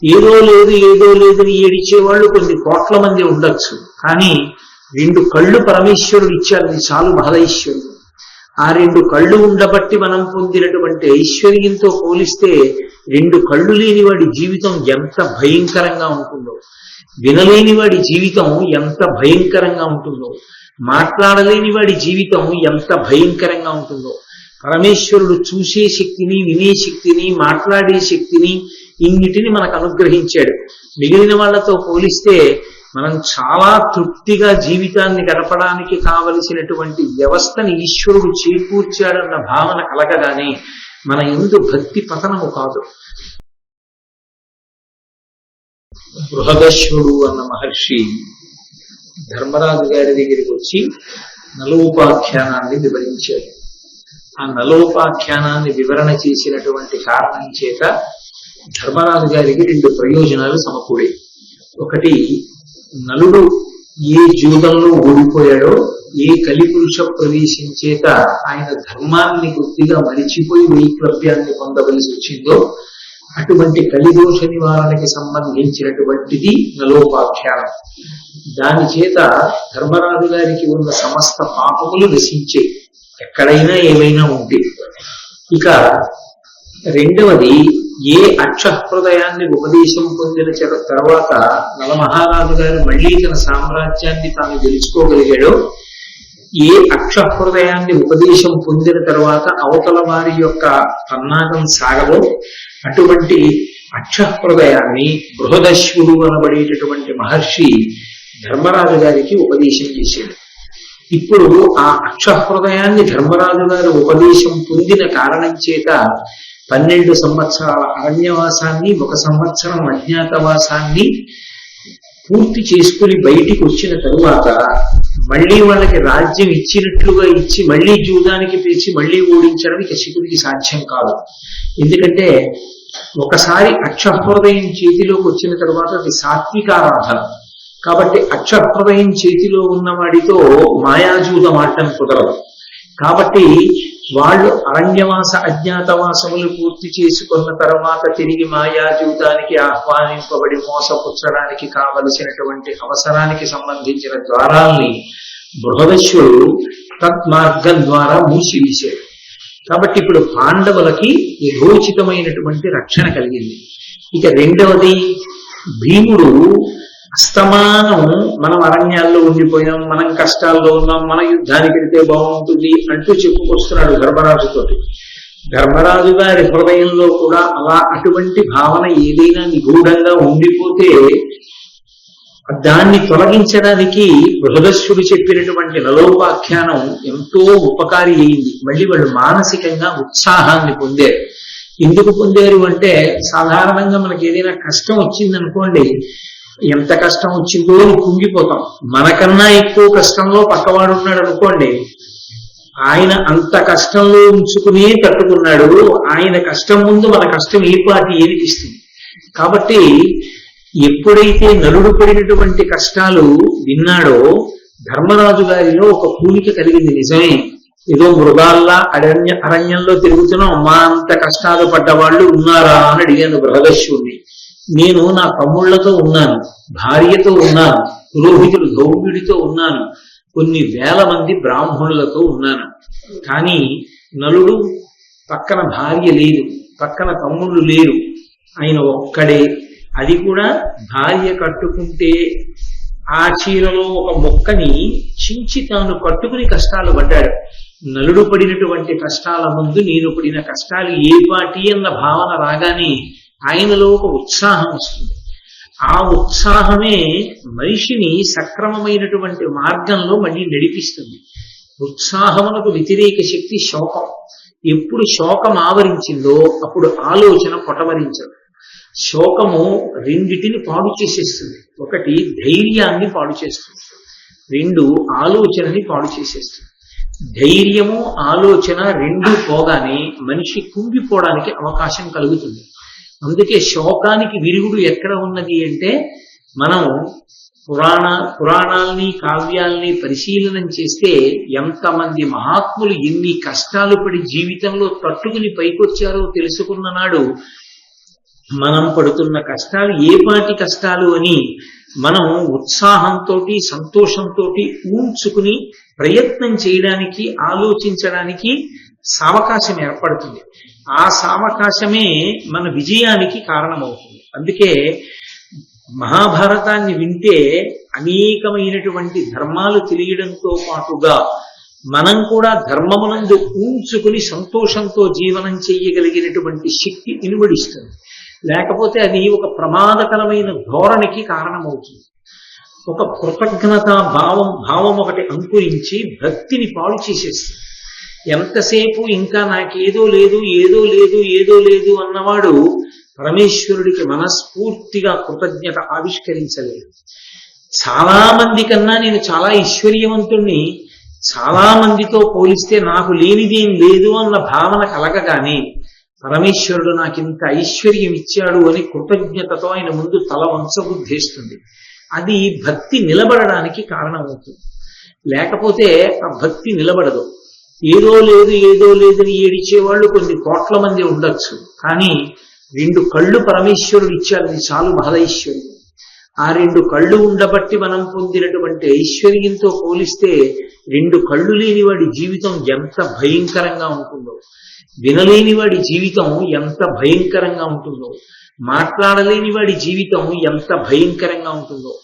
ఏదో లేదని ఏడిచేవాళ్ళు కొన్ని కోట్ల మంది ఉండొచ్చు. కానీ 2 కళ్ళు పరమేశ్వరుడు ఇచ్చారు, అది చాలు మహదైశ్వర్యం. ఆ 2 కళ్ళు ఉండబట్టి మనం పొందినటువంటి ఐశ్వర్యంతో పోలిస్తే 2 కళ్ళు లేని వాడి జీవితం ఎంత భయంకరంగా ఉంటుందో, వినలేని వాడి జీవితం ఎంత భయంకరంగా ఉంటుందో, మాట్లాడలేని వాడి జీవితం ఎంత భయంకరంగా ఉంటుందో. పరమేశ్వరుడు చూసే శక్తిని, వినే శక్తిని, మాట్లాడే శక్తిని, ఇన్నిటిని మనకు అనుగ్రహించాడు. మిగిలిన వాళ్ళతో పోలిస్తే మనం చాలా తృప్తిగా జీవితాన్ని గడపడానికి కావలసినటువంటి వ్యవస్థని ఈశ్వరుడు చేకూర్చాడన్న భావన కలగగానే మన యందు భక్తి పతనము కాదు. బృహదశ్వుడు అన్న మహర్షి ధర్మరాజు గారి దగ్గరికి వచ్చి నలోపాఖ్యానాన్ని వివరించాడు. ఆ నలోపాఖ్యానాన్ని వివరణ చేసినటువంటి కారణం చేత ధర్మరాజు గారికి 2 ప్రయోజనాలు సమకూడే. ఒకటి, నలుడు ఏ జూదంలో ఓడిపోయాడో, ఏ కలిపురుష ప్రవేశం చేత ఆయన ధర్మాన్ని కొద్దిగా మరిచిపోయి వైక్లభ్యాన్ని పొందవలసి వచ్చిందో అటువంటి కలిదోష నివారణకి సంబంధించినటువంటిది నలోపాఖ్యానం. దాని చేత ధర్మరాజు గారికి ఉన్న సమస్త పాపములు నశించే, ఎక్కడైనా ఏమైనా ఉంటే. ఇక రెండవది, ఏ అక్షహృదయాన్ని ఉపదేశం పొందిన తర్వాత నలమహారాజు గారు మళ్లీ తన సామ్రాజ్యాన్ని తాను గెలుచుకోగలిగాడో, ఏ అక్షహృదయాన్ని ఉపదేశం పొందిన తర్వాత అవతల వారి యొక్క పన్నాగం సాగదో అటువంటి అక్షహృదయాన్ని బృహదశ్వుడు అనబడేటటువంటి మహర్షి ధర్మరాజు గారికి ఉపదేశం చేశాడు. ఇప్పుడు ఆ అక్షహృదయాన్ని ధర్మరాజు గారు ఉపదేశం పొందిన కారణం చేత 12 సంవత్సరాల అరణ్యవాసాన్ని, 1 సంవత్సరం అజ్ఞాతవాసాన్ని పూర్తి చేసుకుని బయటికి వచ్చిన తరువాత మళ్లీ వాళ్ళకి రాజ్యం ఇచ్చినట్లుగా ఇచ్చి మళ్లీ జూదానికి పిలిచి మళ్లీ ఓడించడం ఇక శకునికి సాధ్యం కాదు. ఎందుకంటే ఒకసారి అక్షహృదయం చేతిలోకి వచ్చిన తర్వాత అది సాత్వికారాధన కాబట్టి అక్షహృదయం చేతిలో ఉన్న వాడితో మాయాజూదం ఆడటం కుదరదు. కాబట్టి వాళ్ళు అరణ్యవాస అజ్ఞాతవాసములు పూర్తి చేసుకున్న తర్వాత తిరిగి మాయాజూతానికి ఆహ్వానింపబడి మోసపుచ్చడానికి కావలసినటువంటి అవసరానికి సంబంధించిన ద్వారాల్ని బృహదశ్వరుడు తత్మార్గం ద్వారా మూసివేశాడు. కాబట్టి ఇప్పుడు పాండవులకి యథోచితమైనటువంటి రక్షణ కలిగింది. ఇక రెండవది, భీముడు అస్తమానం మనం అరణ్యాల్లో ఉండిపోయాం, మనం కష్టాల్లో ఉన్నాం, మన యుద్ధానికి వెళ్తే బాగుంటుంది అంటూ చెప్పుకొస్తున్నాడు ధర్మరాజుతోటి. ధర్మరాజు గారి హృదయంలో కూడా అలా అటువంటి భావన ఏదైనా నిగూఢంగా ఉండిపోతే దాన్ని తొలగించడానికి బృహదశ్వుడు చెప్పినటువంటి నలోపాఖ్యానం ఎంతో ఉపకారి అయింది. మళ్ళీ వాళ్ళు మానసికంగా ఉత్సాహాన్ని పొందారు. ఎందుకు పొందారు అంటే, సాధారణంగా మనకి ఏదైనా కష్టం వచ్చిందనుకోండి, ఎంత కష్టం వచ్చిందో అని కుంగిపోతాం. మనకన్నా ఎక్కువ కష్టంలో పక్కవాడు ఉన్నాడు అనుకోండి, ఆయన అంత కష్టంలో ఉంచుకునే తట్టుకున్నాడు, ఆయన కష్టం ముందు మన కష్టం ఏ పాటి ఏనిపిస్తుంది. కాబట్టి ఎప్పుడైతే నలుడు పడినటువంటి కష్టాలు విన్నాడో ధర్మరాజు గారిలో ఒక పూనిక కలిగింది. నిజమే, ఏదో మృగాల్లా అరణ్యంలో తిరుగుతున్నాం, మా అంత కష్టాలు పడ్డవాళ్ళు ఉన్నారా అని అడిగాను బృహదశ్వుడిని. నేను నా తమ్ముళ్లతో ఉన్నాను, భార్యతో ఉన్నాను, పురోహితుడు ధౌమ్యుడితో ఉన్నాను, కొన్ని వేల మంది బ్రాహ్మణులతో ఉన్నాను. కానీ నలుడు పక్కన భార్య లేదు, పక్కన తమ్ముళ్ళు లేరు, ఆయన ఒక్కడే. అది కూడా భార్య కట్టుకుంటే ఆ చీరలో ఒక మొక్కని చించి తాను కట్టుకుని కష్టాలు పడ్డాడు. నలుడు పడినటువంటి కష్టాల ముందు నేను పడిన కష్టాలు ఏ పాటి అన్న భావన రాగానే ఆయనలో ఒక ఉత్సాహం వస్తుంది. ఆ ఉత్సాహమే మనిషిని సక్రమమైనటువంటి మార్గంలో మళ్ళీ నడిపిస్తుంది. ఉత్సాహమునకు వ్యతిరేక శక్తి శోకం. ఎప్పుడు శోకం ఆవరించిందో అప్పుడు ఆలోచన పొటమరించదు. శోకము రెండిటిని పాడు చేసేస్తుంది. ఒకటి ధైర్యాన్ని పాడు చేస్తుంది, 2 ఆలోచనని పాడు చేసేస్తుంది. ధైర్యము ఆలోచన రెండూ పోగానే మనిషి కుంగిపోవడానికి అవకాశం కలుగుతుంది. అందుకే శోకానికి విరుగుడు ఎక్కడ ఉన్నది అంటే, మనం పురాణాల్ని కావ్యాల్ని పరిశీలనం చేస్తే ఎంతమంది మహాత్ములు ఎన్ని కష్టాలు పడి జీవితంలో తట్టుకుని పైకొచ్చారో తెలుసుకున్న నాడు మనం పడుతున్న కష్టాలు ఏ పాటి కష్టాలు అని మనం ఉత్సాహంతో సంతోషంతో ఊంచుకుని ప్రయత్నం చేయడానికి ఆలోచించడానికి సావకాశం ఏర్పడుతుంది. ఆ సావకాశమే మన విజయానికి కారణమవుతుంది. అందుకే మహాభారతాన్ని వింటే అనేకమైనటువంటి ధర్మాలు తెలియడంతో పాటుగా మనం కూడా ధర్మమునందు ఊంచుకుని సంతోషంతో జీవనం చెయ్యగలిగినటువంటి శక్తి ఇనుబడిస్తుంది. లేకపోతే అది ఒక ప్రమాదకరమైన ధోరణికి కారణమవుతుంది. ఒక కృతజ్ఞతా భావం ఒకటి అంకురించి భక్తిని పాడు చేసేస్తుంది. ఎంతసేపు ఇంకా నాకేదో లేదు ఏదో లేదు ఏదో లేదు అన్నవాడు పరమేశ్వరుడికి మనస్ఫూర్తిగా కృతజ్ఞత ఆవిష్కరించలేదు. చాలా మంది కన్నా నేను చాలా ఐశ్వర్యవంతుణ్ణి, చాలా మందితో పోలిస్తే నాకు లేనిదేం లేదు అన్న భావన కలగగానే పరమేశ్వరుడు నాకింత ఐశ్వర్యం ఇచ్చాడు అని కృతజ్ఞతతో ఆయన ముందు తల వంచబుద్ధేస్తుంది. అది భక్తి నిలబడడానికి కారణమవుతుంది. లేకపోతే ఆ భక్తి నిలబడదు. ఏదో లేదు ఏదో లేదని ఏడిచేవాళ్ళు కొన్ని కోట్ల మంది ఉండొచ్చు, కానీ 2 కళ్ళు పరమేశ్వరుడు ఇచ్చాడు, అది చాలు మహదైశ్వర్యం. ఆ 2 కళ్ళు ఉండబట్టి మనం పొందినటువంటి ఐశ్వర్యంతో పోలిస్తే 2 కళ్ళు లేని వాడి జీవితం ఎంత భయంకరంగా ఉంటుందో, వినలేని వాడి జీవితం ఎంత భయంకరంగా ఉంటుందో, మాట్లాడలేని వాడి జీవితం ఎంత భయంకరంగా ఉంటుందో.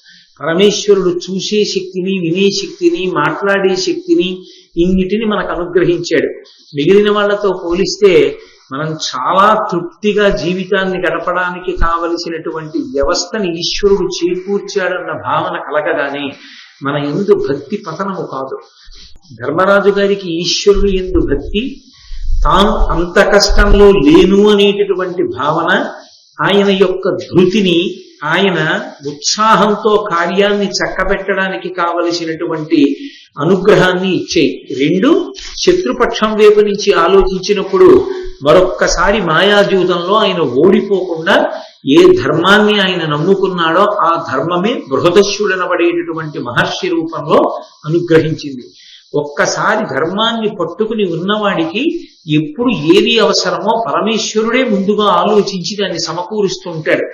పరమేశ్వరుడు చూసే శక్తిని, వినే శక్తిని, మాట్లాడే శక్తిని ఇన్నిటిని మనకు అనుగ్రహించాడు. మిగిలిన వాళ్లతో పోలిస్తే మనం చాలా తృప్తిగా జీవితాన్ని గడపడానికి కావలసినటువంటి వ్యవస్థని ఈశ్వరుడు చేకూర్చాడన్న భావన కలగగానే మన యందు భక్తి పతనము కాదు. ధర్మరాజు గారికి ఈశ్వరుడు యందు భక్తి, తాను అంత కష్టంలో లేను అనేటటువంటి భావన, ఆయన యొక్క ధృతిని, ఆయన ఉత్సాహంతో కార్యాన్ని చక్కబెట్టడానికి కావలసినటువంటి అనుగ్రహాన్ని ఇచ్చేయి. 2 శత్రుపక్షం వైపు నుంచి ఆలోచించినప్పుడు మరొక్కసారి మాయాజూతంలో ఆయన ఓడిపోకుండా ఏ ధర్మాన్ని ఆయన నమ్ముకున్నాడో ఆ ధర్మమే బృహదశ్యుడనబడేటటువంటి మహర్షి రూపంలో అనుగ్రహించింది. ఒక్కసారి ధర్మాన్ని పట్టుకుని ఉన్నవాడికి ఎప్పుడు ఏది అవసరమో పరమేశ్వరుడే ముందుగా ఆలోచించి దాన్ని సమకూరుస్తుంటాడు.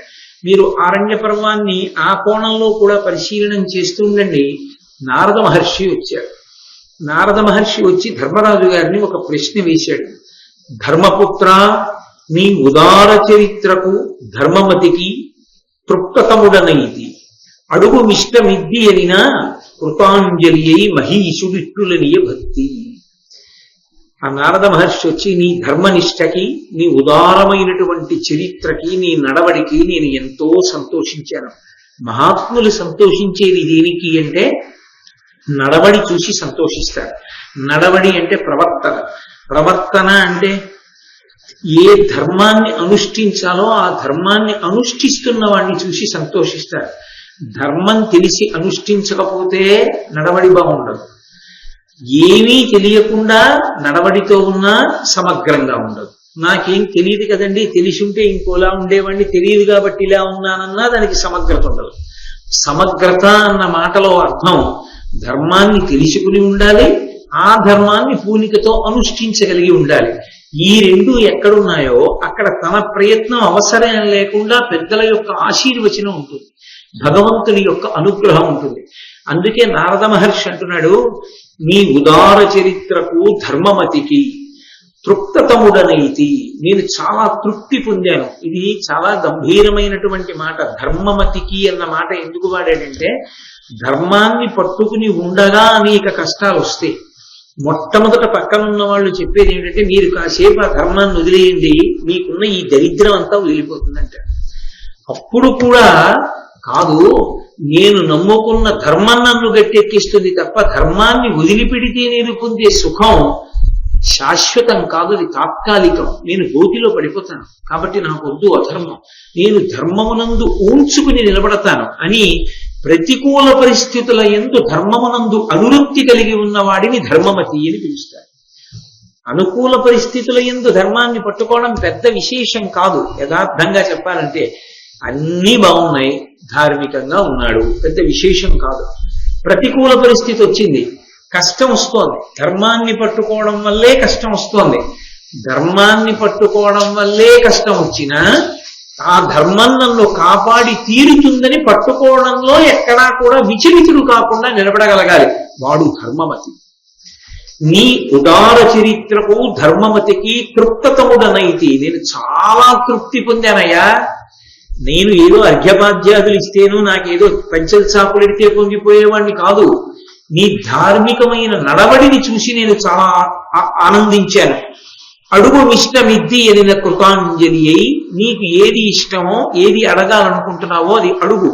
మీరు ఆరణ్య పర్వాన్ని ఆ కోణంలో కూడా పరిశీలనం చేస్తుండండి. నారద మహర్షి వచ్చాడు. నారద మహర్షి వచ్చి ధర్మరాజు గారిని ఒక ప్రశ్న వేశాడు. ధర్మపుత్ర, నీ ఉదార చరిత్రకు ధర్మమతికి తృప్తతముడనైది అడుగు మిష్టమిద్ది అనినా కృతాంజలి అయి మహీషుడిట్టులనియ భక్తి. ఆ నారద మహర్షి వచ్చి నీ ధర్మనిష్టకి, నీ ఉదారమైనటువంటి చరిత్రకి, నీ నడవడికి నేను ఎంతో సంతోషించాను. మహాత్ములు సంతోషించేది దేనికి అంటే నడవడి చూసి సంతోషిస్తారు. నడవడి అంటే ప్రవర్తన. ప్రవర్తన అంటే ఏ ధర్మాన్ని అనుష్ఠించాలో ఆ ధర్మాన్ని అనుష్ఠిస్తున్న వాడిని చూసి సంతోషిస్తారు. ధర్మం తెలిసి అనుష్ఠించకపోతే నడవడి బాగుండదు. ఏమీ తెలియకుండా నడవడితో ఉన్నా సమగ్రంగా ఉండదు. నాకేం తెలియదు కదండి, తెలిసి ఉంటే ఇంకోలా ఉండేవాడిని, తెలియదు కాబట్టి ఇలా ఉన్నానన్నా దానికి సమగ్రత ఉండదు. సమగ్రత అన్న మాటలో అర్థం ధర్మాన్ని తెలుసుకుని ఉండాలి, ఆ ధర్మాన్ని పూనికతో అనుష్ఠించగలిగి ఉండాలి. ఈ 2 ఎక్కడున్నాయో అక్కడ తన ప్రయత్నం అవసరం లేకుండా పెద్దల యొక్క ఆశీర్వచనం ఉంటుంది, భగవంతుని యొక్క అనుగ్రహం ఉంటుంది. అందుకే నారద మహర్షి అంటున్నాడు, నీ ఉదార చరిత్రకు ధర్మమతికి తృప్తతముడనైతి, నేను చాలా తృప్తి పొందాను. ఇది చాలా గంభీరమైనటువంటి మాట. ధర్మమతికి అన్న మాట ఎందుకు వాడాడంటే, ధర్మాన్ని పట్టుకుని ఉండగా అనేక కష్టాలు వస్తాయి. మొట్టమొదట పక్కన ఉన్న వాళ్ళు చెప్పేది ఏంటంటే, మీరు కాసేపు ఆ ధర్మాన్ని వదిలేయండి, మీకున్న ఈ దరిద్రం అంతా వదిలిపోతుందంట. అప్పుడు కూడా కాదు, నేను నమ్ముకున్న ధర్మం నన్ను గట్టెక్కిస్తుంది తప్ప ధర్మాన్ని వదిలిపెడితే నేను పొందే సుఖం శాశ్వతం కాదు, అది తాత్కాలికం. నేను గోతిలో పడిపోతాను, కాబట్టి నాకు వద్దు అధర్మం, నేను ధర్మమునందు ఊంచుకుని నిలబడతాను అని ప్రతికూల పరిస్థితుల యందు ధర్మమునందు అనురక్తి కలిగి ఉన్నవాడిని ధర్మమతి అని పిలుస్తారు. అనుకూల పరిస్థితుల యందు ధర్మాన్ని పట్టుకోవడం పెద్ద విశేషం కాదు. యథార్థంగా చెప్పాలంటే అన్నీ బాగున్నాయి, ధార్మికంగా ఉన్నాడు, పెద్ద విశేషం కాదు. ప్రతికూల పరిస్థితి వచ్చింది, కష్టం వస్తోంది, ధర్మాన్ని పట్టుకోవడం వల్లే కష్టం వస్తోంది. ధర్మాన్ని పట్టుకోవడం వల్లే కష్టం వచ్చినా ఆ ధర్మం నన్ను కాపాడి తీరుతుందని పట్టుకోవడంలో ఎక్కడా కూడా విచలితుడు కాకుండా నిలబడగలగాలి. వాడు ధర్మమతి. నీ ఉదార చరిత్రకు ధర్మమతికి తృప్తతముడనైతి. నేను చాలా తృప్తి పొందానయ్యా. నేను ఏదో అర్ఘ్యపాద్యాదులు ఇస్తేనో నాకేదో పెంచల్ చాపులెడితే పొంగిపోయేవాడిని కాదు. నీ ధార్మికమైన నడవడిని చూసి నేను చాలా ఆనందించాను. అడుగు ఇష్టమిద్ది ఎదిన కృతాంజలి అయి, నీకు ఏది ఇష్టమో ఏది అడగాలనుకుంటున్నావో అది అడుగు,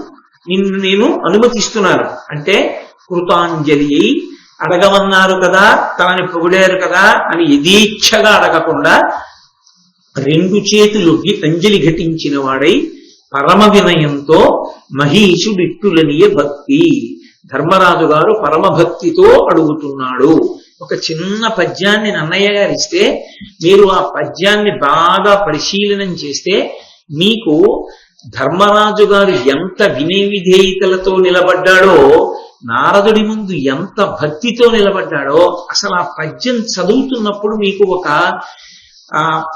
నిన్ను నేను అనుమతిస్తున్నాను అంటే కృతాంజలి అయి, అడగమన్నారు కదా, తనని పొగిడారు కదా అని యథేచ్ఛగా అడగకుండా 2 చేతులొగ్గి అంజలి ఘటించిన వాడై పరమ వినయంతో మహీషుడిట్టులనియ భక్తి. ధర్మరాజు గారు పరమభక్తితో అడుగుతున్నాడు. ఒక చిన్న పద్యాన్ని నన్నయ్య గారు ఇస్తే మీరు ఆ పద్యాన్ని బాగా పరిశీలనం చేస్తే మీకు ధర్మరాజు గారు ఎంత వినయ విధేయతలతో నిలబడ్డాడో, నారదుడి ముందు ఎంత భక్తితో నిలబడ్డాడో అసలు ఆ పద్యం చదువుతున్నప్పుడు మీకు ఒక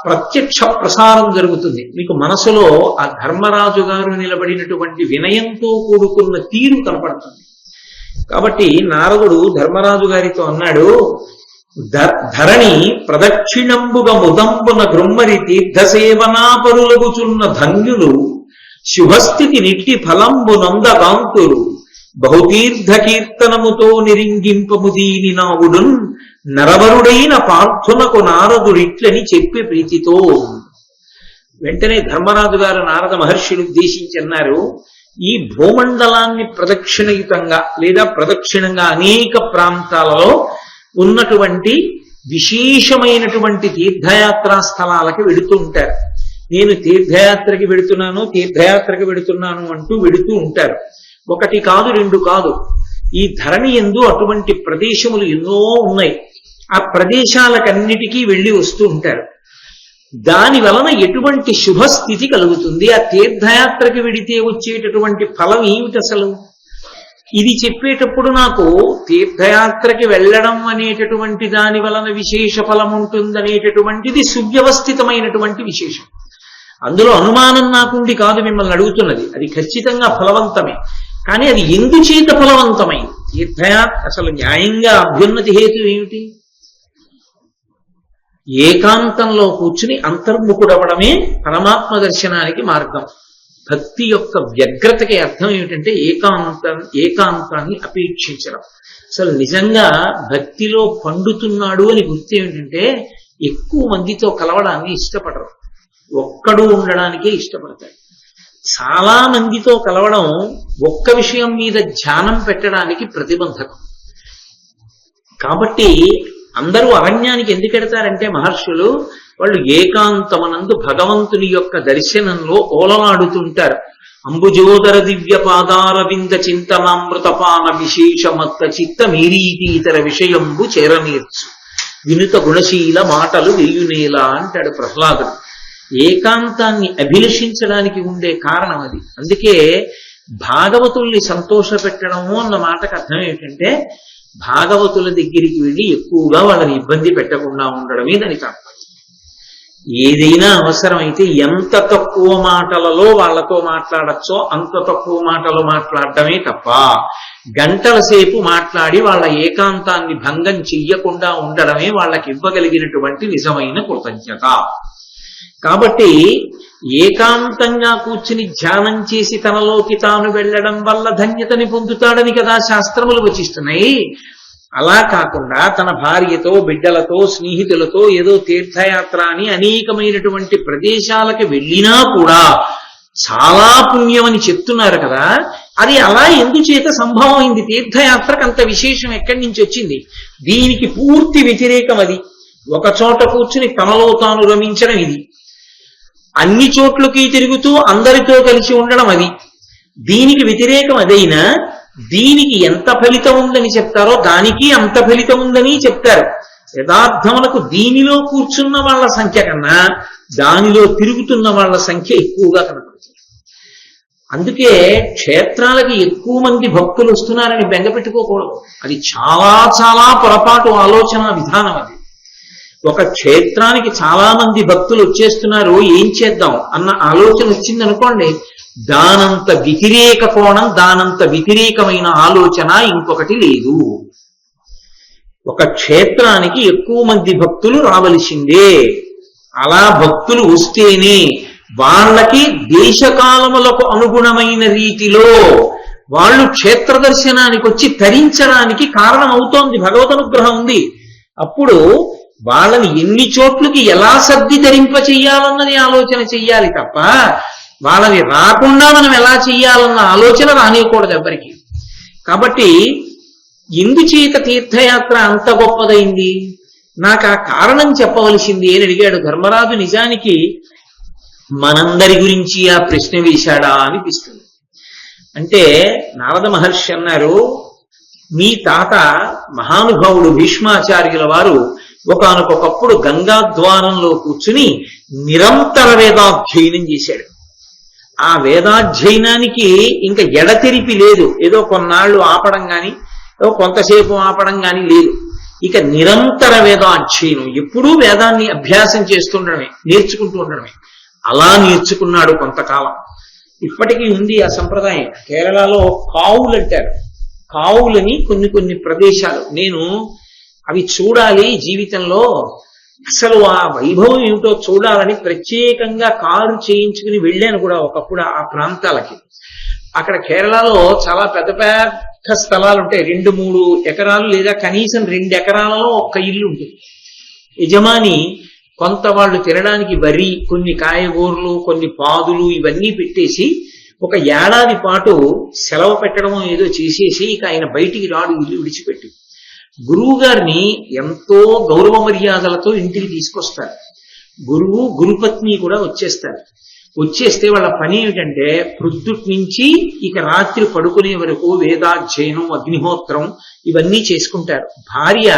ప్రత్యక్ష ప్రసారం జరుగుతుంది. మీకు మనసులో ఆ ధర్మరాజు గారు నిలబడినటువంటి వినయంతో కూడుకున్న తీరు కనపడుతుంది. కాబట్టి నారదుడు ధర్మరాజు గారితో అన్నాడు, ధరణి ప్రదక్షిణంబుగ ముదంబున గృమ్మరి తీర్థసేవనాపరులగుచున్న ధన్యులు శుభస్థితి నిట్టి ఫలంబు నందకాంతులు బహుతీర్థ కీర్తనముతో నిరింగింపము దీని నావుడున్ నరవరుడైన పార్థునకు నారదుడిట్లని చెప్పి ప్రీతితో. వెంటనే ధర్మరాజు గారు నారద మహర్షిని ఉద్దేశించి అన్నారు, ఈ భూమండలాన్ని ప్రదక్షిణయుతంగా లేదా ప్రదక్షిణంగా అనేక ప్రాంతాలలో ఉన్నటువంటి విశేషమైనటువంటి తీర్థయాత్రా స్థలాలకి వెడుతూ ఉంటారు. నేను తీర్థయాత్రకి వెడుతున్నాను అంటూ వెడుతూ ఉంటారు. 1 కాదు 2 కాదు. ఈ ధరణి యందు అటువంటి ప్రదేశములు ఎన్నో ఉన్నాయి. ఆ ప్రదేశాలకన్నిటికీ వెళ్ళి వస్తూ ఉంటారు. దాని వలన ఎటువంటి శుభస్థితి కలుగుతుంది, ఆ తీర్థయాత్రకి వెడితే వచ్చేటటువంటి ఫలం ఏమిటి అసలు, ఇది చెప్పేటప్పుడు నాకు తీర్థయాత్రకి వెళ్ళడం అనేటటువంటి దాని వలన విశేష ఫలం ఉంటుందనేటటువంటిది సువ్యవస్థితమైనటువంటి విశేషం. అందులో అనుమానం నాకుండి కాదు మిమ్మల్ని అడుగుతున్నది, అది ఖచ్చితంగా ఫలవంతమే. కానీ అది ఎందుచేత ఫలవంతమైంది? తీర్థయాత్ర అసలు న్యాయంగా అభ్యున్నతి హేతు ఏమిటి? ఏకాంతంలో కూర్చుని అంతర్ముఖుడవడమే పరమాత్మ దర్శనానికి మార్గం. భక్తి యొక్క వ్యగ్రతకి అర్థం ఏమిటంటే ఏకాంతాన్ని అపేక్షించడం. అసలు నిజంగా భక్తిలో పండుతున్నాడు అని గుర్తు ఏమిటంటే ఎక్కువ మందితో కలవడాన్ని ఇష్టపడరు, ఒక్కడు ఉండడానికే ఇష్టపడతాడు. చాలా మందితో కలవడం ఒక్క విషయం మీద ధ్యానం పెట్టడానికి ప్రతిబంధకం. కాబట్టి అందరూ అరణ్యానికి ఎందుకు ఎడతారంటే మహర్షులు వాళ్ళు ఏకాంతమనందు భగవంతుని యొక్క దర్శనంలో ఓలలాడుతుంటారు. అంబుజోదర దివ్య పాదారవింద చింతనామృతపాన విశేషమత్త చిత్త మీరీతీతర విషయంబు చేరనీర్చు వినుత గుణశీల మాటలు వెయ్యునేలా అంటాడు ప్రహ్లాదుడు. ఏకాంతాన్ని అభిలషించడానికి ఉండే కారణం అది. అందుకే భాగవతుల్ని సంతోష పెట్టడము అన్న మాటకు అర్థం ఏమిటంటే భాగవతుల దగ్గరికి వెళ్ళి ఎక్కువగా వాళ్ళని ఇబ్బంది పెట్టకుండా ఉండడమే దానికి అర్థం. ఏదైనా అవసరమైతే ఎంత తక్కువ మాటలలో వాళ్ళతో మాట్లాడచ్చో అంత తక్కువ మాటలు మాట్లాడటమే తప్ప గంటల సేపు మాట్లాడి వాళ్ళ ఏకాంతాన్ని భంగం చెయ్యకుండా ఉండడమే వాళ్ళకి ఇవ్వగలిగినటువంటి నిజమైన కృతజ్ఞత. కాబట్టి ఏకాంతంగా కూర్చుని ధ్యానం చేసి తనలోకి తాను వెళ్ళడం వల్ల ధన్యతని పొందుతాడని కదా శాస్త్రములు వచిస్తున్నాయి. అలా కాకుండా తన భార్యతో బిడ్డలతో స్నేహితులతో ఏదో తీర్థయాత్ర అని అనేకమైనటువంటి ప్రదేశాలకి వెళ్ళినా కూడా చాలా పుణ్యమని చెప్తున్నారు కదా, అది అలా ఎందుచేత సంభవమైంది? తీర్థయాత్రకు అంత విశేషం ఎక్కడి నుంచి వచ్చింది? దీనికి పూర్తి వ్యతిరేకం అది. ఒక చోట కూర్చుని తనలో తాను రమించడం ఇది, అన్ని చోట్లకి తిరుగుతూ అందరితో కలిసి ఉండడం అది. దీనికి వ్యతిరేకం అదైనా దీనికి ఎంత ఫలితం ఉందని చెప్తారో దానికి అంత ఫలితం ఉందని చెప్తారు. యథార్థములకు దీనిలో కూర్చున్న వాళ్ళ సంఖ్య కన్నా దానిలో తిరుగుతున్న వాళ్ళ సంఖ్య ఎక్కువగా కనపడుతుంది. అందుకే క్షేత్రాలకి ఎక్కువ మంది భక్తులు వస్తున్నారని బెంగ పెట్టుకోకూడదు. అది చాలా చాలా పొరపాటు ఆలోచన విధానం. అది ఒక క్షేత్రానికి చాలా మంది భక్తులు వచ్చేస్తున్నారు, ఏం చేద్దాం అన్న ఆలోచన వచ్చిందనుకోండి, దానంత వ్యతిరేక కోణం, దానంత వ్యతిరేకమైన ఆలోచన ఇంకొకటి లేదు. ఒక క్షేత్రానికి ఎక్కువ మంది భక్తులు రావలసిందే. అలా భక్తులు వస్తేనే వాళ్ళకి దేశకాలములకు అనుగుణమైన రీతిలో వాళ్ళు క్షేత్ర దర్శనానికి వచ్చి తరించడానికి కారణం అవుతోంది, భగవద్ అనుగ్రహం ఉంది. అప్పుడు వాళ్ళని ఎన్ని చోట్లకి ఎలా సర్ది ధరింప చెయ్యాలన్నది ఆలోచన చెయ్యాలి తప్ప వాళ్ళని రాకుండా మనం ఎలా చెయ్యాలన్న ఆలోచన రానియకూడదు ఎవరికి. కాబట్టి ఎందుచేత తీర్థయాత్ర అంత గొప్పదైంది, నాకు ఆ కారణం చెప్పవలసింది అని అడిగాడు ధర్మరాజు. నిజానికి మనందరి గురించి ఆ ప్రశ్న వేశాడా అనిపిస్తుంది. అంటే నారద మహర్షి అన్నారు, మీ తాత మహానుభావుడు భీష్మాచార్యుల వారు ఒకానొకప్పుడు గంగాద్వారంలో కూర్చుని నిరంతర వేదాధ్యయనం చేశాడు. ఆ వేదాధ్యయనానికి ఇంకా ఎడతెరిపి లేదు, ఏదో కొన్నాళ్ళు ఆపడం కానీ ఏదో కొంతసేపు ఆపడం కానీ లేదు. ఇక నిరంతర వేదాధ్యయనం, ఎప్పుడూ వేదాన్ని అభ్యాసం చేస్తుండడమే, నేర్చుకుంటూ ఉండడమే. అలా నేర్చుకున్నాడు కొంతకాలం. ఇప్పటికీ ఉంది ఆ సంప్రదాయం. కేరళలో కావులు అంటారు, కావులని కొన్ని ప్రదేశాలు, నేను అవి చూడాలి జీవితంలో, అసలు ఆ వైభవం ఏమిటో చూడాలని ప్రత్యేకంగా కారు చేయించుకుని వెళ్ళాను కూడా ఒకప్పుడు ఆ ప్రాంతాలకి. అక్కడ కేరళలో చాలా పెద్ద పెద్ద స్థలాలు ఉంటాయి, 2-3 ఎకరాలు లేదా కనీసం 2 ఎకరాలలో ఒక్క ఇల్లు ఉంటుంది. యజమాని కొంత వాళ్ళు తినడానికి వరి, కొన్ని కాయగూరలు, కొన్ని పాదులు ఇవన్నీ పెట్టేసి ఒక ఏడాది పాటు సెలవు పెట్టడం ఏదో చేసేసి ఇక ఆయన బయటికి రాడు ఇల్లు విడిచిపెట్టి. గురువు గారిని ఎంతో గౌరవ మర్యాదలతో ఇంటికి తీసుకొస్తారు. గురువు గురుపత్ని కూడా వచ్చేస్తారు. వచ్చేస్తే వాళ్ళ పని ఏమిటంటే ప్రొద్దుటి నుంచి ఇక రాత్రి పడుకునే వరకు వేదాధ్యయనం, అగ్నిహోత్రం ఇవన్నీ చేసుకుంటారు. భార్య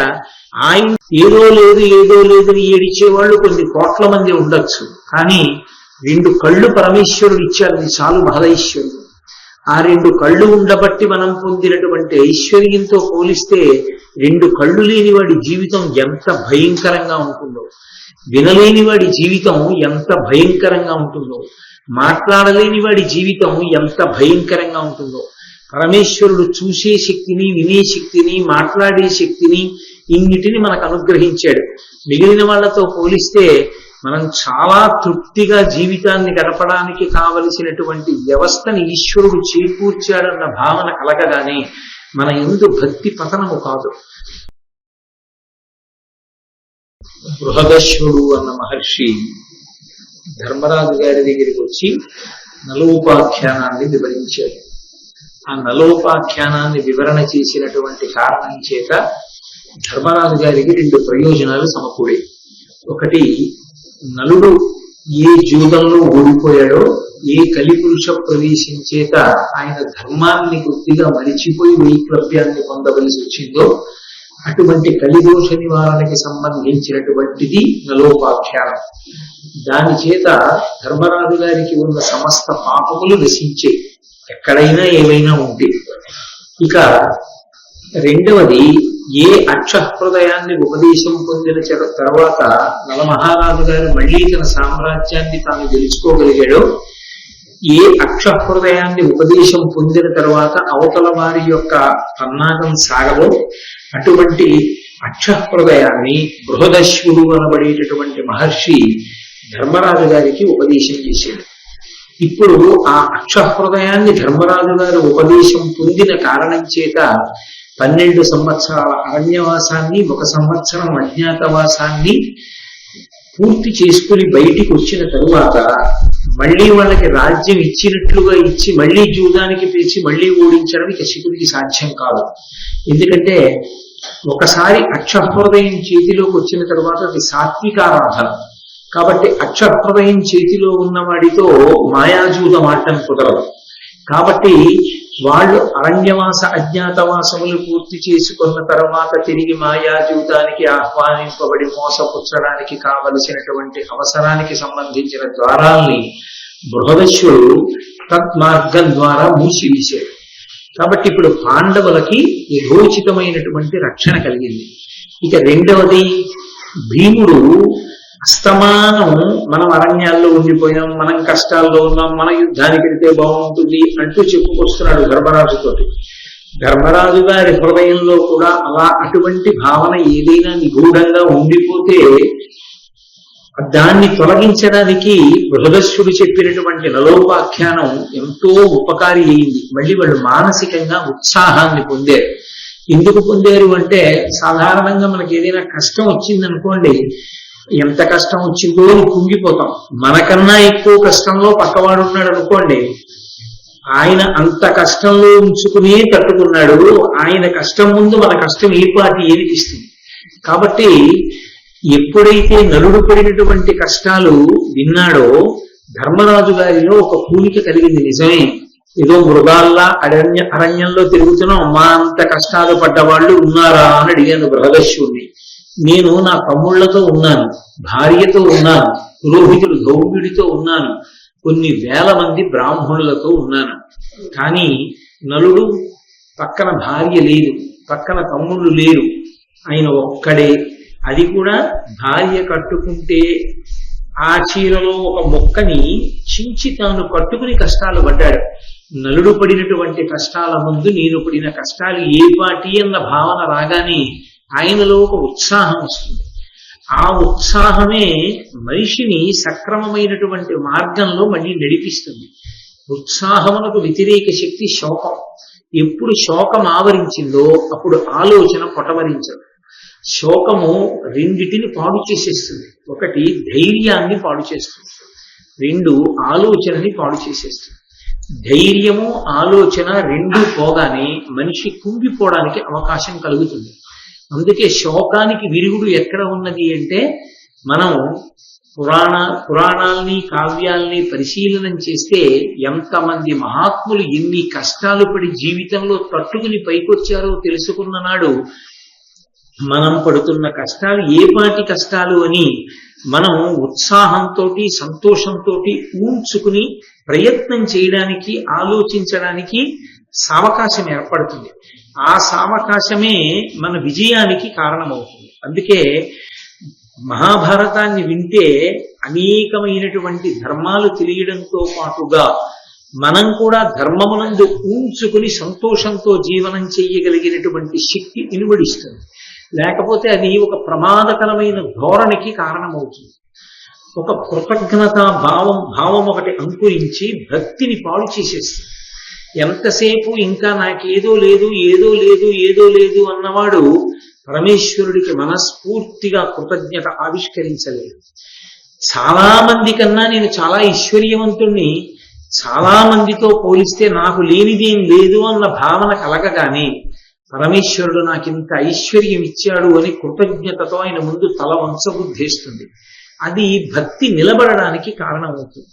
ఆయన ఏదో లేదు అని ఏడిచేవాళ్ళు కొన్ని కోట్ల మంది ఉండొచ్చు, కానీ 2 కళ్ళు పరమేశ్వరుడు ఇచ్చారు, చాలు మహదైశ్వరుడు. ఆ 2 కళ్ళు ఉండబట్టి మనం పొందినటువంటి ఐశ్వర్యంతో పోలిస్తే 2 కళ్ళు లేని వాడి జీవితం ఎంత భయంకరంగా ఉంటుందో, వినలేని వాడి జీవితం ఎంత భయంకరంగా ఉంటుందో, మాట్లాడలేని వాడి జీవితం ఎంత భయంకరంగా ఉంటుందో. పరమేశ్వరుడు చూసే శక్తిని, వినే శక్తిని, మాట్లాడే శక్తిని ఇన్నిటిని మనకు అనుగ్రహించాడు. మిగిలిన వాళ్ళతో పోలిస్తే మనం చాలా తృప్తిగా జీవితాన్ని గడపడానికి కావలసినటువంటి వ్యవస్థని ఈశ్వరుడు చేకూర్చాడన్న భావన కలగగానే మన యందు భక్తి పతనము కాదు. బృహదశ్వుడు అన్న మహర్షి ధర్మరాజు గారి దగ్గరికి వచ్చి నలోపాఖ్యానాన్ని వివరించాడు. ఆ నలోపాఖ్యానాన్ని వివరణ చేసినటువంటి కారణం చేత ధర్మరాజు గారికి 2 ప్రయోజనాలు సమకూడే. ఒకటి, నలుడు ఏ జూదంలో ఓడిపోయాడో, ఏ కలిపురుష ప్రవేశం చేత ఆయన ధర్మాన్ని కొద్దిగా మరిచిపోయి వైక్లభ్యాన్ని పొందవలసి వచ్చిందో అటువంటి కలిదోష నివారణకి సంబంధించినటువంటిది నలోపాఖ్యానం. దాని చేత ధర్మరాజు గారికి ఉన్న సమస్త పాపములు నశించే, ఎక్కడైనా ఏమైనా ఉంటే. ఇక రెండవది, ఏ అక్షహృదయాన్ని ఉపదేశం పొందిన తర్వాత నలమహారాజు గారు మళ్ళీ తన సామ్రాజ్యాన్ని తాను గెలుచుకోగలిగాడో, ఏ అక్షహృదయాన్ని ఉపదేశం పొందిన తర్వాత అవతల వారి యొక్క పన్నాగం సాగదో అటువంటి అక్షహృదయాన్ని బృహదశ్వుడు అనబడేటటువంటి మహర్షి ధర్మరాజు గారికి ఉపదేశం చేశాడు. ఇప్పుడు ఆ అక్షహృదయాన్ని ధర్మరాజు గారు ఉపదేశం పొందిన కారణం చేత 12 సంవత్సరాల అరణ్యవాసాన్ని, 1 సంవత్సరం అజ్ఞాతవాసాన్ని పూర్తి చేసుకుని బయటికి వచ్చిన తరువాత మళ్ళీ వాళ్ళకి రాజ్యం ఇచ్చినట్లుగా ఇచ్చి మళ్ళీ జూదానికి పిలిచి మళ్ళీ ఓడించడం ఇక శకునికి సాధ్యం కాదు. ఎందుకంటే ఒకసారి అక్షహృదయం చేతిలోకి వచ్చిన తర్వాత అది సాత్వికారాధన కాబట్టి అక్షహృదయం చేతిలో ఉన్న వాడితో మాయాజూదం ఆడటం కుదరదు. కాబట్టి వాళ్ళు అరణ్యవాస అజ్ఞాతవాసములు పూర్తి చేసుకున్న తర్వాత తిరిగి మాయాజూతానికి ఆహ్వానింపబడి మోసపుచ్చడానికి కావలసినటువంటి అవసరానికి సంబంధించిన ద్వారాల్ని బృహదశ్వుడు తత్మార్గం ద్వారా మూసివేశాడు. కాబట్టి ఇప్పుడు పాండవులకి యథోచితమైనటువంటి రక్షణ కలిగింది. ఇక రెండవది, భీముడు అస్తమానం మనం అరణ్యాల్లో ఉండిపోయాం, మనం కష్టాల్లో ఉన్నాం, మన యుద్ధానికి వెళ్తే బాగుంటుంది అంటూ చెప్పుకొస్తున్నాడు ధర్మరాజుతోటి. ధర్మరాజు గారి హృదయంలో కూడా అలా అటువంటి భావన ఏదైనా నిగూఢంగా ఉండిపోతే దాన్ని తొలగించడానికి బృహదస్యుడు చెప్పినటువంటి నలోపాఖ్యానం ఎంతో ఉపకారి అయింది. మళ్ళీ వాళ్ళు మానసికంగా ఉత్సాహాన్ని పొందారు. ఎందుకు పొందారు అంటే, సాధారణంగా మనకి ఏదైనా కష్టం వచ్చిందనుకోండి, ఎంత కష్టం వచ్చిందో అని కుంగిపోతాం. మనకన్నా ఎక్కువ కష్టంలో పక్కవాడు ఉన్నాడు అనుకోండి, ఆయన అంత కష్టంలో ఉంచుకునే తట్టుకున్నాడు, ఆయన కష్టం ముందు మన కష్టం ఏ పాటి ఏనిపిస్తుంది. కాబట్టి ఎప్పుడైతే నలుడు పడినటువంటి కష్టాలు విన్నాడో ధర్మరాజు గారిలో ఒక పూనిక కలిగింది. నిజమే, ఏదో మృగాల్లా అరణ్యంలో తిరుగుతున్నాం, మా అంత కష్టాలు పడ్డవాళ్ళు ఉన్నారా అని అడిగాను బృహదస్యుడిని. నేను నా తమ్ముళ్లతో ఉన్నాను, భార్యతో ఉన్నాను, పురోహితుడు గౌర్యుడితో ఉన్నాను, కొన్ని వేల మంది బ్రాహ్మణులతో ఉన్నాను. కానీ నలుడు పక్కన భార్య లేదు, పక్కన తమ్ముళ్ళు లేరు, ఆయన ఒక్కడే. అది కూడా భార్య కట్టుకుంటే ఆ చీరలో ఒక మొక్కని చించి తాను కట్టుకుని కష్టాలు పడ్డాడు. నలుడు పడినటువంటి కష్టాల ముందు నేను పడిన కష్టాలు ఏ పాటి అన్న భావన రాగానే ఆయనలో ఒక ఉత్సాహం వస్తుంది. ఆ ఉత్సాహమే మనిషిని సక్రమమైనటువంటి మార్గంలో మళ్ళీ నడిపిస్తుంది. ఉత్సాహమునకు వ్యతిరేక శక్తి శోకం. ఎప్పుడు శోకం ఆవరించిందో అప్పుడు ఆలోచన పొటమరించదు. శోకము రెండిటిని పాడు చేసేస్తుంది. ఒకటి ధైర్యాన్ని పాడు చేస్తుంది, రెండు ఆలోచనని పాడు చేసేస్తుంది. ధైర్యము ఆలోచన రెండు పోగానే మనిషి కుంగిపోవడానికి అవకాశం కలుగుతుంది. అందుకే శోకానికి విరుగుడు ఎక్కడ ఉన్నది అంటే, మనం పురాణాల్ని కావ్యాల్ని పరిశీలనం చేస్తే ఎంతమంది మహాత్ములు ఎన్ని కష్టాలు పడి జీవితంలో తట్టుకుని పైకొచ్చారో తెలుసుకున్న నాడు మనం పడుతున్న కష్టాలు ఏ పాటి కష్టాలు అని మనం ఉత్సాహంతో సంతోషంతో ఊంచుకుని ప్రయత్నం చేయడానికి ఆలోచించడానికి సావకాశం ఏర్పడుతుంది. ఆ సావకాశమే మన విజయానికి కారణమవుతుంది. అందుకే మహాభారతాన్ని వింటే అనేకమైనటువంటి ధర్మాలు తెలియడంతో పాటుగా మనం కూడా ధర్మమునందు ఊంచుకుని సంతోషంతో జీవనం చేయగలిగినటువంటి శక్తి ఇనుబడిస్తుంది. లేకపోతే అది ఒక ప్రమాదకరమైన ధోరణికి కారణమవుతుంది. ఒక కృతజ్ఞతా భావం ఒకటి అంకురించి భక్తిని పాడు చేసేస్తుంది. ఎంతసేపు ఇంకా నాకేదో లేదు ఏదో లేదు అన్నవాడు పరమేశ్వరుడికి మనస్ఫూర్తిగా కృతజ్ఞత ఆవిష్కరించలేదు. చాలా మంది కన్నా నేను చాలా ఐశ్వర్యవంతుణ్ణి, చాలా మందితో పోలిస్తే నాకు లేనిదేం లేదు అన్న భావన కలగగానే పరమేశ్వరుడు నాకింత ఐశ్వర్యం ఇచ్చాడు అని కృతజ్ఞతతో ఆయన ముందు తల వంచబుద్ధేస్తుంది. అది భక్తి నిలబడడానికి కారణమవుతుంది.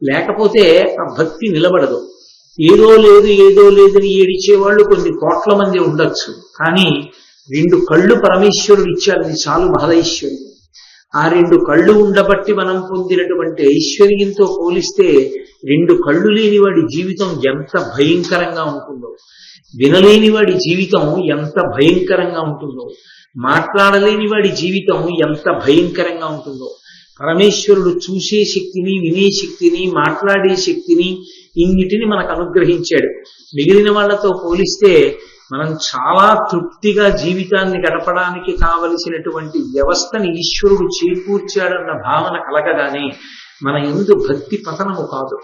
లేకపోతే ఆ భక్తి నిలబడదు. ఏదో లేదని ఏడిచేవాళ్ళు కొన్ని కోట్ల మంది ఉండొచ్చు, కానీ రెండు కళ్ళు పరమేశ్వరుడు ఇచ్చాడని చాలు మహదైశ్వర్యం. ఆ రెండు కళ్ళు ఉండబట్టి మనం పొందినటువంటి ఐశ్వర్యంతో పోలిస్తే రెండు కళ్ళు లేని వాడి జీవితం ఎంత భయంకరంగా ఉంటుందో, వినలేని వాడి జీవితం ఎంత భయంకరంగా ఉంటుందో, మాట్లాడలేని వాడి జీవితం ఎంత భయంకరంగా ఉంటుందో. పరమేశ్వరుడు చూసే శక్తిని, వినే శక్తిని, మాట్లాడే శక్తిని ఇన్నిటిని మనకు అనుగ్రహించాడు. మిగిలిన వాళ్లతో పోలిస్తే మనం చాలా తృప్తిగా జీవితాన్ని గడపడానికి కావలసినటువంటి వ్యవస్థని ఈశ్వరుడు చేకూర్చాడన్న భావన కలగగానే మన యందు భక్తి పతనము కాదు.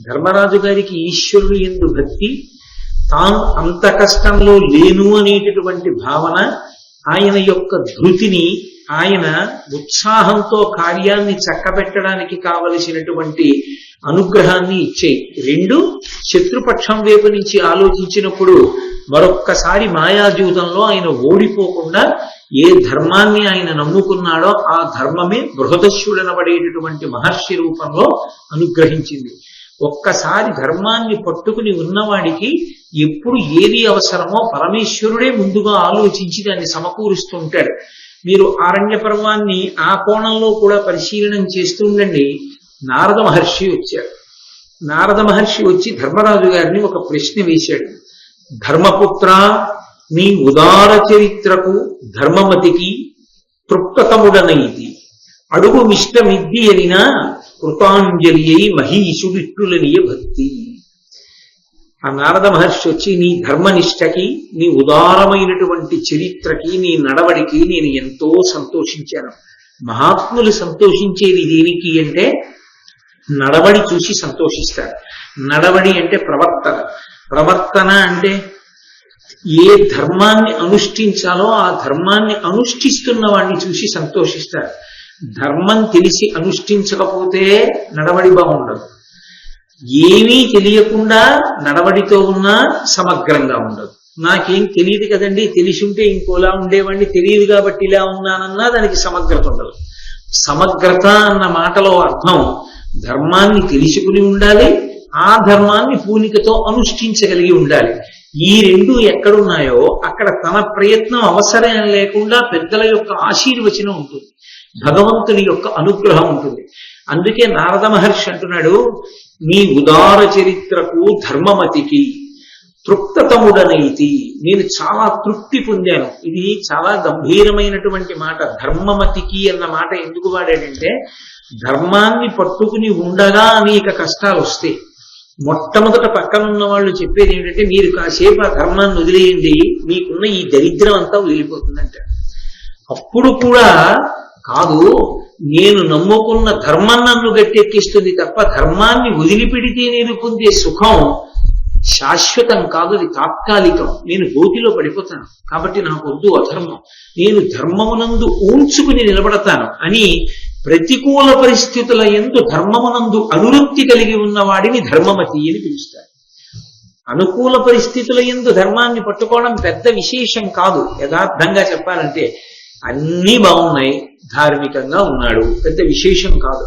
ధర్మరాజు గారికి ఈశ్వరుడు యందు భక్తి, తాను అంత కష్టంలో లేను అనేటటువంటి భావన, ఆయన యొక్క ధృతిని, ఆయన ఉత్సాహంతో కార్యాన్ని చక్కబెట్టడానికి కావలసినటువంటి అనుగ్రహాన్ని ఇచ్చేయి. రెండు, శత్రుపక్షం వైపు నుంచి ఆలోచించినప్పుడు మరొక్కసారి మాయాజూతంలో ఆయన ఓడిపోకుండా ఏ ధర్మాన్ని ఆయన నమ్ముకున్నాడో ఆ ధర్మమే బృహదస్యుడనబడేటటువంటి మహర్షి రూపంలో అనుగ్రహించింది. ఒక్కసారి ధర్మాన్ని పట్టుకుని ఉన్నవాడికి ఎప్పుడు ఏది అవసరమో పరమేశ్వరుడే ముందుగా ఆలోచించి దాన్ని సమకూరుస్తూ ఉంటాడు. మీరు ఆరణ్య పర్వాన్ని ఆ కోణంలో కూడా పరిశీలనం చేస్తూ ఉండండి. నారద మహర్షి వచ్చారు. నారద మహర్షి వచ్చి ధర్మరాజు గారిని ఒక ప్రశ్న వేశాడు. ధర్మపుత్ర, నీ ఉదార చరిత్రకు, ధర్మమతికి తృప్తతముడనైతి అడుగు మిష్టమిద్ది అనినా కృతాంజలి అయి మహీషుడిట్టులనియ భక్తి. ఆ నారద మహర్షి వచ్చి నీ ధర్మనిష్టకి, నీ ఉదారమైనటువంటి చరిత్రకి, నీ నడవడికి నేను ఎంతో సంతోషించాను. మహాత్ములు సంతోషించేది దేనికి అంటే నడవడి చూసి సంతోషిస్తారు. నడవడి అంటే ప్రవర్తన. ప్రవర్తన అంటే ఏ ధర్మాన్ని అనుష్ఠించాలో ఆ ధర్మాన్ని అనుష్ఠిస్తున్న వాడిని చూసి సంతోషిస్తారు. ధర్మం తెలిసి అనుష్ఠించకపోతే నడవడి బాగుండదు. ఏమీ తెలియకుండా నడవడితో ఉన్నా సమగ్రంగా ఉండదు. నాకేం తెలియదు కదండి, తెలిసి ఉంటే ఇంకోలా ఉండేవాడిని, తెలియదు కాబట్టి ఇలా ఉన్నానన్నా దానికి సమగ్రత ఉండదు. సమగ్రత అన్న మాటలో అర్థం ధర్మాన్ని తెలుసుకుని ఉండాలి, ఆ ధర్మాన్ని పూనికతో అనుష్ఠించగలిగి ఉండాలి. ఈ రెండు ఎక్కడున్నాయో అక్కడ తన ప్రయత్నం అవసరం లేకుండా పెద్దల యొక్క ఆశీర్వచనం ఉంటుంది, భగవంతుని యొక్క అనుగ్రహం ఉంటుంది. అందుకే నారద మహర్షి అంటున్నాడు, నీ ఉదార చరిత్రకు ధర్మమతికి తృప్తతముడనైతి, నేను చాలా తృప్తి పొందాను. ఇది చాలా గంభీరమైనటువంటి మాట. ధర్మమతికి అన్న మాట ఎందుకు వాడాడంటే ధర్మాన్ని పట్టుకుని ఉండగా అనేక కష్టాలు వస్తాయి. మొట్టమొదట పక్కనున్న వాళ్ళు చెప్పేది ఏంటంటే మీరు కాసేపు ఆ ధర్మాన్ని వదిలేయండి, మీకున్న ఈ దరిద్రం అంతా వదిలిపోతుందంట. అప్పుడు కూడా కాదు, నేను నమ్ముకున్న ధర్మం నన్ను గట్టెక్కిస్తుంది తప్ప ధర్మాన్ని వదిలిపెడితే నేను పొందే సుఖం శాశ్వతం కాదు, అది తాత్కాలికం. నేను గోతిలో పడిపోతాను, కాబట్టి నాకు వద్దు అధర్మం, నేను ధర్మమునందు ఊంచుకుని నిలబడతాను అని ప్రతికూల పరిస్థితుల యందు ధర్మమునందు అనురక్తి కలిగి ఉన్నవాడిని ధర్మమతి అని పిలుస్తారు. అనుకూల పరిస్థితుల యందు ధర్మాన్ని పట్టుకోవడం పెద్ద విశేషం కాదు. యథార్థంగా చెప్పాలంటే అన్నీ బాగున్నాయి, ధార్మికంగా ఉన్నాడు, పెద్ద విశేషం కాదు.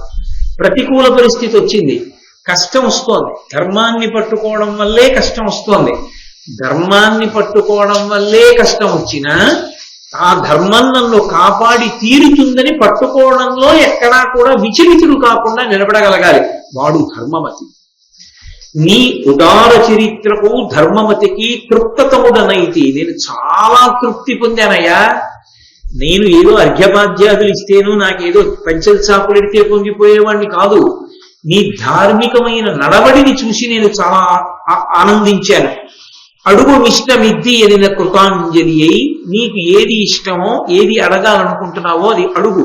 ప్రతికూల పరిస్థితి వచ్చింది, కష్టం వస్తోంది, ధర్మాన్ని పట్టుకోవడం వల్లే కష్టం వస్తోంది. ధర్మాన్ని పట్టుకోవడం వల్లే కష్టం వచ్చినా ఆ ధర్మం నన్ను కాపాడి తీరుతుందని పట్టుకోవడంలో ఎక్కడా కూడా విచలితుడు కాకుండా నిలబడగలగాలి, వాడు ధర్మమతి. నీ ఉదార చరిత్రకు ధర్మమతికి తృప్తతముడనైతి, నేను చాలా తృప్తి పొందానయ్యా. నేను ఏదో అర్ఘ్యపాద్యాదులు ఇస్తేను, నాకేదో పంచల్ చాపులెడితే పొంగిపోయేవాడిని కాదు. నీ ధార్మికమైన నడవడిని చూసి నేను చాలా ఆనందించాను. అడుగు ఇష్టమిద్ది ఎదిన కృతాంజలి అయి, నీకు ఏది ఇష్టమో ఏది అడగాలనుకుంటున్నావో అది అడుగు,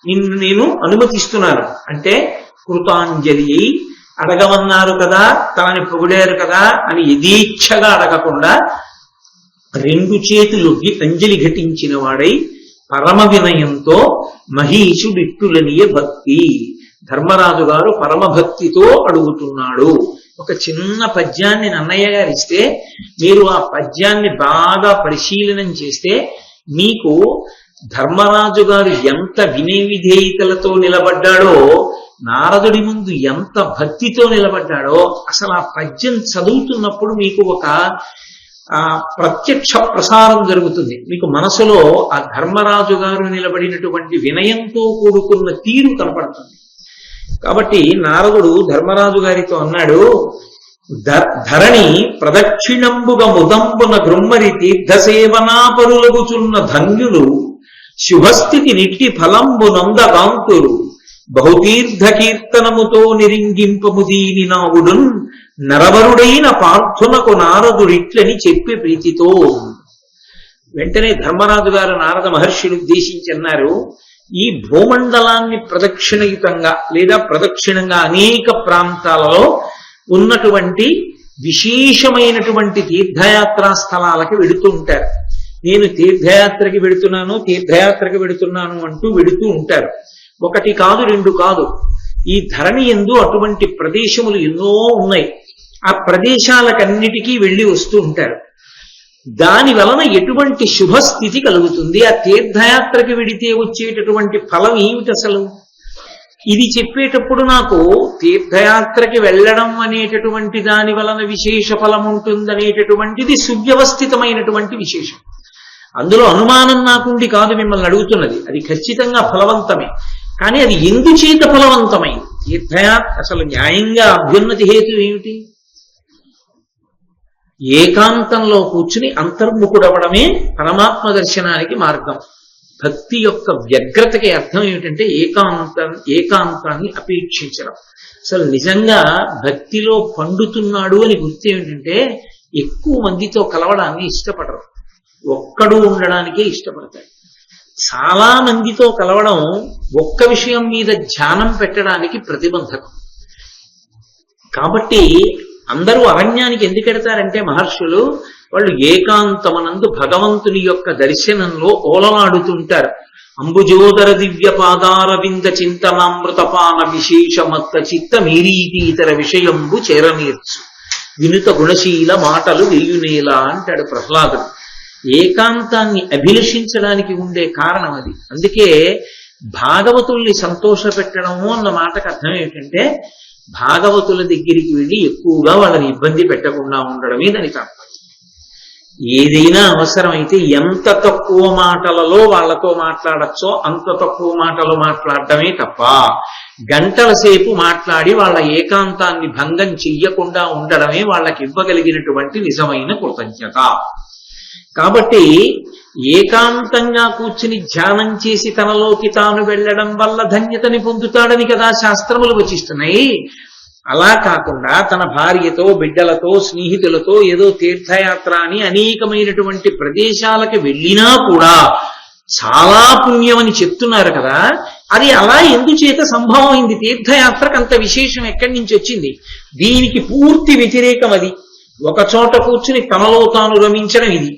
నిన్ను నేను అనుమతిస్తున్నాను అంటే కృతాంజలి అయి, అడగమన్నారు కదా, తనని పొగిడారు కదా అని యథేచ్ఛగా అడగకుండా రెండు చేతులొగ్గి అంజలి ఘటించిన వాడై పరమ వినయంతో మహీషుడిట్టులనియ భక్తి. ధర్మరాజు గారు పరమభక్తితో అడుగుతున్నాడు. ఒక చిన్న పద్యాన్ని నన్నయ్య గారు ఇస్తే మీరు ఆ పద్యాన్ని బాగా పరిశీలనం చేస్తే మీకు ధర్మరాజు గారు ఎంత వినయ విధేయతలతో నిలబడ్డాడో, నారదుడి ముందు ఎంత భక్తితో నిలబడ్డాడో అసలు ఆ పద్యం చదువుతున్నప్పుడు మీకు ఒక ప్రత్యక్ష ప్రసారం జరుగుతుంది. మీకు మనసులో ఆ ధర్మరాజు గారు నిలబడినటువంటి వినయంతో కూడుకున్న తీరు కనపడుతుంది. కాబట్టి నారదుడు ధర్మరాజు గారితో అన్నాడు, ధరణి ప్రదక్షిణంబుగా ముదంబున గృమ్మరి తీర్థసేవనాపరులగుచున్న ధన్యులు శుభస్థితి నిట్టి ఫలంబు నందకాంతులు బహుతీర్థ కీర్తనముతో నిరింగింపము దీని నావుడున్ నరవరుడైన పార్థునకు నారదుడిట్లని చెప్పి ప్రీతితో. వెంటనే ధర్మరాజు గారు నారద మహర్షిని ఉద్దేశించి అన్నారు, ఈ భూమండలాన్ని ప్రదక్షిణయుతంగా లేదా ప్రదక్షిణంగా అనేక ప్రాంతాలలో ఉన్నటువంటి విశేషమైనటువంటి తీర్థయాత్రా స్థలాలకి వెడుతూ ఉంటారు. నేను తీర్థయాత్రకి వెడుతున్నాను అంటూ వెడుతూ ఉంటారు. ఒకటి కాదు, రెండు కాదు. ఈ ధరణి యందు అటువంటి ప్రదేశములు ఎన్నో ఉన్నాయి. ఆ ప్రదేశాలకన్నిటికీ వెళ్ళి వస్తూ ఉంటారు. దాని వలన ఎటువంటి శుభస్థితి కలుగుతుంది, ఆ తీర్థయాత్రకి వెడితే వచ్చేటటువంటి ఫలం ఏమిటి అసలు, ఇది చెప్పేటప్పుడు నాకు తీర్థయాత్రకి వెళ్ళడం అనేటటువంటి దాని వలన విశేష ఫలం ఉంటుందనేటటువంటిది సువ్యవస్థితమైనటువంటి విశేషం. అందులో అనుమానం నాకుండి కాదు మిమ్మల్ని అడుగుతున్నది, అది ఖచ్చితంగా ఫలవంతమే. కానీ అది ఎందుచేత ఫలవంతమైంది? తీర్థయాత్ర అసలు న్యాయంగా అభ్యున్నతి హేతు ఏమిటి? ఏకాంతంలో కూర్చుని అంతర్ముఖుడవడమే పరమాత్మ దర్శనానికి మార్గం. భక్తి యొక్క వ్యగ్రతకి అర్థం ఏమిటంటే ఏకాంతాన్ని అపేక్షించడం. అసలు నిజంగా భక్తిలో పండుతున్నాడు అని గుర్తు ఏమిటంటే ఎక్కువ మందితో కలవడాన్ని ఇష్టపడరు, ఒక్కడు ఉండడానికే ఇష్టపడతాడు. చాలా మందితో కలవడం ఒక్క విషయం మీద ధ్యానం పెట్టడానికి ప్రతిబంధకం. కాబట్టి అందరూ అరణ్యానికి ఎందుకు ఎడతారంటే మహర్షులు వాళ్ళు ఏకాంతమనందు భగవంతుని యొక్క దర్శనంలో ఓలలాడుతుంటారు. అంబుజోదర దివ్య పాదారవింద చింతనామృతపాన విశేషమత్త చిత్త మీరీతి ఇతర విషయంబు చేరనీర్చు వినుత గుణశీల మాటలు వెయ్యునేలా అంటాడు ప్రహ్లాదుడు. ఏకాంతాన్ని అభిలషించడానికి ఉండే కారణం అది. అందుకే భాగవతుల్ని సంతోష పెట్టడము అన్న మాటకు అర్థం ఏమిటంటే భాగవతుల దగ్గరికి వెళ్ళి ఎక్కువగా వాళ్ళని ఇబ్బంది పెట్టకుండా ఉండడమే దానికి అర్థం. ఏదైనా అవసరమైతే ఎంత తక్కువ మాటలలో వాళ్ళతో మాట్లాడచ్చో అంత తక్కువ మాటలు మాట్లాడటమే తప్ప గంటల సేపు మాట్లాడి వాళ్ళ ఏకాంతాన్ని భంగం చెయ్యకుండా ఉండడమే వాళ్ళకి ఇవ్వగలిగినటువంటి నిజమైన కృతజ్ఞత. కాబట్టి ఏకాంతంగా కూర్చుని ధ్యానం చేసి తనలోకి తాను వెళ్ళడం వల్ల ధన్యతని పొందుతాడని కదా శాస్త్రములు వచిస్తున్నాయి. అలా కాకుండా తన భార్యతో బిడ్డలతో స్నేహితులతో ఏదో తీర్థయాత్ర అని అనేకమైనటువంటి ప్రదేశాలకు వెళ్ళినా కూడా చాలా పుణ్యం అని చెప్తున్నారు కదా, అది అలా ఎందుచేత సంభవం అయింది? తీర్థయాత్రకు అంత విశేషం ఎక్కడి నుంచి వచ్చింది? దీనికి పూర్తి వ్యతిరేకం అది. ఒక చోట కూర్చుని తనలో తాను రమించడం ఇది,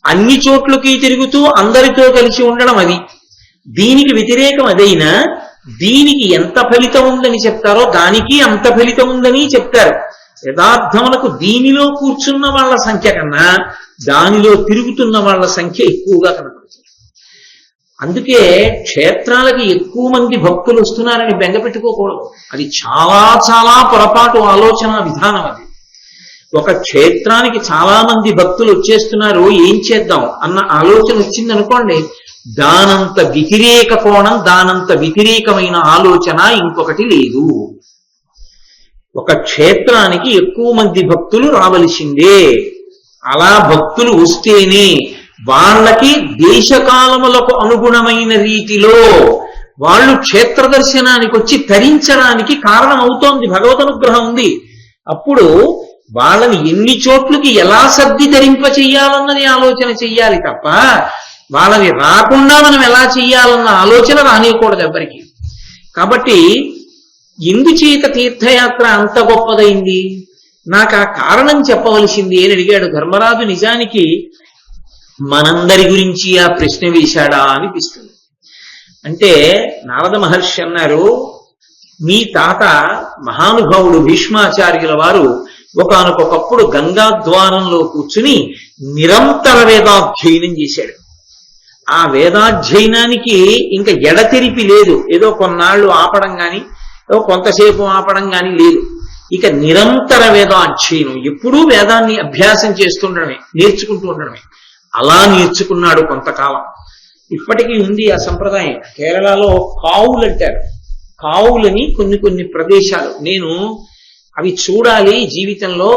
అన్ని చోట్లకి తిరుగుతూ అందరితో కలిసి ఉండడం అది. దీనికి వ్యతిరేకం అదైనా దీనికి ఎంత ఫలితం ఉందని చెప్తారో దానికి అంత ఫలితం ఉందని చెప్తారు. యథార్థమునకు దీనిలో కూర్చున్న వాళ్ళ సంఖ్య కన్నా దానిలో తిరుగుతున్న వాళ్ళ సంఖ్య ఎక్కువగా కనపడుతుంది. అందుకే క్షేత్రాలకి ఎక్కువ మంది భక్తులు వస్తున్నారని బెంగపెట్టుకోకూడదు. అది చాలా చాలా పొరపాటు ఆలోచన విధానం. అది ఒక క్షేత్రానికి చాలా మంది భక్తులు వచ్చేస్తున్నారు, ఏం చేద్దాం అన్న ఆలోచన వచ్చిందనుకోండి, దానంత వ్యతిరేక కోణం, దానంత వ్యతిరేకమైన ఆలోచన ఇంకొకటి లేదు. ఒక క్షేత్రానికి ఎక్కువ మంది భక్తులు రావలసిందే. అలా భక్తులు వస్తేనే వాళ్ళకి దేశకాలములకు అనుగుణమైన రీతిలో వాళ్ళు క్షేత్ర దర్శనానికి వచ్చి తరించడానికి కారణం అవుతోంది. భగవద్ అనుగ్రహం ఉంది. అప్పుడు వాళ్ళని ఎన్ని చోట్లకి ఎలా సర్ది ధరింప చెయ్యాలన్నది ఆలోచన చెయ్యాలి తప్ప వాళ్ళని రాకుండా మనం ఎలా చెయ్యాలన్న ఆలోచన రానియకూడదు ఎవరికి. కాబట్టి ఎందుచేత తీర్థయాత్ర అంత గొప్పదైంది? నాకు ఆ కారణం చెప్పవలసింది అని అడిగాడు ధర్మరాజు. నిజానికి మనందరి గురించి ఆ ప్రశ్న వేశాడా అనిపిస్తుంది. అంటే నారద మహర్షి అన్నారు, మీ తాత మహానుభావుడు భీష్మాచార్యుల వారు ఒకానొకప్పుడు గంగాద్వారంలో కూర్చుని నిరంతర వేదాధ్యయనం చేశాడు. ఆ వేదాధ్యయనానికి ఇంకా ఎడతెరిపి లేదు. ఏదో కొన్నాళ్ళు ఆపడం కానీ ఏదో కొంతసేపు ఆపడం కానీ లేదు. ఇక నిరంతర వేదాధ్యయనం, ఎప్పుడూ వేదాన్ని అభ్యాసం చేస్తుండడమే, నేర్చుకుంటూ ఉండడమే. అలా నేర్చుకున్నాడు కొంతకాలం. ఇప్పటికీ ఉంది ఆ సంప్రదాయం. కేరళలో కావులు అంటారు. కావులని కొన్ని ప్రదేశాలు, నేను అవి చూడాలి జీవితంలో,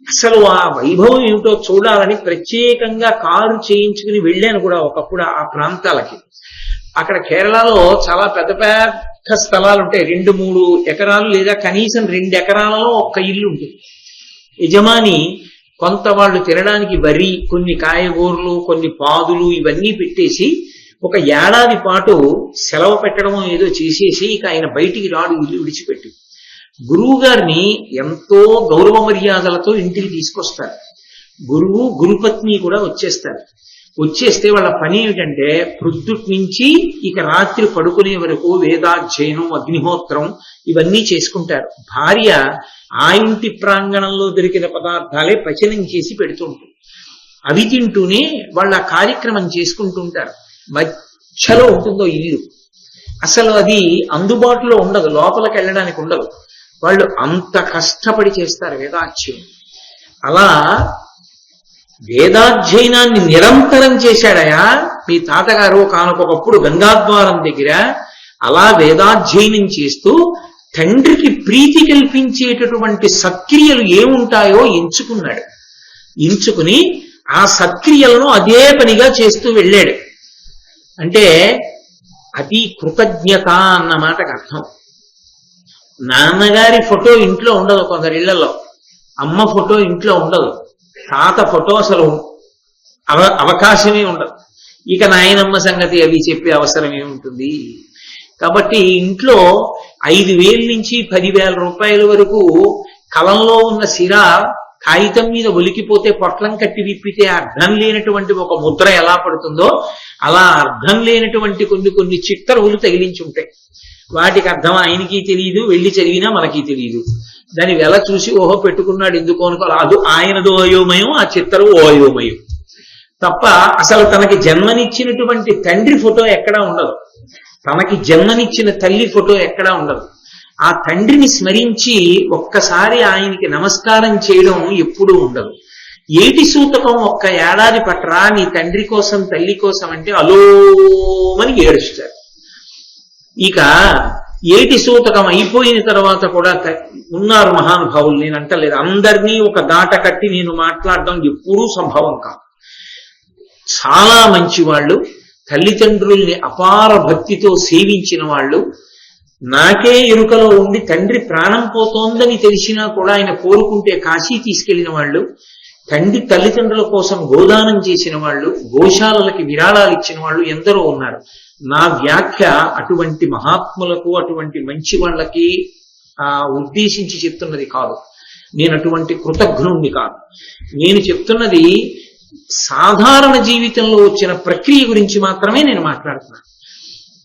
అసలు ఆ వైభవం ఏమిటో చూడాలని ప్రత్యేకంగా కారు చేయించుకుని వెళ్ళాను కూడా ఒకప్పుడు ఆ ప్రాంతాలకి. అక్కడ కేరళలో చాలా పెద్ద పెద్ద స్థలాలు ఉంటాయి. 2-3 ఎకరాలు లేదా కనీసం 2 ఎకరాలలో ఒక్క ఇల్లు ఉంటుంది. యజమాని కొంత వాళ్ళు తినడానికి వరి, కొన్ని కాయగూరలు, కొన్ని పాదులు ఇవన్నీ పెట్టేసి ఒక ఏడాది పాటు సెలవు పెట్టడమో ఏదో చేసేసి ఇక ఆయన బయటికి రాడు ఇల్లు విడిచిపెట్టి. గురువు గారిని ఎంతో గౌరవ మర్యాదలతో ఇంటికి తీసుకొస్తారు. గురువు గురుపత్ని కూడా వచ్చేస్తారు. వచ్చేస్తే వాళ్ళ పని ఏమిటంటే ప్రొద్దుటి నుంచి ఇక రాత్రి పడుకునే వరకు వేదాధ్యయనం, అగ్నిహోత్రం ఇవన్నీ చేసుకుంటారు. భార్య ఆ ఇంటి ప్రాంగణంలో దొరికిన పదార్థాలే పచనం చేసి పెడుతుంటారు. అవి తింటూనే వాళ్ళ కార్యక్రమం చేసుకుంటుంటారు. మధ్యలో ఉంటుందో ఇల్లు, అసలు అది అందుబాటులో ఉండదు, లోపలికి వెళ్ళడానికి ఉండదు. వాళ్ళు అంత కష్టపడి చేస్తారు వేదాధ్యయనం. అలా వేదాధ్యయనాన్ని నిరంతరం చేశాడయా మీ తాతగారు కానొకప్పుడు గంగాద్వారం దగ్గర. అలా వేదాధ్యయనం చేస్తూ తండ్రికి ప్రీతి కల్పించేటటువంటి సత్క్రియలు ఏముంటాయో ఎంచుకున్నాడు. ఎంచుకుని ఆ సత్క్రియలను అదే పనిగా చేస్తూ వెళ్ళాడు. అంటే అది కృతజ్ఞత అన్న మాటకు అర్థం. నాన్నగారి ఫోటో ఇంట్లో ఉండదు కొందరి ఇళ్లలో, అమ్మ ఫోటో ఇంట్లో ఉండదు, తాత ఫోటో అసలు అవకాశమే ఉండదు. ఇక నాయనమ్మ సంగతి అవి చెప్పే అవసరం ఏముంటుంది? కాబట్టి ఇంట్లో 5,000 నుంచి 10,000 రూపాయల వరకు కలంలో ఉన్న సిరా కాగితం మీద ఒలికిపోతే పొట్లం కట్టి విప్పితే అర్థం లేనటువంటి ఒక ముద్ర ఎలా పడుతుందో అలా అర్థం లేనటువంటి కొన్ని చిట్టరువులు తగిలించి ఉంటాయి. వాటికి అర్థం ఆయనకి తెలియదు, వెళ్ళి చదివినా మనకి తెలియదు. దాని వెల చూసి ఓహో పెట్టుకున్నాడు ఎందుకు అనుకోవాలి. అది ఆయనదో అయోమయం, ఆ చిత్తరు ఓ అయోమయం తప్ప అసలు తనకి జన్మనిచ్చినటువంటి తండ్రి ఫోటో ఎక్కడా ఉండదు, తనకి జన్మనిచ్చిన తల్లి ఫోటో ఎక్కడా ఉండదు. ఆ తండ్రిని స్మరించి ఒక్కసారి ఆయనకి నమస్కారం చేయడం ఎప్పుడూ ఉండదు. ఏటి సూతకం ఒక్క ఏడాది పట్టరా నీ తండ్రి కోసం తల్లి కోసం అంటే అలోమని ఏడుస్తారు. ఇక ఏటి సూతకం అయిపోయిన తర్వాత కూడా ఉన్నారు మహానుభావులు, నేను అంటలేదు, అందరినీ ఒక దాట కట్టి నేను మాట్లాడడం ఎప్పుడూ సంభవం కాదు. చాలా మంచి వాళ్ళు, తల్లిదండ్రుల్ని అపార భక్తితో సేవించిన వాళ్ళు, నాకే ఎరుకలో ఉండి తండ్రి ప్రాణం పోతోందని తెలిసినా కూడా ఆయన కోరుకుంటే కాశీ తీసుకెళ్లిన వాళ్ళు, తల్లిదండ్రుల కోసం గోదానం చేసిన వాళ్ళు, గోశాలలకి విరాళాలు ఇచ్చిన వాళ్ళు ఎందరో ఉన్నారు. నా వ్యాఖ్య అటువంటి మహాత్ములకు అటువంటి మంచి వాళ్ళకి ఉద్దేశించి చెప్తున్నది కాదు. నేను అటువంటి కృతజ్ఞుణ్ణి కాదు. నేను చెప్తున్నది సాధారణ జీవితంలో వచ్చిన ప్రక్రియ గురించి మాత్రమే నేను మాట్లాడుతున్నాను.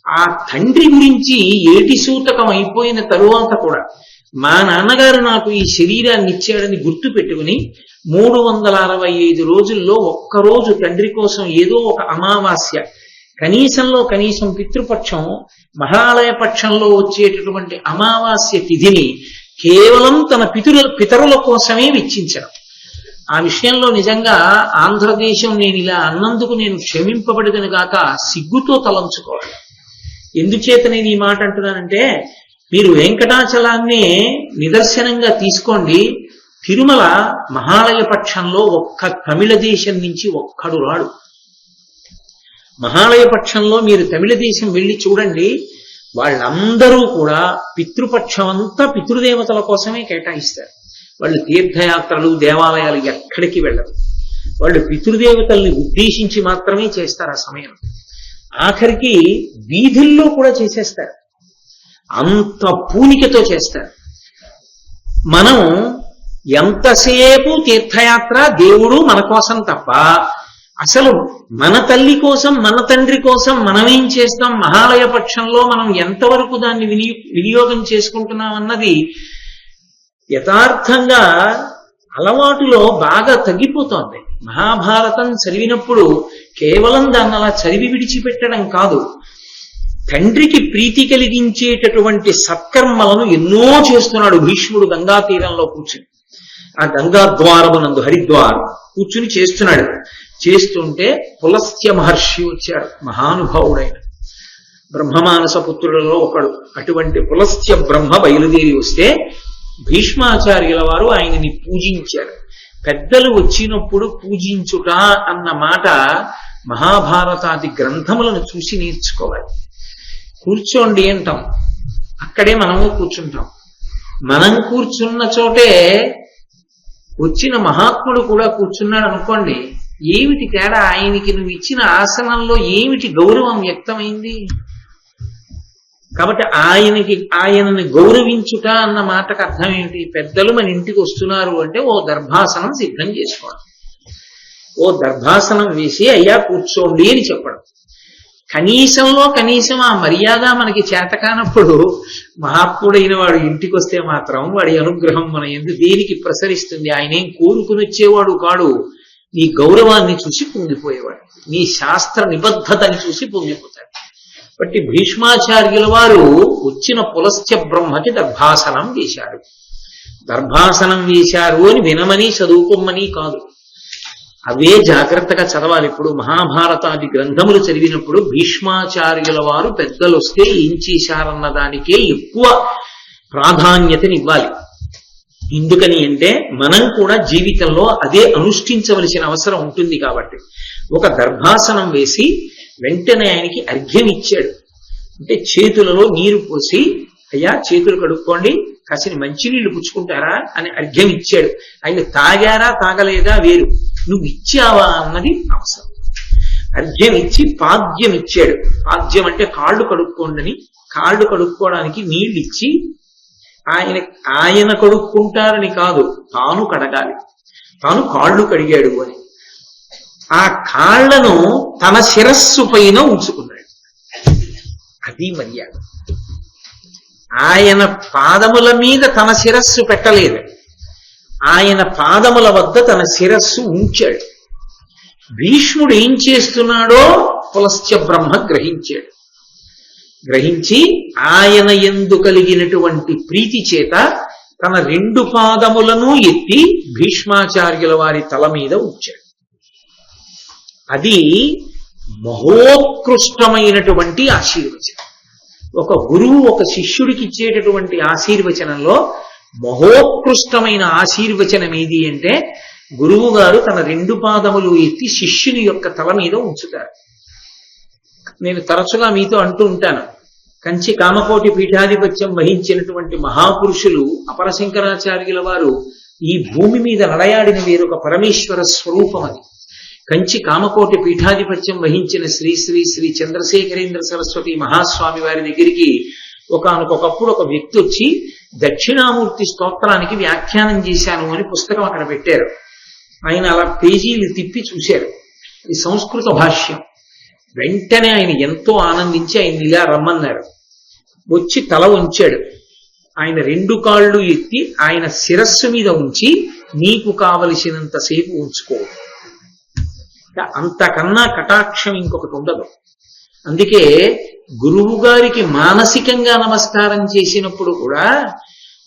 ఆ తండ్రి గురించి ఏటి సూతకం అయిపోయిన తరువాత కూడా మా నాన్నగారు నాకు ఈ శరీరాన్ని ఇచ్చాడని గుర్తు పెట్టుకుని 365 రోజుల్లో ఒక్కరోజు తండ్రి కోసం ఏదో ఒక అమావాస్య, కనీసంలో కనీసం పితృపక్షం, మహాలయ పక్షంలో వచ్చేటటువంటి అమావాస్య తిథిని కేవలం తన పితరుల కోసమే వెచ్చించడం. ఆ విషయంలో నిజంగా ఆంధ్రదేశం నేను ఇలా అన్నందుకు నేను క్షమింపబడదని గాక సిగ్గుతో తలంచుకోవాలి. ఎందుచేత నేను ఈ మాట అంటున్నానంటే, మీరు వెంకటాచలాన్నే నిదర్శనంగా తీసుకోండి. తిరుమల మహాలయ పక్షంలో ఒక్క తమిళ దేశం నుంచి ఒక్కడు రాడు. మహాలయ పక్షంలో మీరు తమిళ దేశం వెళ్ళి చూడండి, వాళ్ళందరూ కూడా పితృపక్షం అంతా పితృదేవతల కోసమే కేటాయిస్తారు. వాళ్ళు తీర్థయాత్రలు, దేవాలయాలు ఎక్కడికి వెళ్ళరు. వాళ్ళు పితృదేవతల్ని ఉద్దేశించి మాత్రమే చేస్తారు ఆ సమయం. ఆఖరికి వీధుల్లో కూడా చేసేస్తారు, అంత పూనికతో చేస్తారు. మనం ఎంతసేపు తీర్థయాత్ర, దేవుడు మన కోసం తప్ప అసలు మన తల్లి కోసం మన తండ్రి కోసం మనమేం చేస్తాం, మహాలయ పక్షంలో మనం ఎంతవరకు దాన్ని వినియోగం చేసుకుంటున్నాం అన్నది యథార్థంగా అలవాటులో బాగా తగ్గిపోతోంది. మహాభారతం చదివినప్పుడు కేవలం దాన్ని అలా చదివి విడిచిపెట్టడం కాదు, తండ్రికి ప్రీతి కలిగించేటటువంటి సత్కర్మలను ఎన్నో చేస్తున్నాడు భీష్ముడు. గంగా తీరంలో కూర్చుని, ఆ గంగా ద్వారమునందు హరిద్వారం కూర్చుని చేస్తున్నాడు. చేస్తుంటే పులస్త్య మహర్షి వచ్చాడు, మహానుభావుడైన బ్రహ్మమానస పుత్రులలో ఒకడు. అటువంటి పులస్త్య బ్రహ్మ బయలుదేరి వస్తే భీష్మాచార్యుల వారు ఆయనని పూజించారు. పెద్దలు వచ్చినప్పుడు పూజించుట అన్న మాట మహాభారతాది గ్రంథములను చూసి నేర్చుకోవాలి. కూర్చోండి అంటాం, అక్కడే మనము కూర్చుంటాం. మనం కూర్చున్న చోటే వచ్చిన మహాత్ముడు కూడా కూర్చున్నాడు అనుకోండి, ఏమిటి తేడా? ఆయనకి నువ్వు ఇచ్చిన ఆసనంలో ఏమిటి గౌరవం వ్యక్తమైంది? కాబట్టి ఆయనని గౌరవించుట అన్న మాటకు అర్థం ఏమిటి? పెద్దలు మన ఇంటికి వస్తున్నారు అంటే ఓ దర్భాసనం సిద్ధం చేసుకోవడం, ఓ దర్భాసనం వేసి అయ్యా కూర్చోండి అని చెప్పడం. కనీసంలో కనీసం ఆ మర్యాద మనకి చేతకానప్పుడు మహాత్ముడైన వాడు ఇంటికి వస్తే మాత్రం వాడి అనుగ్రహం మన యందు దేనికి ప్రసరిస్తుంది? ఆయనేం కోరుకుని వచ్చేవాడు కాడు, నీ గౌరవాన్ని చూసి పొంగిపోయేవాడు, నీ శాస్త్ర నిబద్ధతని చూసి పొంగిపోతాడు. బట్టి భీష్మాచార్యుల వారు వచ్చిన పులస్త్య బ్రహ్మకి దర్భాసనం వేశారు. దర్భాసనం వేశారు అని వినమని చదువుకోమని కాదు, అవే జాగ్రత్తగా చదవాలి. ఇప్పుడు మహాభారతాది గ్రంథములు చదివినప్పుడు భీష్మాచార్యుల వారు పెద్దలు వస్తే ఏం చేశారన్న దానికే ఎక్కువ ప్రాధాన్యతనివ్వాలి. ఎందుకని అంటే మనం కూడా జీవితంలో అదే అనుష్ఠించవలసిన అవసరం ఉంటుంది. కాబట్టి ఒక దర్భాసనం వేసి వెంటనే ఆయనకి అర్ఘ్యం ఇచ్చాడు. అంటే చేతులలో నీరు పోసి, అయ్యా చేతులు కడుక్కోండి, కాసిన మంచినీళ్లు పుచ్చుకుంటారా అని అర్ఘ్యం ఇచ్చాడు. ఆయన తాగారా తాగలేదా వేరు, నువ్వు ఇచ్చావా అన్నది అవసరం. అర్ఘ్యం ఇచ్చి పాద్యం ఇచ్చాడు. పాద్యం అంటే కాళ్ళు కడుక్కోండి, కాళ్ళు కడుక్కోవడానికి నీళ్ళు ఇచ్చి, ఆయన కడుక్కుంటారని కాదు, తాను కడగాలి, తాను కాళ్ళు కడిగాడు అని. ఆ కాళ్లను తన శిరస్సు పైన ఉంచుకున్నాడు. అది మర్యాద. ఆయన పాదముల మీద తన శిరస్సు పెట్టలేదు, ఆయన పాదముల వద్ద తన శిరస్సు ఉంచాడు. భీష్ముడు ఏం చేస్తున్నాడో పులస్త్య బ్రహ్మ గ్రహించాడు. గ్రహించి ఆయన యందు కలిగినటువంటి ప్రీతి చేత తన 2 పాదములను ఎత్తి భీష్మాచార్యుల వారి తల మీద ఉంచాడు. అది మహోత్కృష్టమైనటువంటి ఆశీర్వచనం. ఒక గురువు ఒక శిష్యుడికి ఇచ్చేటటువంటి ఆశీర్వచనంలో మహోత్కృష్టమైన ఆశీర్వచనం ఏది అంటే, గురువు గారు తన 2 పాదములు ఎత్తి శిష్యుని యొక్క తల మీద ఉంచుతారు. నేను తరచుగా మీతో అంటూ ఉంటాను, కంచి కామకోటి పీఠాధిపత్యం వహించినటువంటి మహాపురుషులు అపరశంకరాచార్యుల వారు ఈ భూమి మీద నడయాడిన వేరొక పరమేశ్వర స్వరూపం అది. కంచి కామకోటి పీఠాధిపత్యం వహించిన శ్రీ శ్రీ శ్రీ చంద్రశేఖరేంద్ర సరస్వతి మహాస్వామి వారి దగ్గరికి ఒకనకొకప్పుడు ఒక వ్యక్తి వచ్చి దక్షిణామూర్తి స్తోత్రానికి వ్యాఖ్యానం చేశాను అని పుస్తకం అక్కడ పెట్టారు. ఆయన అలా పేజీలు తిప్పి చూశారు, ఇది సంస్కృత భాష్యం. వెంటనే ఆయన ఎంతో ఆనందించి ఆయన ఇలా రమ్మన్నారు. వచ్చి తల ఉంచాడు. ఆయన 2 కాళ్ళు ఎత్తి ఆయన శిరస్సు మీద ఉంచి, నీకు కావలసినంతసేపు ఉంచుకో. అంతకన్నా కటాక్షం ఇంకొకటి ఉండదు. అందుకే గురువు గారికి మానసికంగా నమస్కారం చేసినప్పుడు కూడా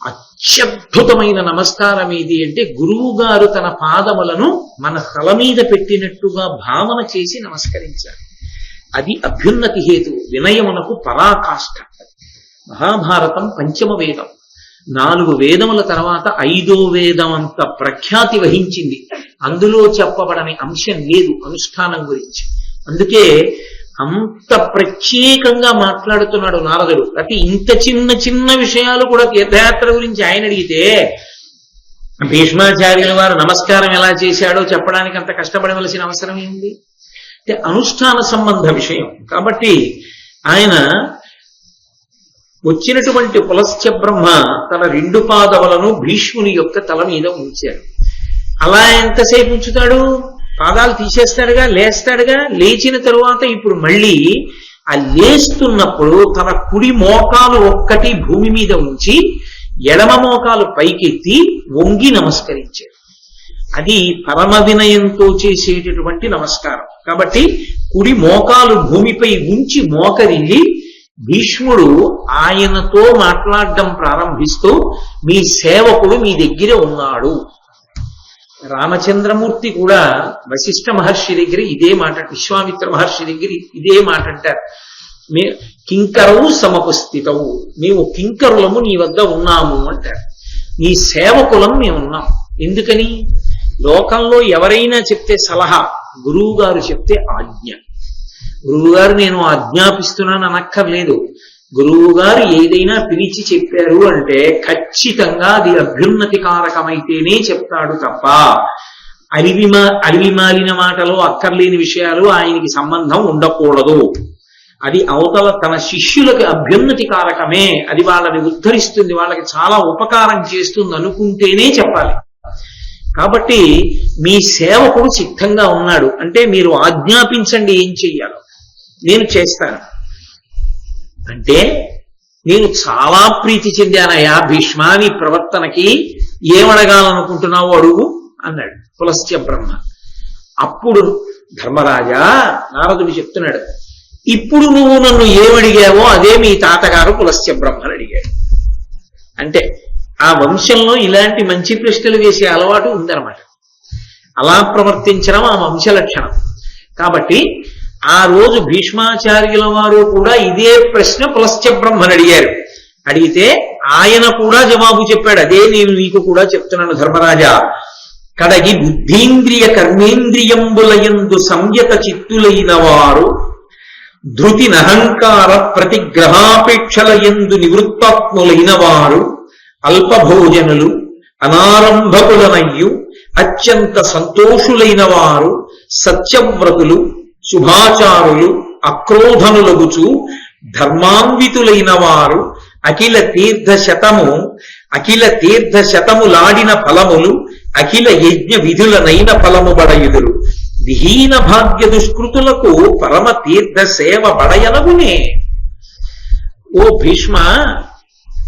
అత్యద్భుతమైన నమస్కారం ఏది అంటే, గురువు గారు తన పాదములను మన తల మీద పెట్టినట్టుగా భావన చేసి నమస్కరించారు. అది అభ్యున్నతి హేతు, వినయమునకు పరాకాష్ఠ. మహాభారతం 5వ వేదం. 4 వేదముల తర్వాత 5వ వేదం అంత ప్రఖ్యాతి వహించింది. అందులో చెప్పబడని అంశం లేదు అనుష్ఠానం గురించి. అందుకే అంత ప్రత్యేకంగా మాట్లాడుతున్నాడు నారదుడు. ప్రతి ఇంత చిన్న చిన్న విషయాలు కూడా తీర్థయాత్ర గురించి ఆయన అడిగితే, భీష్మాచార్యుల వారు నమస్కారం ఎలా చేశాడో చెప్పడానికి అంత కష్టపడవలసిన అవసరం ఏంది? అంటే అనుష్ఠాన సంబంధ విషయం. కాబట్టి ఆయన వచ్చినటువంటి పులస్త్య బ్రహ్మ తన 2 పాదములను భీష్ముని యొక్క తల మీద ఉంచాడు. అలా ఎంతసేపు ఉంచుతాడు? పాదాలు తీసేస్తాడుగా, లేస్తాడుగా. లేచిన తరువాత ఇప్పుడు మళ్ళీ ఆ లేస్తున్నప్పుడు తన కుడి మోకాలు ఒక్కటి భూమి మీద ఉంచి ఎడమ మోకాలు పైకెత్తి వంగి నమస్కరించాడు. అది పరమ వినయంతో చేసేటటువంటి నమస్కారం. కాబట్టి కుడి మోకాలు భూమిపై ఉంచి మోకరిల్లి భీష్ముడు ఆయనతో మాట్లాడడం ప్రారంభిస్తూ, మీ సేవకుడు మీ దగ్గర ఉన్నాడు. రామచంద్రమూర్తి కూడా వశిష్ఠ మహర్షి దగ్గర ఇదే మాట, విశ్వామిత్ర మహర్షి దగ్గర ఇదే మాట అంటారు. కింకరవు సమపస్థితవు, మేము కింకరులము నీ వద్ద ఉన్నాము అంటారు. నీ సేవకులం మేమున్నాం. ఎందుకని? లోకంలో ఎవరైనా చెప్తే సలహా, గురువు గారు చెప్తే ఆజ్ఞ. గురువు గారు నేను ఆజ్ఞాపిస్తున్నాను అనక్కర్లేదు. గురువు గారు ఏదైనా పిలిచి చెప్పారు అంటే ఖచ్చితంగా అది అభ్యున్నతికారకమైతేనే చెప్తాడు తప్ప అలివిమాలిన మాటలు, అక్కర్లేని విషయాలు ఆయనకి సంబంధం ఉండకూడదు. అది అవతల తన శిష్యులకు అభ్యున్నతికారకమే, అది వాళ్ళని ఉద్ధరిస్తుంది, వాళ్ళకి చాలా ఉపకారం చేస్తుంది అనుకుంటేనే చెప్పాలి. కాబట్టి మీ సేవకుడు సిద్ధంగా ఉన్నాడు అంటే మీరు ఆజ్ఞాపించండి ఏం చెయ్యాలో, నేను చేస్తాను అంటే, నేను చాలా ప్రీతి చెందానయా భీష్మ నీ ప్రవర్తనకి, ఏమడగాలనుకుంటున్నావు అడుగు అన్నాడు పులస్త్య బ్రహ్మ. అప్పుడు ధర్మరాజా, నారదుడు చెప్తున్నాడు, ఇప్పుడు నువ్వు నన్ను ఏమడిగావో అదే మీ తాతగారు పులస్త్య బ్రహ్మను అడిగాడు. అంటే ఆ వంశంలో ఇలాంటి మంచి ప్రశ్నలు వేసే అలవాటు ఉందన్నమాట. అలా ప్రవర్తించడం ఆ వంశ లక్షణం. కాబట్టి ఆ రోజు భీష్మాచార్యుల వారు కూడా ఇదే ప్రశ్న పులస్త్య బ్రహ్మను అడిగారు. అడిగితే ఆయన కూడా జవాబు చెప్పాడు. అదే నేను నీకు కూడా చెప్తున్నాను ధర్మరాజా. కడగి బుద్ధీంద్రియ కర్మేంద్రియంబులయందు సంయత చిత్తులైన వారు ధృతి నహంకార ప్రతిగ్రహాపేక్షల యందు నివృత్తాత్ములైన వారు అల్పభోజనులు అనారంభకులనయ్యు అత్యంత సంతోషులైన వారు సత్యవ్రతులు శుభాచారులు అక్రోధనులగుచు ధర్మాన్వితులైన వారు అఖిల తీర్థ శతములాడిన ఫలములు అఖిల యజ్ఞ విధులనైన ఫలము బడయుదురు విహీన భాగ్య దుష్కృతులకు పరమ తీర్థ సేవ బడయనగునే. ఓ భీష్మ,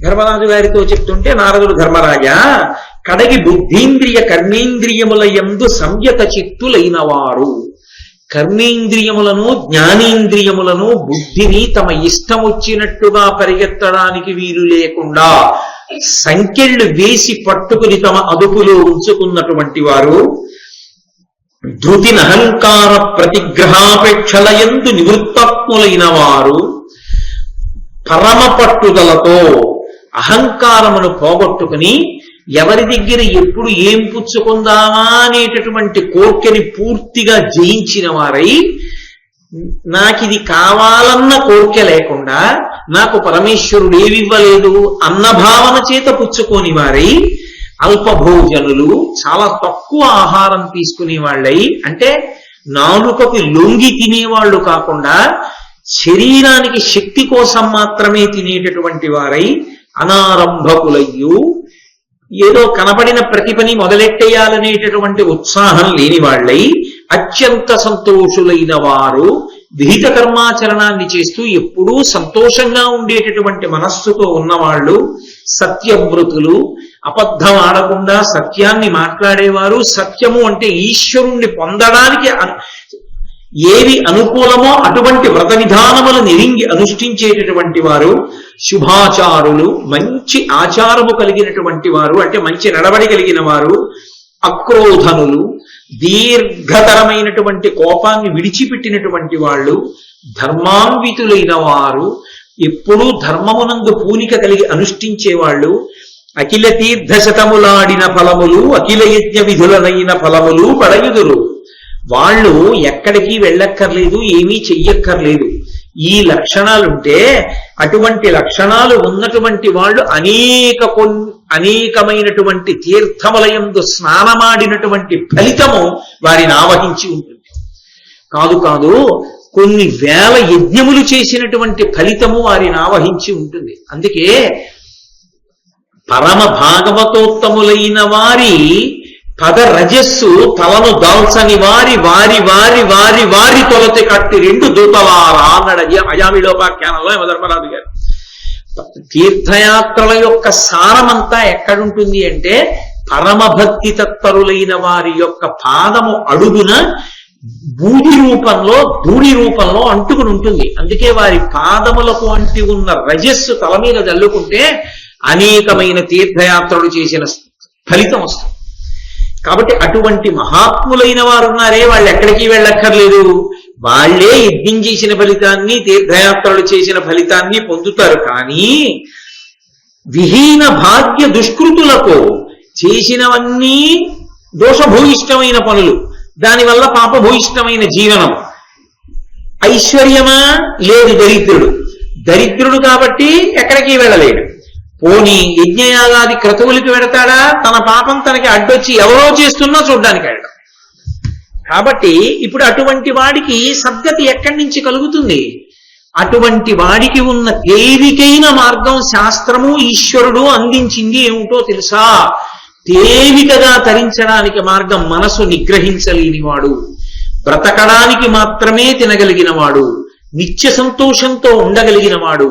ధర్మరాజు గారితో చెప్తుంటే నారదుడు, ధర్మరాజా, కడగి బుద్ధీంద్రియ కర్మేంద్రియముల యందు సంయత చిత్తులైన వారు, కర్మేంద్రియములను జ్ఞానేంద్రియములను బుద్ధిని తమ ఇష్టం వచ్చినట్టుగా పరిగెత్తడానికి వీలు లేకుండా సంకెళ్ళు వేసి పట్టుకుని తమ అదుపులో ఉంచుకున్నటువంటి వారు, ధృతి నహంకార ప్రతిగ్రహాపేక్షల యందు నివృత్తాత్ములైన వారు, పరమ పట్టుదలతో అహంకారమును పోగొట్టుకుని ఎవరి దగ్గర ఎప్పుడు ఏం పుచ్చుకుందామా అనేటటువంటి కోర్కెని పూర్తిగా జయించిన వారై, నాకిది కావాలన్న కోర్కె లేకుండా నాకు పరమేశ్వరుడు ఏమివ్వలేదు అన్న భావన చేత పుచ్చుకోని వారై, అల్పభోజనులు, చాలా తక్కువ ఆహారం తీసుకునే వాళ్ళై, అంటే నాలుకకి లొంగి తినేవాళ్ళు కాకుండా శరీరానికి శక్తి కోసం మాత్రమే తినేటటువంటి వారై, అనారంభకులయ్యు, ఏదో కనపడిన ప్రతి పని మొదలెట్టేయాలనేటటువంటి ఉత్సాహం లేని వాళ్ళై, అత్యంత సంతోషులైన వారు, విహిత కర్మాచరణాన్ని చేస్తూ ఎప్పుడూ సంతోషంగా ఉండేటటువంటి మనస్సుతో ఉన్నవాళ్ళు, సత్యవ్రతులు, అబద్ధం ఆడకుండా సత్యాన్ని మాట్లాడేవారు, సత్యము అంటే ఈశ్వరుణ్ణి పొందడానికి ఏవి అనుకూలమో అటువంటి వ్రత విధానములు నిరింగి అనుష్ఠించేటటువంటి వారు, శుభాచారులు, మంచి ఆచారము కలిగినటువంటి వారు, అంటే మంచి నడవడి కలిగిన వారు, అక్రోధనులు, దీర్ఘతరమైనటువంటి కోపాన్ని విడిచిపెట్టినటువంటి వాళ్ళు, ధర్మాన్వితులైన వారు, ఎప్పుడూ ధర్మమునందు పూనిక కలిగి అనుష్ఠించేవాళ్ళు, అఖిల తీర్థశతములాడిన ఫలములు అఖిల యజ్ఞ విధులనైన ఫలములు పడయుదురు. వాళ్ళు ఎక్కడికి వెళ్ళక్కర్లేదు, ఏమీ చెయ్యక్కర్లేదు. ఈ లక్షణాలుంటే అటువంటి లక్షణాలు ఉన్నటువంటి వాళ్ళు అనేకమైనటువంటి తీర్థములయందు స్నానమాడినటువంటి ఫలితము వారిని ఆవహించి ఉంటుంది. కాదు, కొన్ని వేల యజ్ఞములు చేసినటువంటి ఫలితము వారిని ఆవహించి ఉంటుంది. అందుకే పరమ భాగవతోత్తములైన వారి పద రజస్సు తలను దాల్చని వారి వారి వారి వారి వారి తొలతి కట్టి రెండు దూతలారా అన్నాడు అయామిలోపాఖ్యానంలో యమధర్మరాజు గారు. తీర్థయాత్రల యొక్క సారమంతా ఎక్కడుంటుంది అంటే పరమ భక్తి తత్పరులైన వారి యొక్క పాదము అడుగున ధూళి రూపంలో అంటుకుని ఉంటుంది. అందుకే వారి పాదములకు అంటి ఉన్న రజస్సు తల మీద జల్లుకుంటే అనేకమైన తీర్థయాత్రలు చేసిన ఫలితం వస్తుంది. కాబట్టి అటువంటి మహాత్ములైన వారు ఉన్నారే, వాళ్ళు ఎక్కడికి వెళ్ళక్కర్లేదు, వాళ్లే యజ్ఞం చేసిన ఫలితాన్ని, తీర్థయాత్రలు చేసిన ఫలితాన్ని పొందుతారు. కానీ విహీన భాగ్య దుష్కృతులకు చేసినవన్నీ దోషభూయిష్టమైన పనులు, దానివల్ల పాపభూయిష్టమైన జీవనం. ఐశ్వర్యమా? లేదు, దరిద్రుడు కాబట్టి ఎక్కడికి వెళ్ళలేడు. పోనీ యజ్ఞయాగాది క్రతువులకి వెడతాడా? తన పాపం తనకి అడ్డొచ్చి ఎవరో చేస్తున్నా చూడ్డానికి వెళ్ళడం. కాబట్టి ఇప్పుడు అటువంటి వాడికి సద్గతి ఎక్కడి నుంచి కలుగుతుంది? అటువంటి వాడికి ఉన్న తేలికైన మార్గం శాస్త్రము ఈశ్వరుడు అందించింది ఏమిటో తెలుసా? తేలికగా తరించడానికి మార్గం మనసు నిగ్రహించలేనివాడు, బ్రతకడానికి మాత్రమే తినగలిగినవాడు, నిత్య సంతోషంతో ఉండగలిగినవాడు,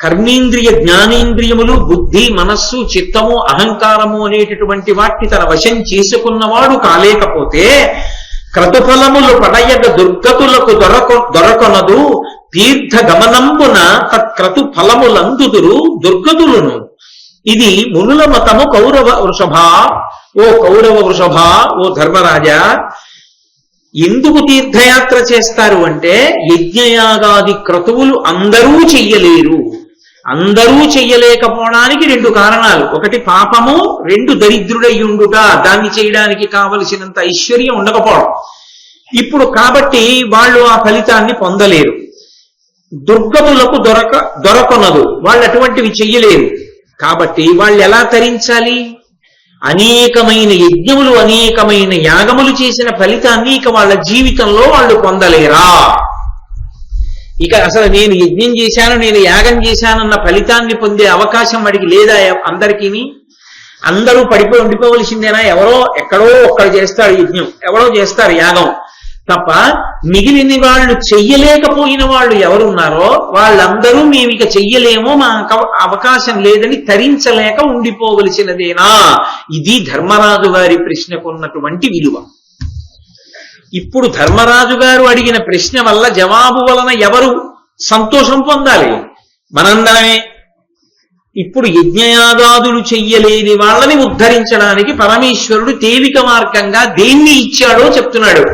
కర్మేంద్రియ జ్ఞానేంద్రియములు బుద్ధి మనస్సు చిత్తము అహంకారము అనేటటువంటి వాటిని తన వశం చేసుకున్నవాడు కాలేకపోతే క్రతుఫలములు పడయగ దుర్గతులకు దొరకొనదు తీర్థ గమనంబున తత్క్రతు ఫలములందుదురు దుర్గతులను. ఇది మునుల మతము కౌరవ వృషభ, ఓ ధర్మరాజా. ఎందుకు తీర్థయాత్ర చేస్తారు అంటే యజ్ఞయాగాది క్రతువులు అందరూ చెయ్యలేరు. అందరూ చెయ్యలేకపోవడానికి రెండు కారణాలు: ఒకటి పాపము, రెండు దరిద్రుడయ్యుండుట, దాన్ని చేయడానికి కావలసినంత ఐశ్వర్యం ఉండకపోవడం. ఇప్పుడు కాబట్టి వాళ్ళు ఆ ఫలితాన్ని పొందలేరు. దుర్గతులకు దొరకనదు, వాళ్ళు అటువంటివి చెయ్యలేరు. కాబట్టి వాళ్ళు ఎలా తరించాలి? అనేకమైన యజ్ఞములు అనేకమైన యాగములు చేసిన ఫలితాన్ని ఇక వాళ్ళ జీవితంలో వాళ్ళు పొందలేరా? ఇక అసలు నేను యజ్ఞం చేశాను, నేను యాగం చేశానన్న ఫలితాన్ని పొందే అవకాశం వాడికి లేదా? అందరికీ అందరూ పడిపోయి ఉండిపోవలసిందేనా? ఎవరో ఎక్కడో ఒక్కడు చేస్తారు యజ్ఞం, ఎవరో చేస్తారు యాగం తప్ప మిగిలిన వాళ్ళు చెయ్యలేకపోయిన వాళ్ళు ఎవరున్నారో వాళ్ళందరూ మేము ఇక చెయ్యలేమో, మా అవకాశం లేదని తరించలేక ఉండిపోవలసినదేనా? ఇది ధర్మరాజు గారి ప్రశ్నకున్నటువంటి విలువ. ఇప్పుడు ధర్మరాజు గారు అడిగిన ప్రశ్న వల్ల జవాబు వలన ఎవరు సంతోషం పొందాలి? మనందరమే. ఇప్పుడు యజ్ఞయాగాదులు చెయ్యలేని వాళ్ళని ఉద్ధరించడానికి పరమేశ్వరుడు తేలిక మార్గంగా దేన్ని ఇచ్చాడో చెప్తున్నాడు.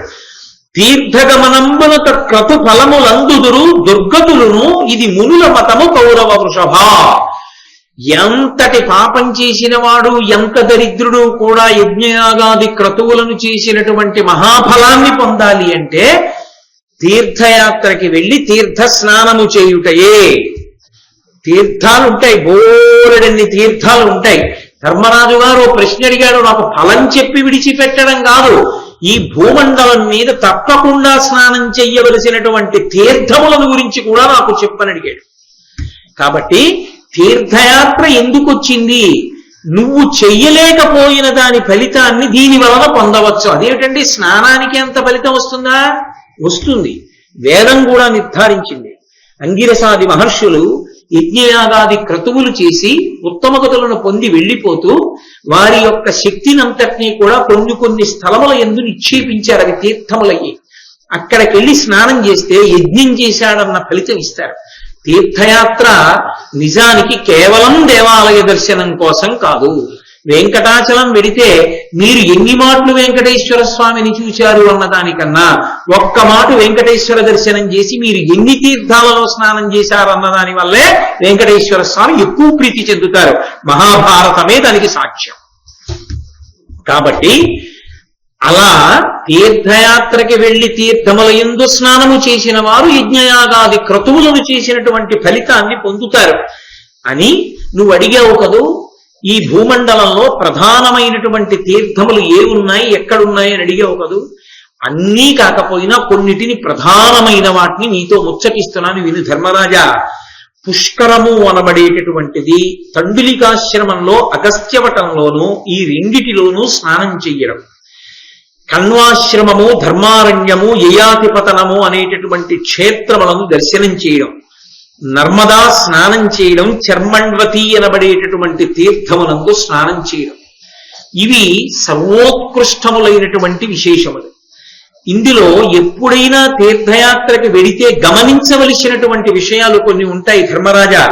తీర్థగమనంబున క్రతు ఫలములందుదురు దుర్గతులను, ఇది మునుల మతము కౌరవ వృషభ. ఎంతటి పాపం చేసిన వాడు, ఎంత దరిద్రుడు కూడా యజ్ఞయాగాది క్రతువులను చేసినటువంటి మహాఫలాన్ని పొందాలి అంటే తీర్థయాత్రకి వెళ్ళి తీర్థ స్నానము చేయుటయే. తీర్థాలు ఉంటాయి, బోలెడన్ని తీర్థాలు ఉంటాయి. ధర్మరాజు గారు ప్రశ్న అడిగాడు, నాకు ఫలం చెప్పి విడిచిపెట్టడం కాదు, ఈ భూమండలం మీద తప్పకుండా స్నానం చెయ్యవలసినటువంటి తీర్థములను గురించి కూడా నాకు చెప్పని అడిగాడు. కాబట్టి తీర్థయాత్ర ఎందుకు వచ్చింది? నువ్వు చెయ్యలేకపోయిన దాని ఫలితాన్ని దీని వలన పొందవచ్చు. అదేమిటండి, స్నానానికి ఎంత ఫలితం వస్తుందా? వస్తుంది. వేదం కూడా నిర్ధారించింది. అంగిరసాది మహర్షులు యజ్ఞయాగాది క్రతువులు చేసి ఉత్తమగతులను పొంది వెళ్ళిపోతూ వారి యొక్క శక్తినంతటినీ కూడా కొన్ని స్థలముల యందు నిక్షేపించారు. అవి తీర్థములయ్యి అక్కడికి వెళ్ళి స్నానం చేస్తే యజ్ఞం చేశాడన్న ఫలితం ఇస్తారు. తీర్థయాత్ర నిజానికి కేవలం దేవాలయ దర్శనం కోసం కాదు. వెంకటాచలం వెడితే మీరు ఎన్ని మాటలు వెంకటేశ్వర స్వామిని చూశారు అన్నదానికన్నా ఒక్క మాట వెంకటేశ్వర దర్శనం చేసి మీరు ఎన్ని తీర్థాలలో స్నానం చేశారన్న దాని వల్లే వెంకటేశ్వర స్వామి ఎక్కువ ప్రీతి చెందుతారు. మహాభారతమే దానికి సాక్ష్యం. కాబట్టి అలా తీర్థయాత్రకి వెళ్లి తీర్థముల యందు స్నానము చేసిన వారు యజ్ఞయాగాది క్రతువులను చేసినటువంటి ఫలితాన్ని పొందుతారు అని నువ్వు అడిగావు కదూ. ఈ భూమండలంలో ప్రధానమైనటువంటి తీర్థములు ఏమున్నాయి, ఎక్కడున్నాయి అని అడిగావు కదూ. అన్నీ కాకపోయినా కొన్నిటిని, ప్రధానమైన వాటిని నీతో ముచ్చటిస్తున్నాను విను ధర్మరాజా. పుష్కరము అనబడేటటువంటిది తండులికాశ్రమంలో అగస్త్యవటంలోనూ ఈ రెండిటిలోనూ స్నానం చెయ్యడం. కణ్వాశ్రమము, ధర్మారణ్యము, యయాతిపతనము అనేటటువంటి క్షేత్రములను దర్శనం చేయడం, నర్మదా స్నానం చేయడం, చర్మండ్వతి అనబడేటటువంటి తీర్థమునందు స్నానం చేయడం, ఇవి సర్వోత్కృష్టములైనటువంటి విశేషములు. ఇందులో ఎప్పుడైనా తీర్థయాత్రకి వెడితే గమనించవలసినటువంటి విషయాలు కొన్ని ఉంటాయి ధర్మరాజా.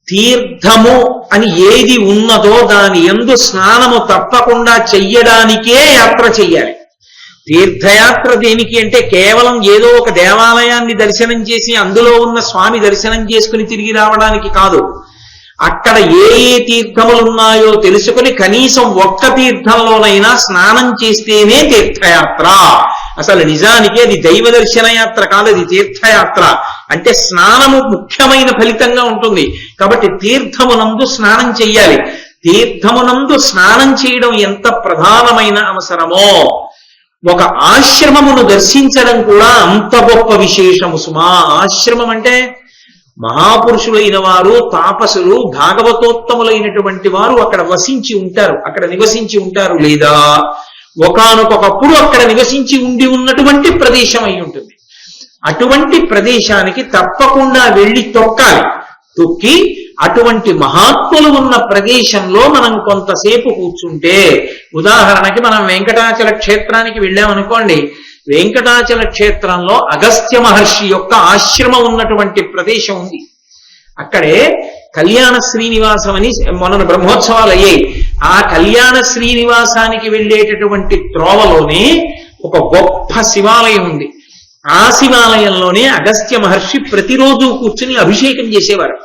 తీర్థము అని ఏది ఉన్నదో దాని యందు స్నానము తప్పకుండా చెయ్యడానికే యాత్ర చెయ్యాలి. తీర్థయాత్ర దేనికి అంటే కేవలం ఏదో ఒక దేవాలయాన్ని దర్శనం చేసి అందులో ఉన్న స్వామి దర్శనం చేసుకుని తిరిగి రావడానికి కాదు. అక్కడ ఏ ఏ తీర్థములు ఉన్నాయో తెలుసుకుని కనీసం ఒక్క తీర్థంలోనైనా స్నానం చేస్తేనే తీర్థయాత్ర. అసలు నిజానికి అది దైవ దర్శన యాత్ర కాదు, అది తీర్థయాత్ర. అంటే స్నానము ముఖ్యమైన ఫలితంగా ఉంటుంది. కాబట్టి తీర్థమునందు స్నానం చెయ్యాలి. తీర్థమునందు స్నానం చేయడం ఎంత ప్రధానమైన అవసరమో ఒక ఆశ్రమమును దర్శించడం కూడా అంత గొప్ప విశేషము సుమా. ఆశ్రమం అంటే మహాపురుషులైన వారు, తాపసులు, భాగవతోత్తములైనటువంటి వారు అక్కడ వసించి ఉంటారు, అక్కడ నివసించి ఉంటారు, లేదా ఒకానొకప్పుడు అక్కడ నివసించి ఉండి ఉన్నటువంటి ప్రదేశం అయి ఉంటుంది. అటువంటి ప్రదేశానికి తప్పకుండా వెళ్ళి తొక్కాలి. తొక్కి అటువంటి మహాత్ములు ఉన్న ప్రదేశంలో మనం కొంతసేపు కూర్చుంటే, ఉదాహరణకి మనం వెంకటాచల క్షేత్రానికి వెళ్ళామనుకోండి, వెంకటాచల క్షేత్రంలో అగస్త్య మహర్షి యొక్క ఆశ్రమం ఉన్నటువంటి ప్రదేశం ఉంది. అక్కడే కళ్యాణ శ్రీనివాసం అని మొన్న బ్రహ్మోత్సవాలు అయ్యాయి. ఆ కళ్యాణ శ్రీనివాసానికి వెళ్ళేటటువంటి త్రోవలోనే ఒక గొప్ప శివాలయం ఉంది. ఆ శివాలయంలోనే అగస్త్య మహర్షి ప్రతిరోజు కూర్చుని అభిషేకం చేసేవారు.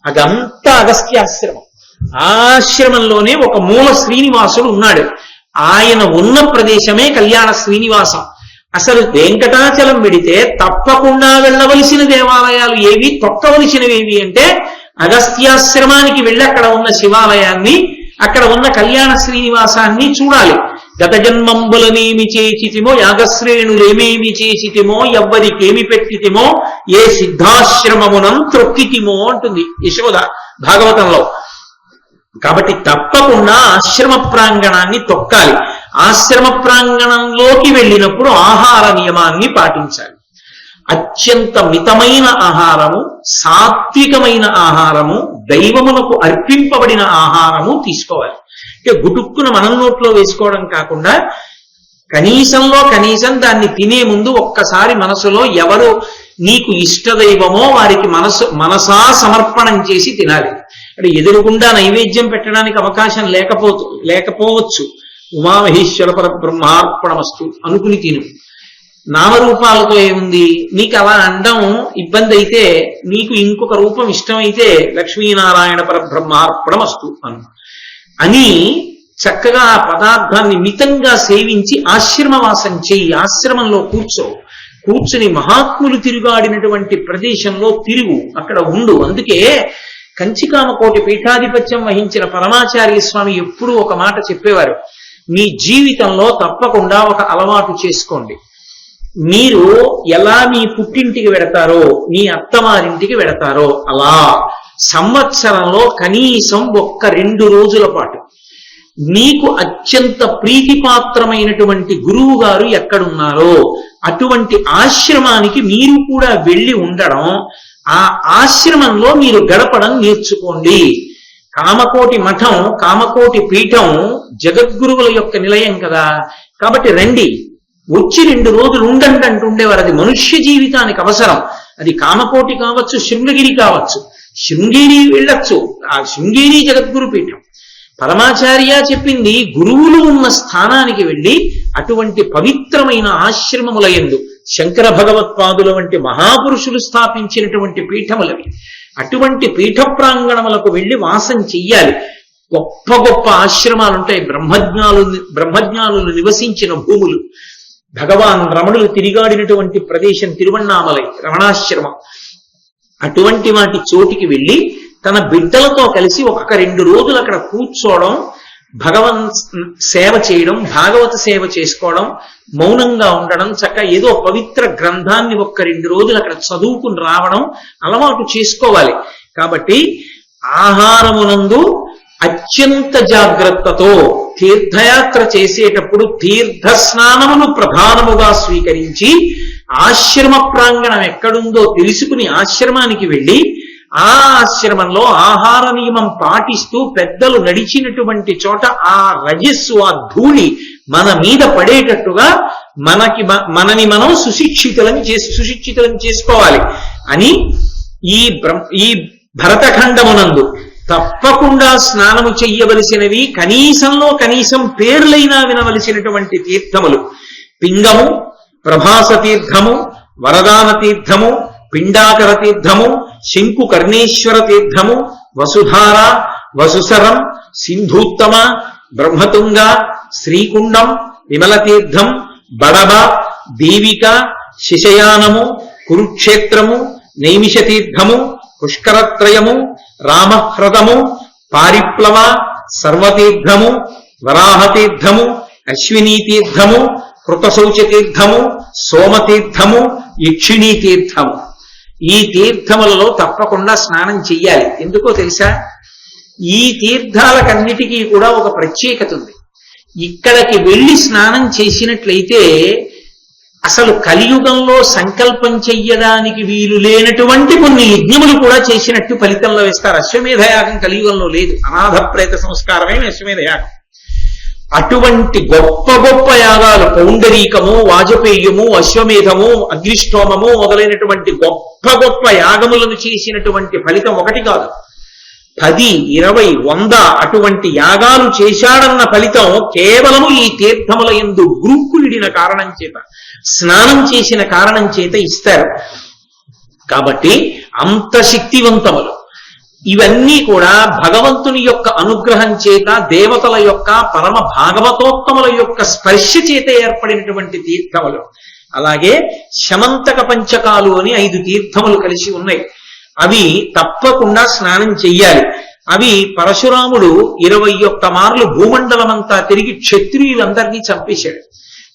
అదంతా అగస్త్యాశ్రమం. ఆశ్రమంలోనే ఒక మూల శ్రీనివాసుడు ఉన్నాడు. ఆయన ఉన్న ప్రదేశమే కళ్యాణ శ్రీనివాసం. అసలు వెంకటాచలం వెడితే తప్పకుండా వెళ్ళవలసిన దేవాలయాలు ఏవి, తొక్కవలసినవి ఏవి అంటే అగస్త్యాశ్రమానికి వెళ్ళి అక్కడ ఉన్న శివాలయాన్ని, అక్కడ ఉన్న కళ్యాణ శ్రీనివాసాన్ని చూడాలి. గత జన్మంబులనేమి చేసితిమో, యాగశ్రేణులేమేమి చేసితిమో, ఎవ్వరికేమి పెట్టితిమో, ఏ సిద్ధాశ్రమమునం త్రొక్కితిమో అంటుంది యశోద భాగవతంలో. కాబట్టి తప్పకుండా ఆశ్రమ ప్రాంగణాన్ని తొక్కాలి. ఆశ్రమ ప్రాంగణంలోకి వెళ్ళినప్పుడు ఆహార నియమాన్ని పాటించాలి. అత్యంత మితమైన ఆహారము, సాత్వికమైన ఆహారము, దైవమునకు అర్పింపబడిన ఆహారము తీసుకోవాలి. అంటే గుటుక్కున మనం నోట్లో వేసుకోవడం కాకుండా కనీసంలో కనీసం దాన్ని తినే ముందు ఒక్కసారి మనసులో ఎవరు నీకు ఇష్టదైవమో వారికి మనసా సమర్పణం చేసి తినాలి. అంటే ఎదురుగుండా నైవేద్యం పెట్టడానికి అవకాశం లేకపోవచ్చు. ఉమామహేశ్వర పరబ్రహ్మార్పణమస్తు అనుకుని తిను. నామరూపాలతో ఏముంది, నీకు అలా అనడం ఇబ్బంది అయితే నీకు ఇంకొక రూపం ఇష్టమైతే లక్ష్మీనారాయణ పరబ్రహ్మార్పణమస్తు అని చక్కగా ఆ పదార్థాన్ని మితంగా సేవించి ఆశ్రమవాసం చెయ్యి. ఆశ్రమంలో కూర్చుని మహాత్ములు తిరుగాడినటువంటి ప్రదేశంలో తిరుగు, అక్కడ ఉండు. అందుకే కంచికామకోటి పీఠాధిపత్యం వహించిన పరమాచార్య స్వామి ఎప్పుడూ ఒక మాట చెప్పేవారు, మీ జీవితంలో తప్పకుండా ఒక అలవాటు చేసుకోండి. మీరు ఎలా మీ పుట్టింటికి వెడతారో, మీ అత్తవారింటికి వెడతారో అలా సంవత్సరంలో కనీసం 1-2 రోజుల పాటు మీకు అత్యంత ప్రీతిపాత్రమైనటువంటి గురువు గారు ఎక్కడున్నారో అటువంటి ఆశ్రమానికి మీరు కూడా వెళ్ళి ఉండడం, ఆ ఆశ్రమంలో మీరు గడపడం నేర్చుకోండి. కామకోటి మఠం, కామకోటి పీఠం జగద్గురువుల యొక్క నిలయం కదా. కాబట్టి రండి, వచ్చి 2 రోజులు ఉండండి అంటుండేవారు. అది మనుష్య జీవితానికి అవసరం. అది కామకోటి కావచ్చు, శృంగగిరి కావచ్చు. శృంగేరి వెళ్ళొచ్చు, ఆ శృంగేరి జగద్గురు పీఠం. పరమాచార్య చెప్పింది గురువులు ఉన్న స్థానానికి వెళ్ళి అటువంటి పవిత్రమైన ఆశ్రమములయందు శంకర భగవత్పాదుల వంటి మహాపురుషులు స్థాపించినటువంటి పీఠములవి. అటువంటి పీఠ ప్రాంగణములకు వెళ్ళి వాసం చెయ్యాలి. గొప్ప గొప్ప ఆశ్రమాలుంటాయి. బ్రహ్మజ్ఞానులు నివసించిన భూములు, భగవాన్ రమణులు తిరిగాడినటువంటి ప్రదేశం తిరువణ్ణామలై రమణాశ్రమం. అటువంటి వాటి చోటికి వెళ్ళి తన బిడ్డలతో కలిసి 1-2 రోజులు అక్కడ కూర్చోవడం, భగవన్ సేవ చేయడం, భాగవత సేవ చేసుకోవడం, మౌనంగా ఉండడం, చక్కగా ఏదో పవిత్ర గ్రంథాన్ని 1-2 రోజులు అక్కడ చదువుకుని రావడం అలవాటు చేసుకోవాలి. కాబట్టి ఆహారమునందు అత్యంత జాగ్రత్తతో తీర్థయాత్ర చేసేటప్పుడు తీర్థ స్నానమును ప్రధానముగా స్వీకరించి ఆశ్రమ ప్రాంగణం ఎక్కడుందో తెలుసుకుని ఆశ్రమానికి వెళ్ళి ఆ ఆశ్రమంలో ఆహార నియమం పాటిస్తూ పెద్దలు నడిచినటువంటి చోట ఆ రజస్సు, ఆ ధూళి మన మీద పడేటట్టుగా మనని మనం సుశిక్షితులం చేసుకోవాలి అని ఈ భరతఖండమునందు తప్పకుండా స్నానము చెయ్యవలసినవి కనీసంలో కనీసం పేర్లైనా వినవలసినటువంటి తీర్థములు పింగము, ప్రభాస తీర్థము, వరదాన తీర్థము, పిండాకర తీర్థము, శంకు కర్ణేశ్వర తీర్థము, వసుధార, వసుసరం, సింధూత్తమ, బ్రహ్మతుంగ, శ్రీకుండం, విమల తీర్థం, బడబ, దేవిక, శిశయానము, కురుక్షేత్రము, నైమిష తీర్థము, పుష్కరత్రయము, రామహ్రదము, పారిప్లవ, సర్వతీర్థము, వరాహతీర్థము, అశ్వినీ తీర్థము, కృతశౌచ తీర్థము, సోమతీర్థము, యక్షిణీ తీర్థము. ఈ తీర్థములలో తప్పకుండా స్నానం చెయ్యాలి. ఎందుకో తెలుసా? ఈ తీర్థాలకన్నిటికీ కూడా ఒక ప్రత్యేకత ఉంది. ఇక్కడికి వెళ్ళి స్నానం చేసినట్లయితే అసలు కలియుగంలో సంకల్పం చెయ్యడానికి వీలు లేనటువంటి కొన్ని యజ్ఞములు కూడా చేసినట్టు ఫలితంలో వేస్తారు. అశ్వమేధయాగం కలియుగంలో లేదు, అనాథ ప్రేత సంస్కారమైన అశ్వమేధయాగం. అటువంటి గొప్ప గొప్ప యాగాలు, పౌండరీకము, వాజపేయము, అశ్వమేధము, అగ్నిష్టోమము మొదలైనటువంటి గొప్ప గొప్ప యాగములను చేసినటువంటి ఫలితం ఒకటి కాదు, 10, 20, 100 అటువంటి యాగాలు చేశాడన్న ఫలితం కేవలము ఈ తీర్థముల యందు గురుకులిడిన కారణం చేత, స్నానం చేసిన కారణం చేత ఇస్తారు. కాబట్టి అంత శక్తివంతములు ఇవన్నీ కూడా భగవంతుని యొక్క అనుగ్రహం చేత, దేవతల యొక్క, పరమ భాగవతోత్తముల యొక్క స్పర్శ చేత ఏర్పడినటువంటి తీర్థములు. అలాగే శమంతక పంచకాలు అని 5 తీర్థములు కలిసి ఉన్నాయి. అవి తప్పకుండా స్నానం చెయ్యాలి. అవి పరశురాముడు 21 మార్లు భూమండలమంతా తిరిగి క్షత్రియులందరినీ చంపేశాడు.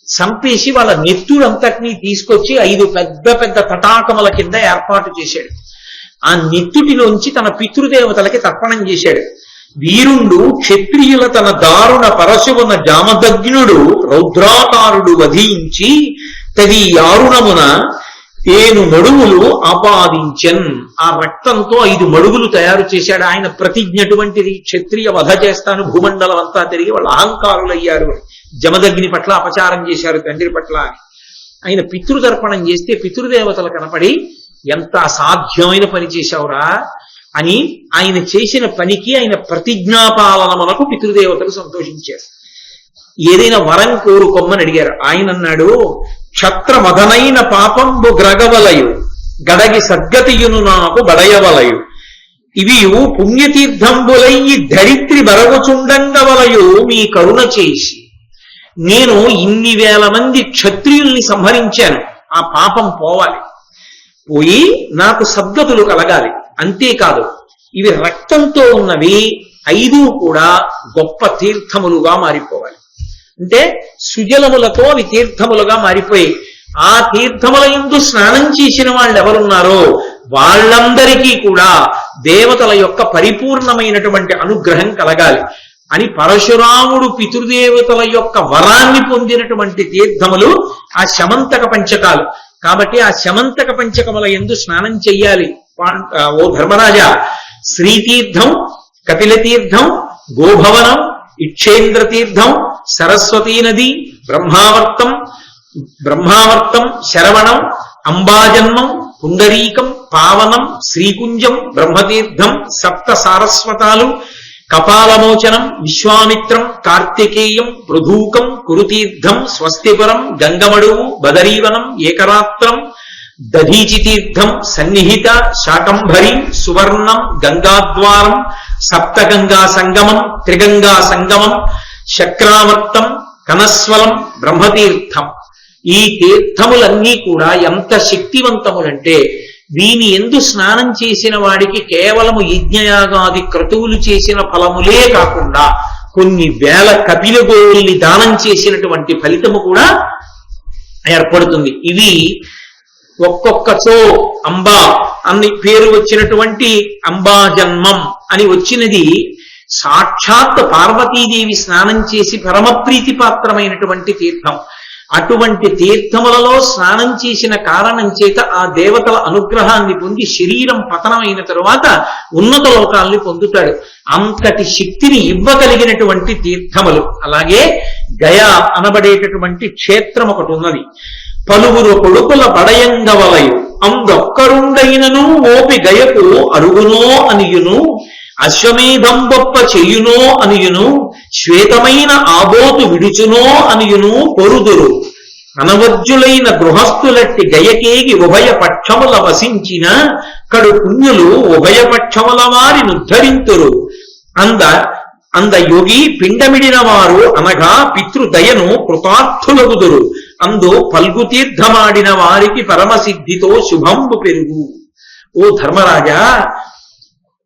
చంపేసి వాళ్ళ నెత్తులంతటినీ తీసుకొచ్చి 5 పెద్ద పెద్ద తటాకముల కింద ఏర్పాటు చేశాడు. ఆ నెత్తుటిలోంచి తన పితృదేవతలకి తర్పణం చేశాడు. వీరుండు క్షత్రియుల తన దారుణ పరశువున జామదగ్నుడు రౌద్రాకారుడు వధించి తది యారుణమున 7 మడుగులు ఆపాదించన్. ఆ రక్తంతో 5 మడుగులు తయారు చేశాడు. ఆయన ప్రతిజ్ఞటువంటిది, క్షత్రియ వధ చేస్తాను, భూమండలం అంతా తిరిగి వాళ్ళు అహంకారులయ్యారు, జమదగ్ని పట్ల అపచారం చేశారు తండ్రి పట్ల అని ఆయన పితృతర్పణం చేస్తే పితృదేవతలు కనపడి ఎంత అసాధ్యమైన పని చేశావురా అని ఆయన చేసిన పనికి ఆయన ప్రతిజ్ఞాపాలనమునకు పితృదేవతలు సంతోషించారు. ఏదైనా వరం కోరుకోమని అడిగారు. ఆయన అన్నాడు, క్షత్రమదనైన పాపంబు గ్రగవలయు గడగి సద్గతియును నాకు బడయవలయు ఇవి పుణ్యతీర్థంబులయ్యి ధరిత్రి బరగుచుండంగవలయు మీ కరుణ చేసి. నేను ఇన్ని వేల మంది క్షత్రియుల్ని సంహరించాను, ఆ పాపం పోవాలి, పోయి నాకు సద్గతులు కలగాలి. అంతేకాదు ఇవి రక్తంతో ఉన్నవి 5 కూడా గొప్ప తీర్థములుగా మారిపోవాలి. అంటే సుజలములతో అవి తీర్థములుగా మారిపోయి ఆ తీర్థముల యందు స్నానం చేసిన వాళ్ళు ఎవరున్నారో వాళ్ళందరికీ కూడా దేవతల యొక్క పరిపూర్ణమైనటువంటి అనుగ్రహం కలగాలి అని పరశురాముడు పితృదేవతల యొక్క వరాన్ని పొందినటువంటి తీర్థములు ఆ శమంతక పంచకాలు. కాబట్టి ఆ శమంతక పంచకముల యందు స్నానం చెయ్యాలి. ఓ ధర్మరాజా, శ్రీతీర్థం, కపిలతీర్థం, గోభవనం, ఇక్షేంద్ర తీర్థం, సరస్వతీ నది, బ్రహ్మావర్తం, శరవణం, అంబాజన్మం, పుండరీకం, పావనం, శ్రీకుంజం, బ్రహ్మతీర్థం, 7 సారస్వతాలు, కపాలమోచనం, విశ్వామిత్రం, కార్తికేయం, పృథూకం, కురుతీర్థం, స్వస్తిపురం, గంగమడువు, బదరీవనం, ఏకరాత్రం, దధీచి తీర్థం, సన్నిహిత, శాకంభరి, సువర్ణం, గంగాద్వారం, 7 గంగా సంగమం, త్రిగంగా సంగమం, శక్రావర్తం, కనస్వలం, బ్రహ్మతీర్థం. ఈ తీర్థములన్నీ కూడా ఎంత శక్తివంతములంటే వీని ఎందు స్నానం చేసిన వాడికి కేవలము యజ్ఞయాగాది క్రతువులు చేసిన ఫలములే కాకుండా కొన్ని వేల కపిల గోవుల్ని దానం చేసినటువంటి ఫలితము కూడా ఏర్పడుతుంది. ఇవి ఒక్కొక్కచో అంబా అని పేరు వచ్చినటువంటి అంబాజన్మం అని వచ్చినది సాక్షాత్ పార్వతీదేవి స్నానం చేసి పరమప్రీతిపాత్రమైనటువంటి తీర్థం. అటువంటి తీర్థములలో స్నానం చేసిన కారణం చేత ఆ దేవతల అనుగ్రహాన్ని పొంది శరీరం పతనమైన తరువాత ఉన్నత లోకాల్ని పొందుతాడు. అంతటి శక్తిని ఇవ్వగలిగినటువంటి తీర్థములు. అలాగే గయా అనబడేటటువంటి క్షేత్రం ఒకటి ఉన్నది. పలువురు కొడుకుల బడయంగవలయు అందొక్కరుండైనను ఓపి గయకు అరుగునో అనియును అశ్వమేధం గొప్ప చెయ్యునో అనియును శ్వేతమైన ఆబోతు విడుచునో అనియును పొరుదురు అనవర్జులైన గృహస్థులట్టి గయకేగి ఉభయ పక్షముల వసించిన కడు పుణ్యులు ఉభయ పక్షముల వారి నుద్ధరింతురు అంద యోగి పిండమిడిన వారు అనగా పితృదయను కృతార్థులగుదురు అందు ఫల్గుతీర్థమాడిన వారికి పరమసిద్ధితో శుభంబు పెరుగు. ఓ ధర్మరాజా,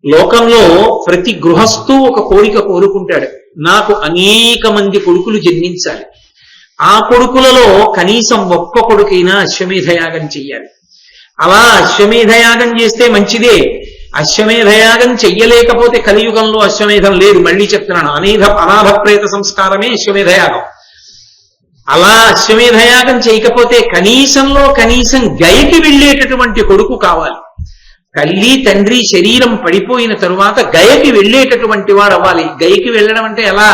లోకంలో ప్రతి గృహస్థు ఒక కోరిక కోరుకుంటాడు, నాకు అనేక మంది కొడుకులు జన్మించాలి, ఆ కొడుకులలో కనీసం ఒక్క కొడుకైనా అశ్వమేధయాగం చెయ్యాలి. అలా అశ్వమేధయాగం చేస్తే మంచిదే. అశ్వమేధయాగం చెయ్యలేకపోతే కలియుగంలో అశ్వమేధం లేదు. మళ్ళీ చెప్తున్నాను, అనాథ ప్రేత సంస్కారమే అశ్వమేధయాగం. అలా అశ్వమేధయాగం చేయకపోతే కనీసంలో కనీసం గయకి వెళ్ళేటటువంటి కొడుకు కావాలి. తల్లి తండ్రి శరీరం పడిపోయిన తరువాత గయకి వెళ్ళేటటువంటి వాడు అవ్వాలి. గయకి వెళ్ళడం అంటే ఎలా?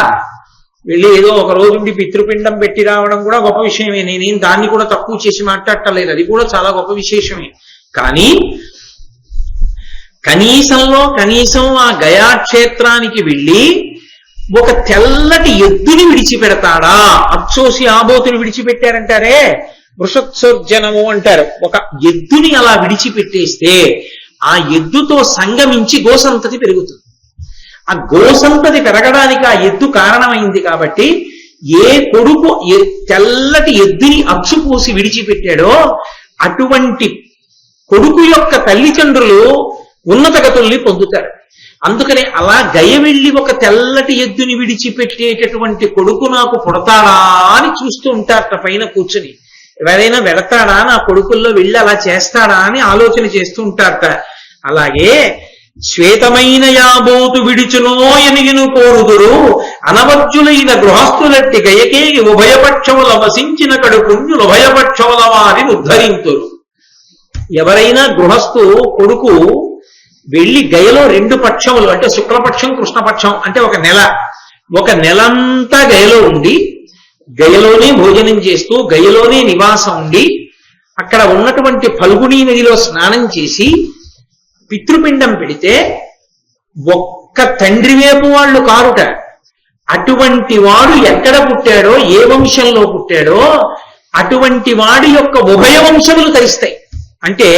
వెళ్ళి ఏదో ఒక రోజుండి పితృపిండం పెట్టి రావడం కూడా గొప్ప విషయమే. నేనేం దాన్ని కూడా తక్కువ చేసి మాట్లాడటలేదు, అది కూడా చాలా గొప్ప విశేషమే. కానీ కనీసంలో కనీసం ఆ గయాక్షేత్రానికి వెళ్ళి ఒక తెల్లటి ఎద్దుని విడిచిపెడతాడా? అచ్చోసి ఆబోతుని విడిచిపెట్టారంటారే, వృషోత్సర్జనము అంటారు. ఒక ఎద్దుని అలా విడిచిపెట్టేస్తే ఆ ఎద్దుతో సంగమించి గోసంతతి పెరుగుతుంది. ఆ గోసంతతి పెరగడానికి ఆ ఎద్దు కారణమైంది. కాబట్టి ఏ కొడుకు తెల్లటి ఎద్దుని అచ్చుపూసి విడిచిపెట్టాడో అటువంటి కొడుకు యొక్క తల్లిదండ్రులు ఉన్నత గతుల్ని పొందుతారు. అందుకనే అలా గయ వెళ్ళి ఒక తెల్లటి ఎద్దుని విడిచిపెట్టేటటువంటి కొడుకు నాకు పుడతాడా అని చూస్తూ ఉంటారట పైన కూర్చుని. ఎవరైనా వెడతాడా నా కొడుకుల్లో వెళ్ళి అలా చేస్తాడా అని ఆలోచన చేస్తూ ఉంటారట. అలాగే శ్వేతమైన యాబోతు విడిచునో ఎనిగిను కోరుదురు అనవర్జులైన గృహస్థులట్టి గయకేగి ఉభయపక్షముల వసించిన కడు పుణ్యులు ఉభయపక్షముల వారిని ఉద్ధరింతురు. ఎవరైనా గృహస్థు కొడుకు వెళ్ళి గయలో 2 పక్షములు అంటే శుక్లపక్షం కృష్ణపక్షం అంటే ఒక నెలంతా గయలో ఉండి గయలోనే భోజనం చేస్తూ గయలోనే నివాసం ఉండి అక్కడ ఉన్నటువంటి ఫల్గుణీ నదిలో స్నానం చేసి పితృపిండం పెడితే ఒక్క తండ్రి వైపు వాళ్ళు కారుట. అటువంటి వాడు ఎక్కడ పుట్టాడో ఏ వంశంలో పుట్టాడో అటువంటి వాడి యొక్క ఉభయ వంశములు తరిస్తాయి. అంటే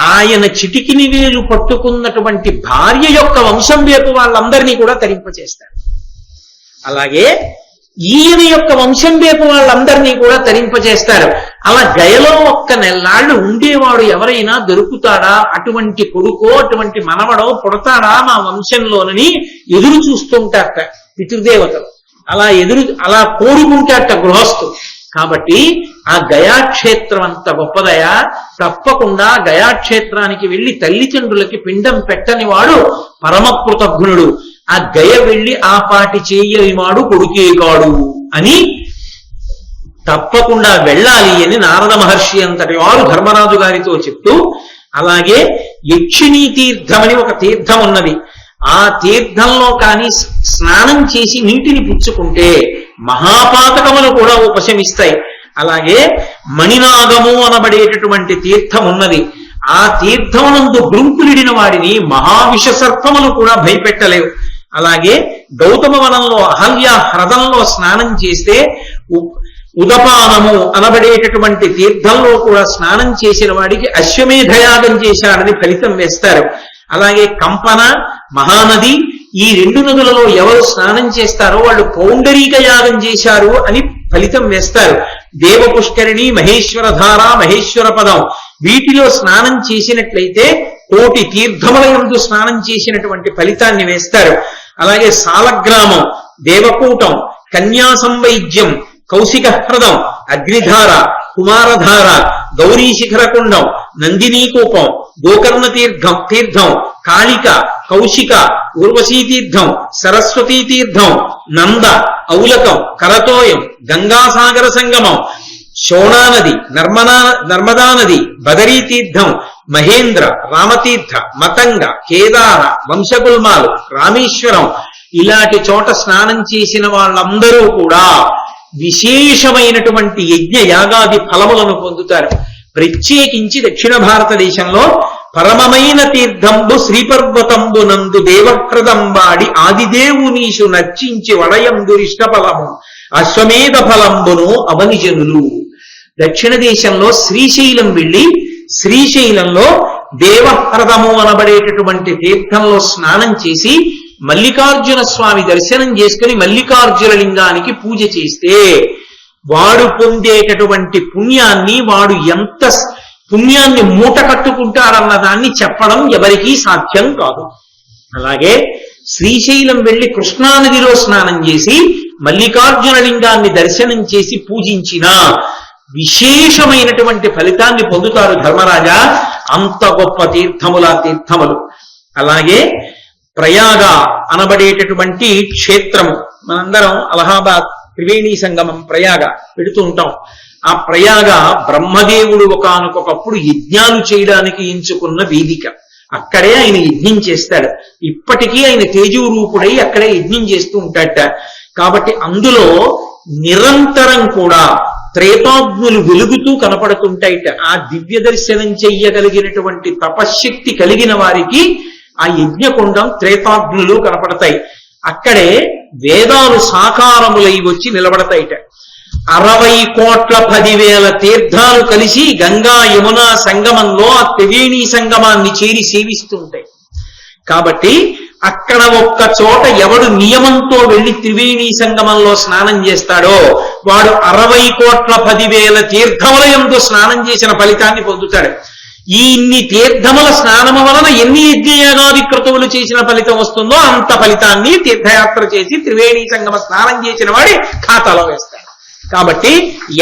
ఆయన చిటికిని వేలు పట్టుకున్నటువంటి భార్య యొక్క వంశం వైపు వాళ్ళందరినీ కూడా తరింపచేస్తారు. అలాగే ఈయన యొక్క వంశం వైపు వాళ్ళందరినీ కూడా తరింపచేస్తారు. అలా గయలో ఒక్క నెల్లాళ్ళు ఉండేవాడు ఎవరైనా దొరుకుతాడా, అటువంటి కొడుకో అటువంటి మనవడో పుడతాడా మా వంశంలోనని ఎదురు చూస్తుంటారట పితృదేవతలు. అలా కోరుకుంటారట గృహస్థు. కాబట్టి ఆ గయాక్షేత్రం అంత గొప్పదయా. తప్పకుండా గయాక్షేత్రానికి వెళ్లి తల్లిదండ్రులకి పిండం పెట్టని వాడు పరమకృతజ్ఞుడు. ఆ గయ వెళ్ళి ఆ పాటి చేయని వాడు కొడుకే కాడు అని తప్పకుండా వెళ్ళాలి అని నారద మహర్షి అంతటి వారు ధర్మరాజు గారితో చెప్తూ, అలాగే యక్షిణీ తీర్థమని ఒక తీర్థం ఉన్నది. ఆ తీర్థంలో కానీ స్నానం చేసి నీటిని పుచ్చుకుంటే మహాపాతకములు కూడా ఉపశమిస్తాయి. అలాగే మణినాగము అనబడేటటువంటి తీర్థం ఉన్నది. ఆ తీర్థమునందు గుంపులిడిన వాడిని మహావిష సర్పములు కూడా భయపెట్టలేవు. అలాగే గౌతమ వనంలో అహల్య హ్రదంలో స్నానం చేస్తే ఉదపానము అనబడేటటువంటి తీర్థంలో కూడా స్నానం చేసిన వాడికి అశ్వమేధయాగం చేశాడని ఫలితం వేస్తారు. అలాగే కంపన, మహానది ఈ 2 నదులలో ఎవరు స్నానం చేస్తారో వాళ్ళు పౌండరీక యాగం చేశారు అని ఫలితం వేస్తారు. దేవ పుష్కరిణి, మహేశ్వరధార, మహేశ్వర పదం వీటిలో స్నానం చేసినట్లయితే 1,000 తీర్థముల యందు స్నానం చేసినటువంటి ఫలితాన్ని వేస్తారు. అలాగే సాలగ్రామం, దేవకూటం, కన్యా సంవైద్యం, కౌశిక హ్రదం, అగ్నిధార, కుమారధార, గౌరీ శిఖరకుండం, నందినీకూపం, గోకర్ణ తీర్థం, కాళిక, కౌశిక, ఊర్వశీ తీర్థం, సరస్వతీ తీర్థం, నంద, ఔలకం, కరతోయం, గంగాసాగర సంగమం, శోణానది, నర్మదా నది, బదరీ తీర్థం, మహేంద్ర, రామతీర్థ, మతంగ, కేదార, వంశగుల్మాలు, రామేశ్వరం ఇలాంటి చోట స్నానం చేసిన వాళ్ళందరూ కూడా విశేషమైనటువంటి యజ్ఞ యాగాది ఫలములను పొందుతారు. ప్రత్యేకించి దక్షిణ భారతదేశంలో పరమమైన తీర్థంబు శ్రీపర్వతంబు నందు దేవహ్రదంబాడి ఆదిదేవునీషు నర్చించి వడయందురిష్ట ఫలము అశ్వమేధ ఫలంబును అవనిజనులు. దక్షిణ దేశంలో శ్రీశైలం వెళ్ళి శ్రీశైలంలో దేవహ్రదము అనబడేటటువంటి తీర్థంలో స్నానం చేసి మల్లికార్జున స్వామి దర్శనం చేసుకుని మల్లికార్జున లింగానికి పూజ చేస్తే వాడు పొందేటటువంటి పుణ్యాన్ని, వాడు ఎంత పుణ్యాన్ని మూట కట్టుకుంటారన్న దాన్ని చెప్పడం ఎవరికీ సాధ్యం కాదు. అలాగే శ్రీశైలం వెళ్లి కృష్ణానదిలో స్నానం చేసి మల్లికార్జున లింగాన్ని దర్శనం చేసి పూజించిన విశేషమైనటువంటి ఫలితాన్ని పొందుతారు ధర్మరాజా. అంత గొప్ప తీర్థములు. అలాగే ప్రయాగ అనబడేటటువంటి క్షేత్రము, మనందరం అలహాబాద్ త్రివేణి సంగమం ప్రయాగ పెడుతూ ఉంటాం. ఆ ప్రయాగ బ్రహ్మదేవుడు ఒకానొకప్పుడు యజ్ఞాలు చేయడానికి ఎంచుకున్న వేదిక. అక్కడే ఆయన యజ్ఞం చేస్తాడు. ఇప్పటికీ ఆయన తేజోరూపుడై అక్కడే యజ్ఞం చేస్తూ ఉంటాడట. కాబట్టి అందులో నిరంతరం కూడా త్రేతాగ్నులు వెలుగుతూ కనపడుతుంటాయిట. ఆ దివ్య దర్శనం చెయ్యగలిగినటువంటి తపశ్శక్తి కలిగిన వారికి ఆ యజ్ఞకుండం త్రేతాగ్నులు కనపడతాయి. అక్కడే వేదాలు సాకారములై వచ్చి నిలబడతాయిట. 60,10,000 తీర్థాలు కలిసి గంగా యమునా సంగమంలో ఆ త్రివేణి సంగమాన్ని చేరి సేవిస్తూ ఉంటాయి. కాబట్టి అక్కడ ఒక్క చోట ఎవడు నియమంతో వెళ్లి త్రివేణీ సంగమంలో స్నానం చేస్తాడో వాడు 60 కోట్ల 10,000 తీర్థములయందు స్నానం చేసిన ఫలితాన్ని పొందుతాడు. ఈ ఇన్ని తీర్థముల స్నానము వలన ఎన్ని యజ్ఞయాగాది క్రతువులు చేసిన ఫలితం వస్తుందో అంత ఫలితాన్ని తీర్థయాత్ర చేసి త్రివేణీ సంగమ స్నానం చేసిన వాడి ఖాతాలో వేస్తాడు. కాబట్టి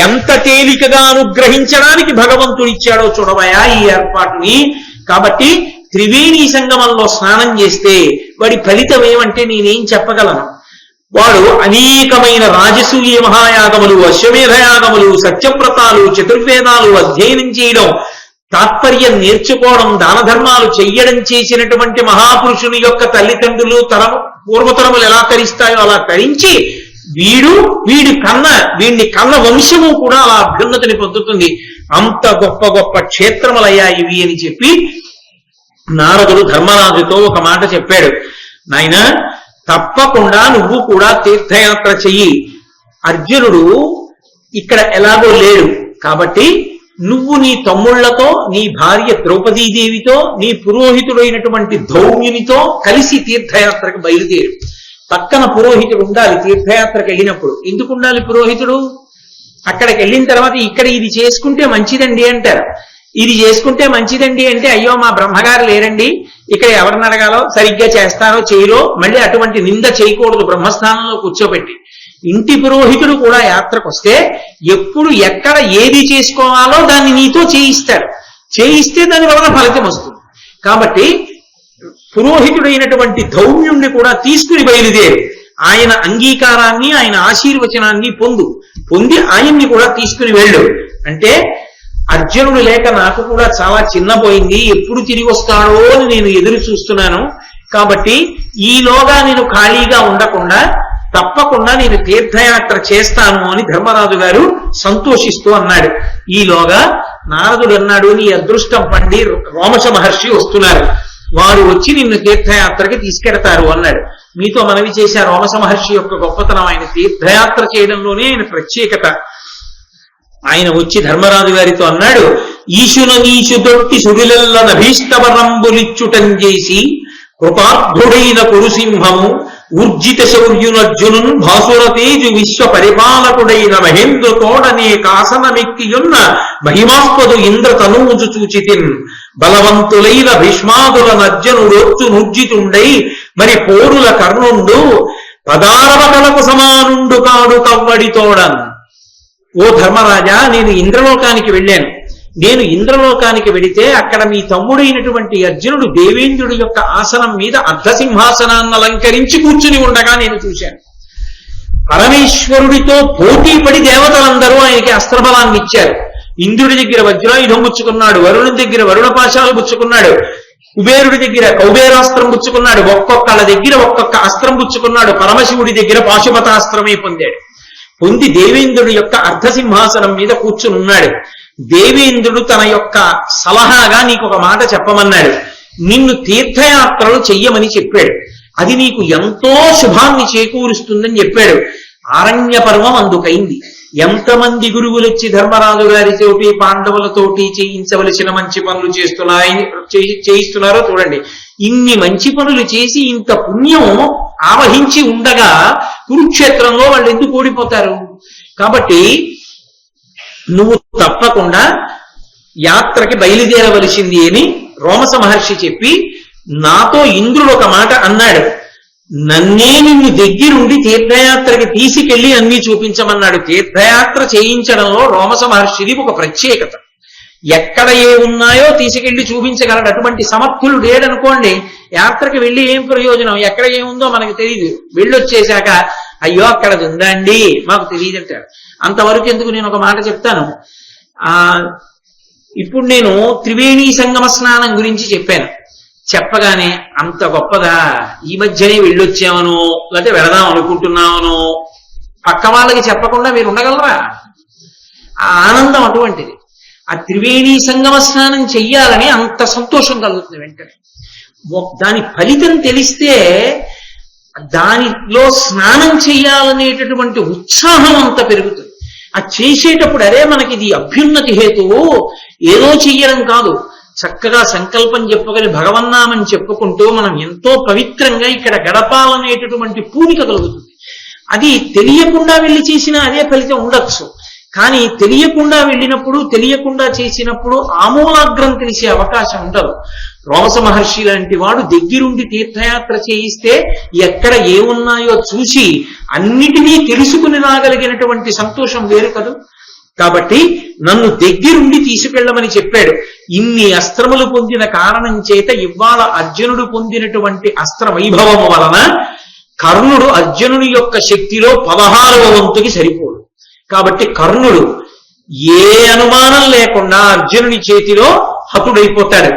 ఎంత తేలికగా అనుగ్రహించడానికి భగవంతుడు ఇచ్చాడో చూడవయా ఈ ఏర్పాటుని. కాబట్టి త్రివేణీ సంగమంలో స్నానం చేస్తే వాడి ఫలితం ఏమంటే నేనేం చెప్పగలను. వాడు అనేకమైన రాజసూయ మహాయాగములు, అశ్వమేధయాగములు, సత్యవ్రతాలు, చతుర్వేదాలు అధ్యయనం చేయడం, తాత్పర్యం నేర్చుకోవడం, దాన ధర్మాలు చెయ్యడం చేసినటువంటి మహాపురుషుని యొక్క తల్లిదండ్రులు పూర్వతరములు ఎలా తరిస్తాయో అలా తరించి వీడిని కన్న వంశము కూడా అలా అభ్యున్నతిని పొందుతుంది. అంత గొప్ప గొప్ప క్షేత్రములయ్యా ఇవి అని చెప్పి నారదుడు ధర్మరాజుతో ఒక మాట చెప్పాడు. నాయనా, తప్పకుండా నువ్వు కూడా తీర్థయాత్ర చెయ్యి. అర్జునుడు ఇక్కడ ఎలాగో లేడు కాబట్టి నువ్వు నీ తమ్ముళ్లతో, నీ భార్య ద్రౌపదీదేవితో, నీ పురోహితుడైనటువంటి ధౌమ్యునితో కలిసి తీర్థయాత్రకు బయలుదేరు. పక్కన పురోహితుడు ఉండాలి తీర్థయాత్రకు వెళ్ళినప్పుడు. ఎందుకు ఉండాలి పురోహితుడు? అక్కడికి వెళ్ళిన తర్వాత ఇక్కడ ఇది చేసుకుంటే మంచిదండి అంటారు. ఇది చేసుకుంటే మంచిదండి అంటే అయ్యో మా బ్రహ్మగారు లేరండి, ఇక్కడ ఎవరిని అడగాలో, సరిగ్గా చేస్తారో చేయరో, మళ్ళీ అటువంటి నింద చేయకూడదు బ్రహ్మస్థానంలో కూర్చోబెట్టి. ఇంటి పురోహితుడు కూడా యాత్రకు వస్తే ఎప్పుడు ఎక్కడ ఏది చేసుకోవాలో దాన్ని నీతో చేయిస్తాడు. చేయిస్తే దాని వలన ఫలితం వస్తుంది. కాబట్టి పురోహితుడైనటువంటి ధౌమ్యుణ్ణి కూడా తీసుకుని బయలుదేరు. ఆయన అంగీకారాన్ని, ఆయన ఆశీర్వచనాన్ని పొంది ఆయన్ని కూడా తీసుకుని వెళ్ళు అంటే, అర్జునుడు లేక నాకు కూడా చాలా చిన్నపోయింది, ఎప్పుడు తిరిగి వస్తాడో అని నేను ఎదురు చూస్తున్నాను. కాబట్టి ఈలోగా నేను ఖాళీగా ఉండకుండా తప్పకుండా నేను తీర్థయాత్ర చేస్తాను అని ధర్మరాజు గారు సంతోషిస్తూ అన్నాడు. ఈలోగా నారదుడు అన్నాడు, నీ అదృష్టం పండి రోమశ మహర్షి వస్తున్నారు, వారు వచ్చి నిన్ను తీర్థయాత్రకి తీసుకెడతారు అన్నాడు. మీతో మనవి చేశా రోమశ మహర్షి యొక్క గొప్పతనం, ఆయన తీర్థయాత్ర చేయడంలోనే ఆయన ప్రత్యేకత. ఆయన వచ్చి ధర్మరాజు గారితో అన్నాడు, ఈశున నీశు దొట్టి సుడిలెల్ల నభీష్టవరంబులిచ్చుటం చేసి కృపార్థుడైన కురుసింహము ఊర్జిత శౌర్యునర్జును భాసుర తేజు విశ్వ పరిపాలకుడైన మహేంద్రతోడనే కాసనమెక్కియున్న మహిమాస్పదు ఇంద్ర తనూజు చూచితిన్ బలవంతులైన భీష్మాదుల నర్జనుడొచ్చు నుర్జితుండై మరి పోరుల కర్ణుండు పదారవకలకు సమానుండు కాడు కవ్వడితోడన్. ఓ ధర్మరాజా, నేను ఇంద్రలోకానికి వెళ్ళాను. నేను ఇంద్రలోకానికి వెడితే అక్కడ మీ తమ్ముడైనటువంటి అర్జునుడు దేవేంద్రుడి యొక్క ఆసనం మీద అర్ధసింహాసనాన్ని అలంకరించి కూర్చుని ఉండగా నేను చూశాను. పరమేశ్వరుడితో పోటీపడి దేవతలందరూ ఆయనకి అస్త్రబలాన్ని ఇచ్చారు. ఇంద్రుడి దగ్గర వజ్రాయుధం పుచ్చుకున్నాడు, వరుణుడి దగ్గర వరుణ పాశాలు పుచ్చుకున్నాడు, కుబేరుడి దగ్గర కౌబేరాస్త్రం పుచ్చుకున్నాడు, ఒక్కొక్కళ్ళ దగ్గర ఒక్కొక్క అస్త్రం పుచ్చుకున్నాడు. పరమశివుడి దగ్గర పాశుపతాస్త్రమే పొంది దేవేంద్రుడి యొక్క అర్ధసింహాసనం మీద కూర్చునున్నాడు. దేవేంద్రుడు తన యొక్క సలహాగా నీకు ఒక మాట చెప్పమన్నాడు. నిన్ను తీర్థయాత్రలు చెయ్యమని చెప్పాడు. అది నీకు ఎంతో శుభాన్ని చేకూరుస్తుందని చెప్పాడు. ఆరణ్య పర్వం అందుకైంది. ఎంతమంది గురువులు వచ్చి ధర్మరాజు గారితోటి పాండవులతోటి చేయించవలసిన మంచి పనులు చేయిస్తున్నారో చూడండి. ఇన్ని మంచి పనులు చేసి ఇంత పుణ్యం ఆవహించి ఉండగా కురుక్షేత్రంలో వాళ్ళు ఎందుకు ఓడిపోతారు? కాబట్టి నువ్వు తప్పకుండా యాత్రకి బయలుదేరవలసింది అని రోమశ మహర్షి చెప్పి, నాతో ఇంద్రుడు ఒక మాట అన్నాడు, నన్నే నిన్ను దగ్గరుండి తీర్థయాత్రకి తీసుకెళ్లి అన్ని చూపించమన్నాడు. తీర్థయాత్ర చేయించడంలో రోమశ మహర్షిది ఒక ప్రత్యేకత. ఎక్కడ ఏ ఉన్నాయో తీసుకెళ్లి చూపించగలడు. అటువంటి సమర్థులు లేడనుకోండి, యాత్రకి వెళ్ళి ఏం ప్రయోజనం? ఎక్కడ ఏముందో మనకు తెలియదు. వెళ్ళొచ్చేశాక అయ్యో అక్కడది ఉందా అండి మాకు తెలియదు అంటారు. అంతవరకు ఎందుకు? నేను ఒక మాట చెప్తాను. ఇప్పుడు నేను త్రివేణీ సంగమ స్నానం గురించి చెప్పాను. చెప్పగానే అంత గొప్పదా, ఈ మధ్యనే వెళ్ళొచ్చామనో లేకపోతే వెళదాం అనుకుంటున్నామనో పక్క వాళ్ళకి చెప్పకుండా మీరు ఉండగలరా? ఆ ఆనందం అటువంటిది. ఆ త్రివేణీ సంగమ స్నానం చెయ్యాలని అంత సంతోషం కలుగుతుంది వెంటనే. దాని ఫలితం తెలిస్తే దానిలో స్నానం చెయ్యాలనేటటువంటి ఉత్సాహం అంత పెరుగుతుంది. ఆ చేసేటప్పుడు అరే మనకి ఇది అభ్యున్నతి హేతువు, ఏదో చెయ్యడం కాదు, చక్కగా సంకల్పం చెప్పుకొని భగవన్నామని చెప్పుకుంటూ మనం ఎంతో పవిత్రంగా ఇక్కడ గడపాలనేటటువంటి పూనిక కలుగుతుంది. అది తెలియకుండా వెళ్ళి చేసినా అదే ఫలితం ఉండొచ్చు. కానీ తెలియకుండా వెళ్ళినప్పుడు, తెలియకుండా చేసినప్పుడు ఆమూలాగ్రం తెలిసే అవకాశం ఉండదు. రోమస మహర్షి లాంటి వాడు దగ్గరుండి తీర్థయాత్ర చేయిస్తే ఎక్కడ ఏమున్నాయో చూసి అన్నిటినీ తెలుసుకుని రాగలిగినటువంటి సంతోషం వేరు కదూ. కాబట్టి నన్ను దగ్గరుండి తీసుకెళ్లమని చెప్పాడు. ఇన్ని అస్త్రములు పొందిన కారణం చేత ఇవాళ అర్జునుడు పొందినటువంటి అస్త్ర వైభవము వలన కర్ణుడు అర్జునుని యొక్క శక్తిలో 16వ వంతుకి సరిపోడు. కాబట్టి కర్ణుడు ఏ అనుమానం లేకుండా అర్జునుని చేతిలో హతుడైపోతాడు.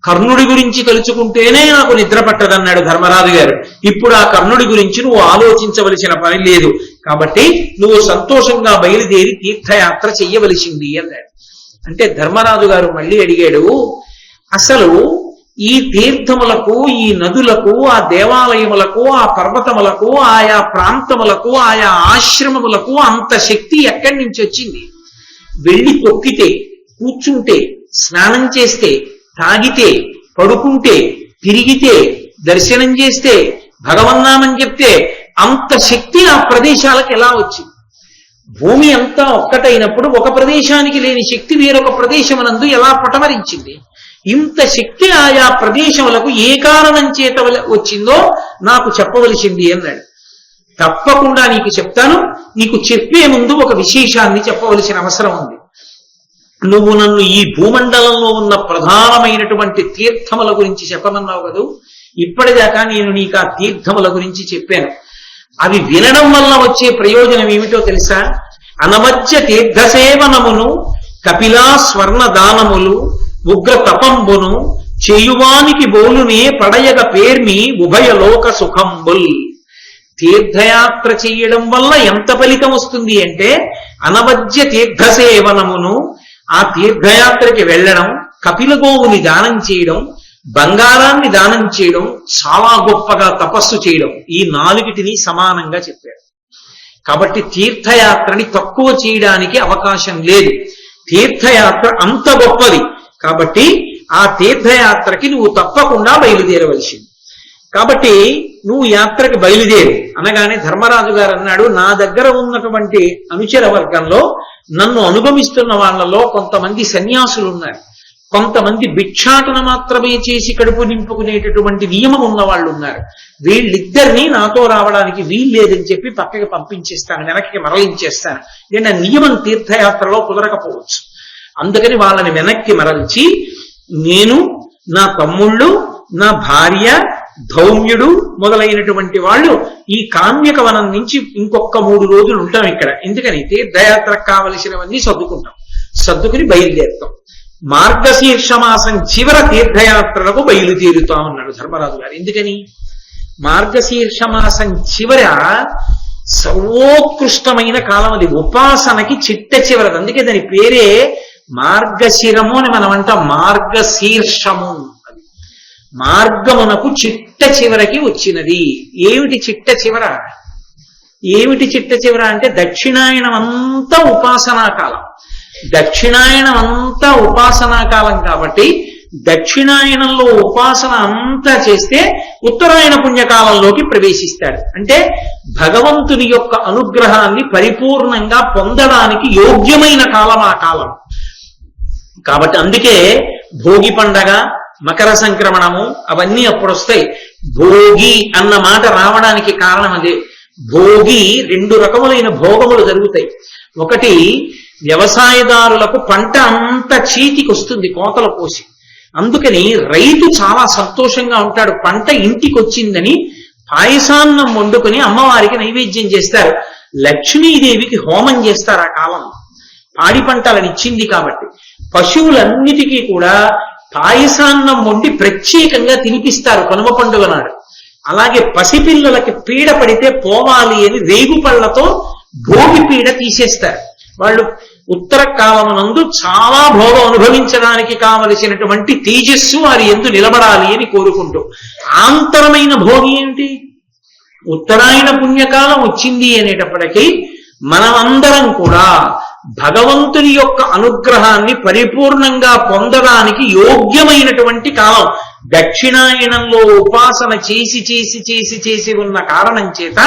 కర్ణుడి గురించి తలుచుకుంటేనే నాకు నిద్ర పట్టదన్నాడు ధర్మరాజు గారు. ఇప్పుడు ఆ కర్ణుడి గురించి నువ్వు ఆలోచించవలసిన పని లేదు. కాబట్టి నువ్వు సంతోషంగా బయలుదేరి తీర్థయాత్ర చెయ్యవలసింది అన్నాడు. అంటే ధర్మరాజు గారు మళ్ళీ అడిగాడు, అసలు ఈ తీర్థములకు, ఈ నదులకు, ఆ దేవాలయములకు, ఆ పర్వతములకు, ఆయా ప్రాంతములకు, ఆయా ఆశ్రమములకు అంత శక్తి ఎక్కడి నుంచి వచ్చింది? వెళ్ళి తొక్కితే, కూర్చుంటే, స్నానం చేస్తే, తాగితే, పడుకుంటే, తిరిగితే, దర్శనం చేస్తే, భగవన్నామని చెప్తే అంత శక్తి ఆ ప్రదేశాలకు ఎలా వచ్చింది? భూమి అంతా ఒక్కటైనప్పుడు ఒక ప్రదేశానికి లేని శక్తి వేరొక ప్రదేశమునందు ఎలా పటమరించింది? ఇంత శక్తి ఆయా ప్రదేశములకు ఏ కారణం చేత వచ్చిందో నాకు చెప్పవలసింది అన్నాడు. తప్పకుండా నీకు చెప్తాను. నీకు చెప్పే ముందు ఒక విశేషాన్ని చెప్పవలసిన అవసరం ఉంది. నువ్వు నన్ను ఈ భూమండలంలో ఉన్న ప్రధానమైనటువంటి తీర్థముల గురించి చెప్పమన్నావు కదూ. ఇప్పటిదాకా నేను నీకు ఆ తీర్థముల గురించి చెప్పాను. అవి వినడం వల్ల వచ్చే ప్రయోజనం ఏమిటో తెలుసా? అనమధ్య తీర్థసేవనమును, కపిలా స్వర్ణ దానములు, ఉగ్ర తపంబును, చేయువానికి బోలునే పడయగ పేర్మి ఉభయలోక సుఖంబుల్. తీర్థయాత్ర చెయ్యడం వల్ల ఎంత ఫలితం వస్తుంది అంటే, అనవధ్య తీర్థసేవనమును, ఆ తీర్థయాత్రకి వెళ్ళడం, కపిల గోవుని దానం చేయడం, బంగారాన్ని దానం చేయడం, చాలా గొప్పగా తపస్సు చేయడం, ఈ 4టిని సమానంగా చెప్పాడు. కాబట్టి తీర్థయాత్రని తక్కువ చేయడానికి అవకాశం లేదు. తీర్థయాత్ర అంత గొప్పది. కాబట్టి ఆ తీర్థయాత్రకి నువ్వు తప్పకుండా బయలుదేరవలసింది. కాబట్టి నువ్వు యాత్రకి బయలుదేరు అనగానే ధర్మరాజు గారు అన్నాడు, నా దగ్గర ఉన్నటువంటి అనుచర వర్గంలో నన్ను అనుగమిస్తున్న వాళ్ళలో కొంతమంది సన్యాసులు ఉన్నారు, కొంతమంది భిక్షాటన మాత్రమే చేసి కడుపు నింపుకునేటటువంటి నియమం ఉన్న వాళ్ళు ఉన్నారు. వీళ్ళిద్దరినీ నాతో రావడానికి వీల్లేదని చెప్పి పక్కకి పంపించేస్తాను, వెనక్కి మరలించేస్తాను. నేను నియమం తీర్థయాత్రలో కుదరకపోవచ్చు. అందుకని వాళ్ళని వెనక్కి మరల్చి నేను, నా తమ్ముళ్ళు, నా భార్య, ధౌమ్యుడు మొదలైనటువంటి వాళ్ళు ఈ కామ్యక వనం నుంచి ఇంకొక 3 రోజులు ఉంటాం ఇక్కడ. ఎందుకని తీర్థయాత్రకు కావలసినవన్నీ సర్దుకుని బయలుదేరుతాం. మార్గశీర్ష మాసం చివర తీర్థయాత్రలకు బయలుదేరుతామన్నాడు ధర్మరాజు గారు. ఎందుకని? మార్గశీర్ష మాసం చివర సర్వోత్కృష్టమైన కాలం అది, ఉపాసనకి చిట్ట చివరది. అందుకే దాని పేరే మార్గశిరము అని మనం అంటాం. మార్గశీర్షము అది మార్గమునకు చిట్ట చివరకి వచ్చినది. ఏమిటి చిట్ట చివర? ఏమిటి చిట్ట చివర అంటే దక్షిణాయనం అంతా ఉపాసనా కాలం. దక్షిణాయనం అంతా ఉపాసనా కాలం కాబట్టి దక్షిణాయనంలో ఉపాసన అంతా చేస్తే ఉత్తరాయణ పుణ్యకాలంలోకి ప్రవేశిస్తాడు. అంటే భగవంతుని యొక్క అనుగ్రహాన్ని పరిపూర్ణంగా పొందడానికి యోగ్యమైన కాలం ఆ కాలం. కాబట్టి అందుకే భోగి పండగ, మకర సంక్రమణము అవన్నీ అప్పుడు వస్తాయి. భోగి అన్న మాట రావడానికి కారణం అదే. భోగి 2 రకములైన భోగములు జరుగుతాయి. ఒకటి, వ్యవసాయదారులకు పంట అంతా చీతికి వస్తుంది కోతలు పోసి. అందుకని రైతు చాలా సంతోషంగా ఉంటాడు. పంట ఇంటికి వచ్చిందని పాయసాన్నం వండుకొని అమ్మవారికి నైవేద్యం చేస్తారు. లక్ష్మీదేవికి హోమం చేస్తారు ఆ కాలంలో. పాడి పంటలను ఇచ్చింది కాబట్టి పశువులన్నిటికీ కూడా పాయసాన్నం వండి ప్రత్యేకంగా తినిపిస్తారు కనుమ పండుగ నాడు. అలాగే పసిపిల్లలకి పీడ పడితే పోవాలి అని రేగుపళ్లతో భోగి పీడ తీసేస్తారు. వాళ్ళు ఉత్తర కాలమునందు చాలా భోగం అనుభవించడానికి కావలసినటువంటి తేజస్సు వారి యందు నిలబడాలి అని కోరుకుంటూ. ఆంతరమైన భోగి ఏమిటి? ఉత్తరాయణ పుణ్యకాలం వచ్చింది అనేటప్పటికీ మనమందరం కూడా భగవంతుని యొక్క అనుగ్రహాన్ని పరిపూర్ణంగా పొందడానికి యోగ్యమైనటువంటి కాలం. దక్షిణాయనంలో ఉపాసన చేసి ఉన్న కారణం చేత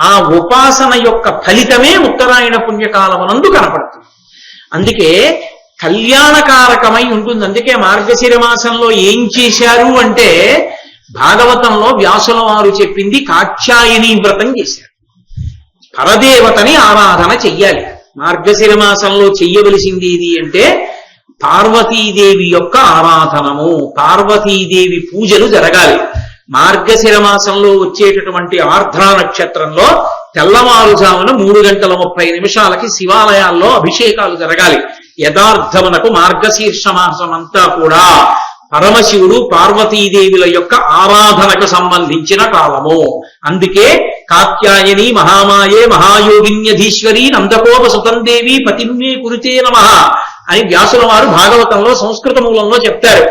ఆ ఉపాసన యొక్క ఫలితమే ఉత్తరాయణ పుణ్యకాలమునందు కనపడుతుంది. అందుకే కళ్యాణకారకమై ఉంటుంది. అందుకే మార్గశిర మాసంలో ఏం చేశారు అంటే భాగవతంలో వ్యాసుల వారు చెప్పింది కాత్యాయని వ్రతం చేశారు. పరదేవతని ఆరాధన చెయ్యాలి. మార్గశిర మాసంలో చెయ్యవలసింది ఏది అంటే పార్వతీదేవి యొక్క ఆరాధనము, పార్వతీదేవి పూజలు జరగాలి. మార్గశిర మాసంలో వచ్చేటటువంటి ఆర్ద్రా నక్షత్రంలో తెల్లవారుజామున 3:30 శివాలయాల్లో అభిషేకాలు జరగాలి. యథార్థమునకు మార్గశీర్ష మాసం అంతా కూడా పరమశివుడు పార్వతీదేవుల యొక్క ఆరాధనకు సంబంధించిన కాలము. అందుకే కాత్యాయని మహామాయే మహాయోగిన్యధీశ్వరి నందకోప సుతందేవి పతిమ్మే కురుతే నమః అని వ్యాసుల వారు భాగవతంలో సంస్కృత మూలంలో చెప్తారు.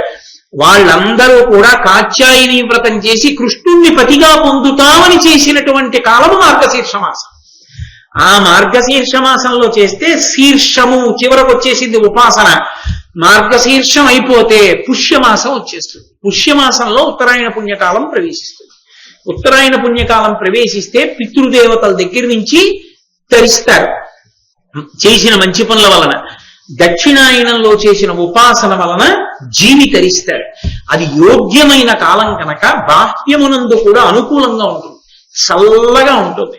వాళ్ళందరూ కూడా కాత్యాయని వ్రతం చేసి కృష్ణుణ్ణి పతిగా పొందుతామని చేసినటువంటి కాలము మార్గశీర్ష మాసం. ఆ మార్గశీర్ష మాసంలో చేస్తే శీర్షము చివరకు వచ్చేసింది ఉపాసన. మార్గశీర్షం అయిపోతే పుష్యమాసం వచ్చేస్తుంది. పుష్యమాసంలో ఉత్తరాయణ పుణ్యకాలం ప్రవేశిస్తుంది. ఉత్తరాయణ పుణ్యకాలం ప్రవేశిస్తే పితృదేవతల దగ్గర నుంచి తరిస్తారు చేసిన మంచి పనుల వలన. దక్షిణాయనంలో చేసిన ఉపాసన వలన జీవి తరిస్తాడు. అది యోగ్యమైన కాలం కనుక బాహ్యమునందు కూడా అనుకూలంగా ఉంటుంది, చల్లగా ఉంటుంది.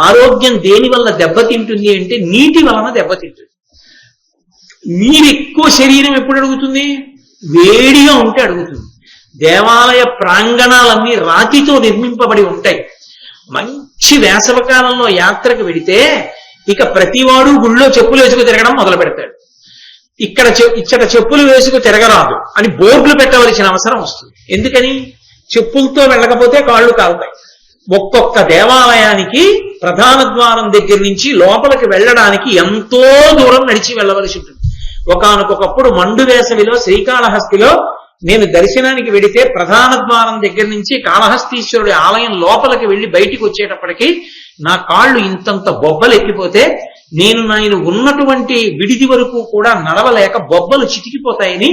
ఆరోగ్యం దేని వల్ల దెబ్బతింటుంది అంటే నీటి వలన దెబ్బతింటుంది. నీరు ఎక్కువ శరీరం ఎప్పుడు అడుగుతుంది? వేడిగా ఉంటే అడుగుతుంది. దేవాలయ ప్రాంగణాలన్నీ రాతితో నిర్మింపబడి ఉంటాయి. మంచి వేసవకాలంలో యాత్రకు వెడితే ఇక ప్రతివాడు గుళ్ళో చెప్పులు వేసుకు తిరగడం మొదలు పెడతాడు. ఇక్కడ చెప్పులు వేసుకు తిరగరాదు అని బోర్డులు పెట్టవలసిన అవసరం వస్తుంది. ఎందుకని? చెప్పులతో వెళ్ళకపోతే కాళ్ళు కాలుతాయి. ఒక్కొక్క దేవాలయానికి ప్రధాన ద్వారం దగ్గర నుంచి లోపలికి వెళ్ళడానికి ఎంతో దూరం నడిచి వెళ్ళవలసి ఉంటుంది. ఒకానొకప్పుడు మండు వేసవిలో శ్రీకాళహస్తిలో నేను దర్శనానికి వెడితే ప్రధాన ద్వారం దగ్గర నుంచి కాళహస్తీశ్వరుడి ఆలయం లోపలికి వెళ్లి బయటికి వచ్చేటప్పటికి నా కాళ్ళు ఇంతంత బొబ్బలు ఎక్కిపోతే నేను ఉన్నటువంటి విడిది వరకు కూడా నడవలేక బొబ్బలు చితికిపోతాయని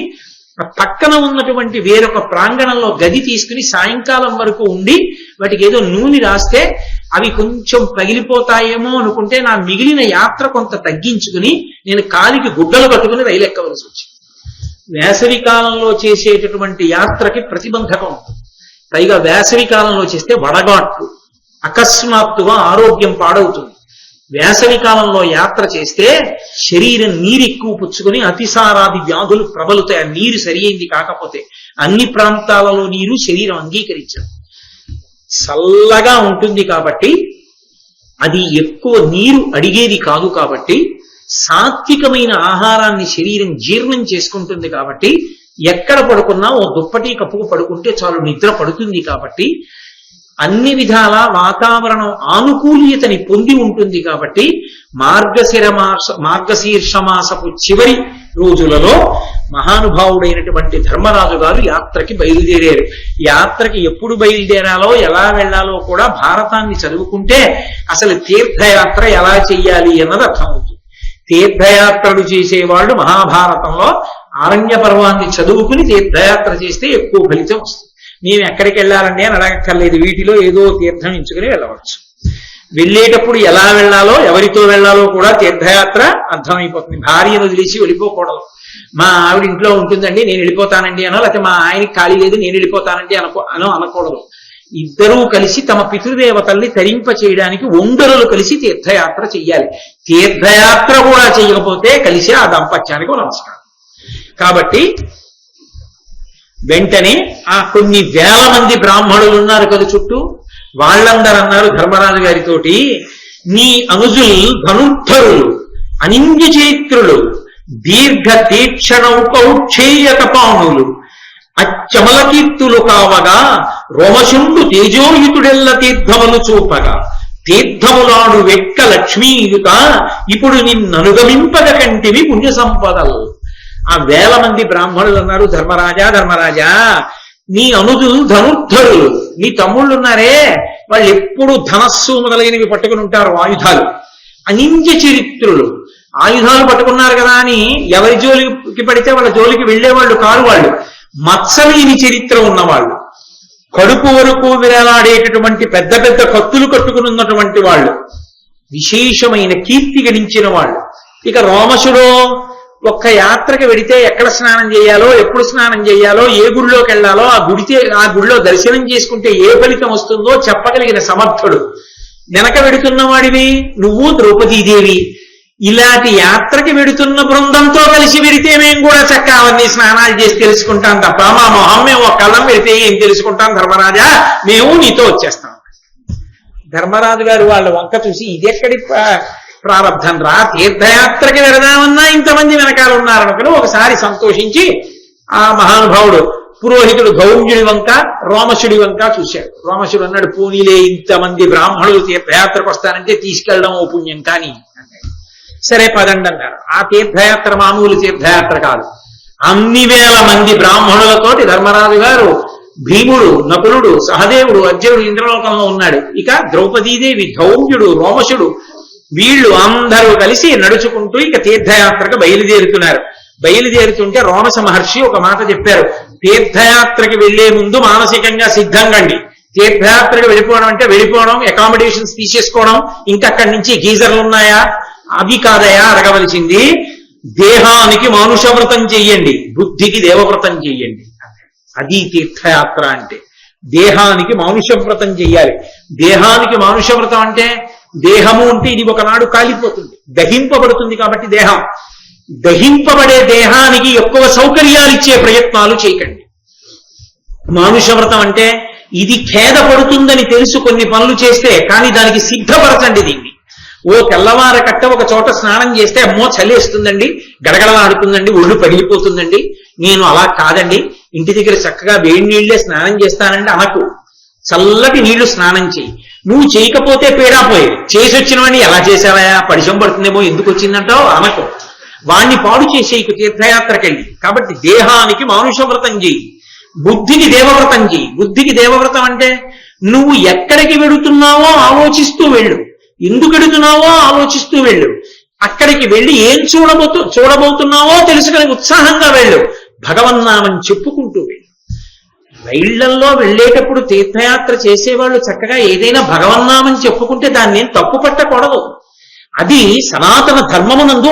పక్కన ఉన్నటువంటి వేరొక ప్రాంగణంలో గది తీసుకుని సాయంకాలం వరకు ఉండి వాటికి ఏదో నూనె రాస్తే అవి కొంచెం పగిలిపోతాయేమో అనుకుంటే నా మిగిలిన యాత్ర కొంత తగ్గించుకుని నేను కాలికి గుడ్డలు కట్టుకుని రైలు ఎక్కవలసి వచ్చింది. వేసవి కాలంలో చేసేటటువంటి యాత్రకి ప్రతిబంధకం ఉంటుంది. పైగా వేసవి కాలంలో చేస్తే వడగాట్లు, అకస్మాత్తుగా ఆరోగ్యం పాడవుతుంది. వేసవి కాలంలో యాత్ర చేస్తే శరీరం నీరు ఎక్కువ పుచ్చుకొని అతిసారాది వ్యాధులు ప్రబలుతాయి. ఆ నీరు సరి అయింది కాకపోతే అన్ని ప్రాంతాలలో నీరు శరీరం అంగీకరించదు. చల్లగా ఉంటుంది కాబట్టి అది ఎక్కువ నీరు అడిగేది కాదు. కాబట్టి సాత్వికమైన ఆహారాన్ని శరీరం జీర్ణం చేసుకుంటుంది. కాబట్టి ఎక్కడ పడుకున్నా ఓ దుప్పటి కప్పుకు పడుకుంటే చాలు నిద్ర పడుతుంది. కాబట్టి అన్ని విధాల వాతావరణం ఆనుకూల్యతని పొంది ఉంటుంది. కాబట్టి మార్గశీర్ష మాసపు చివరి రోజులలో మహానుభావుడైనటువంటి ధర్మరాజు గారు యాత్రకి బయలుదేరారు. యాత్రకి ఎప్పుడు బయలుదేరాలో ఎలా వెళ్లాలో కూడా భారతాన్ని చదువుకుంటే అసలు తీర్థయాత్ర ఎలా చెయ్యాలి అన్నది అర్థమవుతుంది. తీర్థయాత్రలు చేసేవాళ్ళు మహాభారతంలో ఆరణ్య పర్వాన్ని చదువుకుని తీర్థయాత్ర చేస్తే ఎక్కువ ఫలితం వస్తుంది. మేము ఎక్కడికి వెళ్ళాలండి అని అడగక్కర్లేదు. వీటిలో ఏదో తీర్థం ఎంచుకుని వెళ్ళవచ్చు. వెళ్ళేటప్పుడు ఎలా వెళ్ళాలో ఎవరితో వెళ్ళాలో కూడా తీర్థయాత్ర అర్థమైపోతుంది. భార్యను వదిలేసి వెళ్ళిపోకూడదు. మా ఆవిడ ఇంట్లో ఉంటుందండి నేను వెళ్ళిపోతానండి అనో, లేకపోతే మా ఆయనకి ఖాళీ లేదు నేను వెళ్ళిపోతానండి అనకూడదు. ఇద్దరూ కలిసి తమ పితృదేవతల్ని తరింప చేయడానికి ఒండరులు కలిసి తీర్థయాత్ర చెయ్యాలి. తీర్థయాత్ర కూడా చేయకపోతే కలిసి ఆ దాంపత్యానికి నమస్కారం. కాబట్టి వెంటనే ఆ కొన్ని వేల మంది బ్రాహ్మణులు ఉన్నారు కదా చుట్టూ, వాళ్ళందరూ అన్నారు ధర్మరాజు గారితోటి, నీ అనుజులు ధనుర్ధరులు, అనింద్య చైత్రులు, దీర్ఘ తీక్షణౌకౌక్షేయకపాణులు, అచ్చమల కీర్తులు కావగా రోమశుండు తేజోయుతుడెల్ల తీర్థములు చూపగా తీర్థములాడు వెక్క లక్ష్మీయుత ఇప్పుడు నిన్ననుగమింపగ కంటివి పుణ్య సంపదలు. ఆ వేల మంది బ్రాహ్మణులు అన్నారు, ధర్మరాజా నీ అనుజులు ధనుర్ధరులు, నీ తమ్ముళ్ళు ఉన్నారే వాళ్ళు ఎప్పుడు ధనస్సు మొదలైనవి పట్టుకుని ఉంటారు ఆయుధాలు. అనింద్య చరిత్రులు, ఆయుధాలు పట్టుకున్నారు కదా అని ఎవరి జోలికి పడితే వాళ్ళ జోలికి వెళ్లేవాళ్ళు కారు వాళ్ళు, మత్సలేని చరిత్ర ఉన్నవాళ్ళు, కడుపు వరకు విరలాడేటటువంటి పెద్ద పెద్ద కత్తులు కట్టుకుని ఉన్నటువంటి వాళ్ళు, విశేషమైన కీర్తి గణించిన వాళ్ళు. ఇక రోమశుడో ఒక్క యాత్రకి వెడితే ఎక్కడ స్నానం చేయాలో, ఎప్పుడు స్నానం చేయాలో, ఏ గుడిలోకి వెళ్ళాలో, ఆ గుడిలో దర్శనం చేసుకుంటే ఏ ఫలితం వస్తుందో చెప్పగలిగిన సమర్థుడు. వెనక వెడుతున్న వాడివి నువ్వు, ద్రౌపదీదేవి. ఇలాంటి యాత్రకి వెడుతున్న బృందంతో కలిసి వెడితే మేము కూడా చక్కగా అవన్నీ స్నానాలు చేసి తెలుసుకుంటాం తప్ప మా మొహం మేము ఒక కళ్ళం వెడితే ఏం తెలుసుకుంటాం ధర్మరాజా, మేము నీతో వచ్చేస్తాం. ధర్మరాజు గారు వాళ్ళ వంక చూసి ఇదెక్కడి ప్రారంధం రా, తీర్థయాత్రకి వెళదామన్నా ఇంతమంది వెనకాల ఉన్నారనుకుని ఒకసారి సంతోషించి ఆ మహానుభావుడు పురోహితుడు గౌంజుడి వంక రోమశుడి వంక చూశాడు. రోమశుడు అన్నాడు, పూనీలే ఇంతమంది బ్రాహ్మణులు తీర్థయాత్రకు వస్తారంటే తీసుకెళ్ళడం ఓ పుణ్యం కానీ అన్నాడు. సరే పదండి అన్నారు. ఆ తీర్థయాత్ర మామూలు తీర్థయాత్ర కాదు, అన్ని వేల మంది బ్రాహ్మణులతోటి ధర్మరాజు గారు, భీముడు, నకులుడు, సహదేవుడు, అర్జునుడు ఇంద్రలోకంలో ఉన్నాడు. ఇక ద్రౌపదీదేవి, ధౌమ్యుడు, రోమశుడు, వీళ్ళు అందరూ కలిసి నడుచుకుంటూ ఇక తీర్థయాత్రకు బయలుదేరుతున్నారు. బయలుదేరుతుంటే రోమశ మహర్షి ఒక మాట చెప్పారు, తీర్థయాత్రకి వెళ్లే ముందు మానసికంగా సిద్ధంగండి. తీర్థయాత్రకి వెళ్ళిపోవడం అంటే వెళ్ళిపోవడం, అకామిడేషన్స్ తీసేసుకోవడం, ఇంకక్కడి నుంచి గీజర్లు ఉన్నాయా అవి కాదయా అడగవలసింది, దేహానికి మానుషవ్రతం చెయ్యండి, బుద్ధికి దేవవ్రతం చెయ్యండి. అది తీర్థయాత్ర అంటే. దేహానికి మానుషవ్రతం చెయ్యాలి. దేహానికి మానుషవ్రతం అంటే దేహము అంటే ఇది ఒకనాడు కాలిపోతుంది, దహింపబడుతుంది. కాబట్టి దేహం, దహింపబడే దేహానికి ఎక్కువ సౌకర్యాలు ఇచ్చే ప్రయత్నాలు చేయకండి. మానుషవ్రతం అంటే ఇది ఖేద పడుతుందని తెలుసు కొన్ని పనులు చేస్తే, కానీ దానికి సిద్ధపరచండి దీన్ని. ఓ తెల్లవార కట్ట ఒక చోట స్నానం చేస్తే అమ్మో చలేస్తుందండి, గడగడలాడుతుందండి, ఒళ్ళు పగిలిపోతుందండి, నేను అలా కాదండి, ఇంటి దగ్గర చక్కగా వేడి నీళ్లే స్నానం చేస్తానండి అనకు. చల్లటి నీళ్లు స్నానం చేయి. నువ్వు చేయకపోతే పీడాపోయేది, చేసి వచ్చిన వాడిని ఎలా చేసావా, పరిచయం పడుతుందేమో, ఎందుకు వచ్చిందంటావు అనకు. వాణ్ణి పాడు చేసేయకు తీర్థయాత్రకెళ్ళి. కాబట్టి దేహానికి మానుషవ్రతం చేయి, బుద్ధికి దేవవ్రతం చేయి. బుద్ధికి దేవవ్రతం అంటే నువ్వు ఎక్కడికి వెడుతున్నావో ఆలోచిస్తూ వెళ్ళు, ఎందుకు వెడుతున్నావో ఆలోచిస్తూ వెళ్ళు, అక్కడికి వెళ్ళి ఏం చూడబోతున్నావో తెలుసుకుని ఉత్సాహంగా వెళ్ళు, భగవన్నామని చెప్పుకుంటూ వెళ్ళు. రైళ్లల్లో వెళ్ళేటప్పుడు తీర్థయాత్ర చేసేవాళ్ళు చక్కగా ఏదైనా భగవన్నామని చెప్పుకుంటే దాన్ని తప్పు పట్టకూడదు. అది సనాతన ధర్మమునందు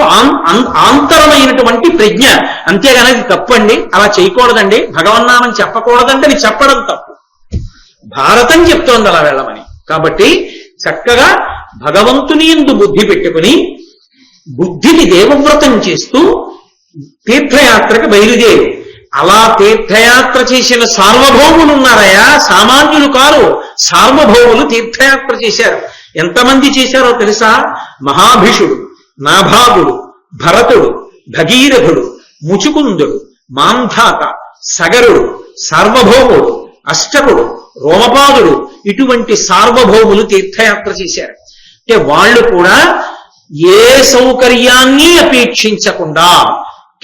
ఆంతరమైనటువంటి ప్రజ్ఞ. అంతేగాని అది తప్పండి, అలా చేయకూడదండి, భగవన్నామని చెప్పకూడదంటే అది చెప్పడం తప్పు. భారతం చెప్తోంది అలా వెళ్ళమని. కాబట్టి చక్కగా భగవంతుని యందు బుద్ధి పెట్టుకుని బుద్ధిని దేవవ్రతం చేస్తూ తీర్థయాత్రకు బయలుదేరు. అలా తీర్థయాత్ర చేసిన సార్వభౌములు ఉన్నారయా, సామాన్యులు కారు, సార్వభౌములు తీర్థయాత్ర చేశారు. ఎంతమంది చేశారో తెలుసా? మహాభిషుడు, నాభాగుడు, భరతుడు, భగీరథుడు, ముచుకుందుడు, మాంధాత, సగరుడు, సార్వభౌముడు, అష్టకుడు, రోమపాదుడు, ఇటువంటి సార్వభౌములు తీర్థయాత్ర చేశారు. అంటే వాళ్ళు కూడా ఏ సౌకర్యాన్ని అపేక్షించకుండా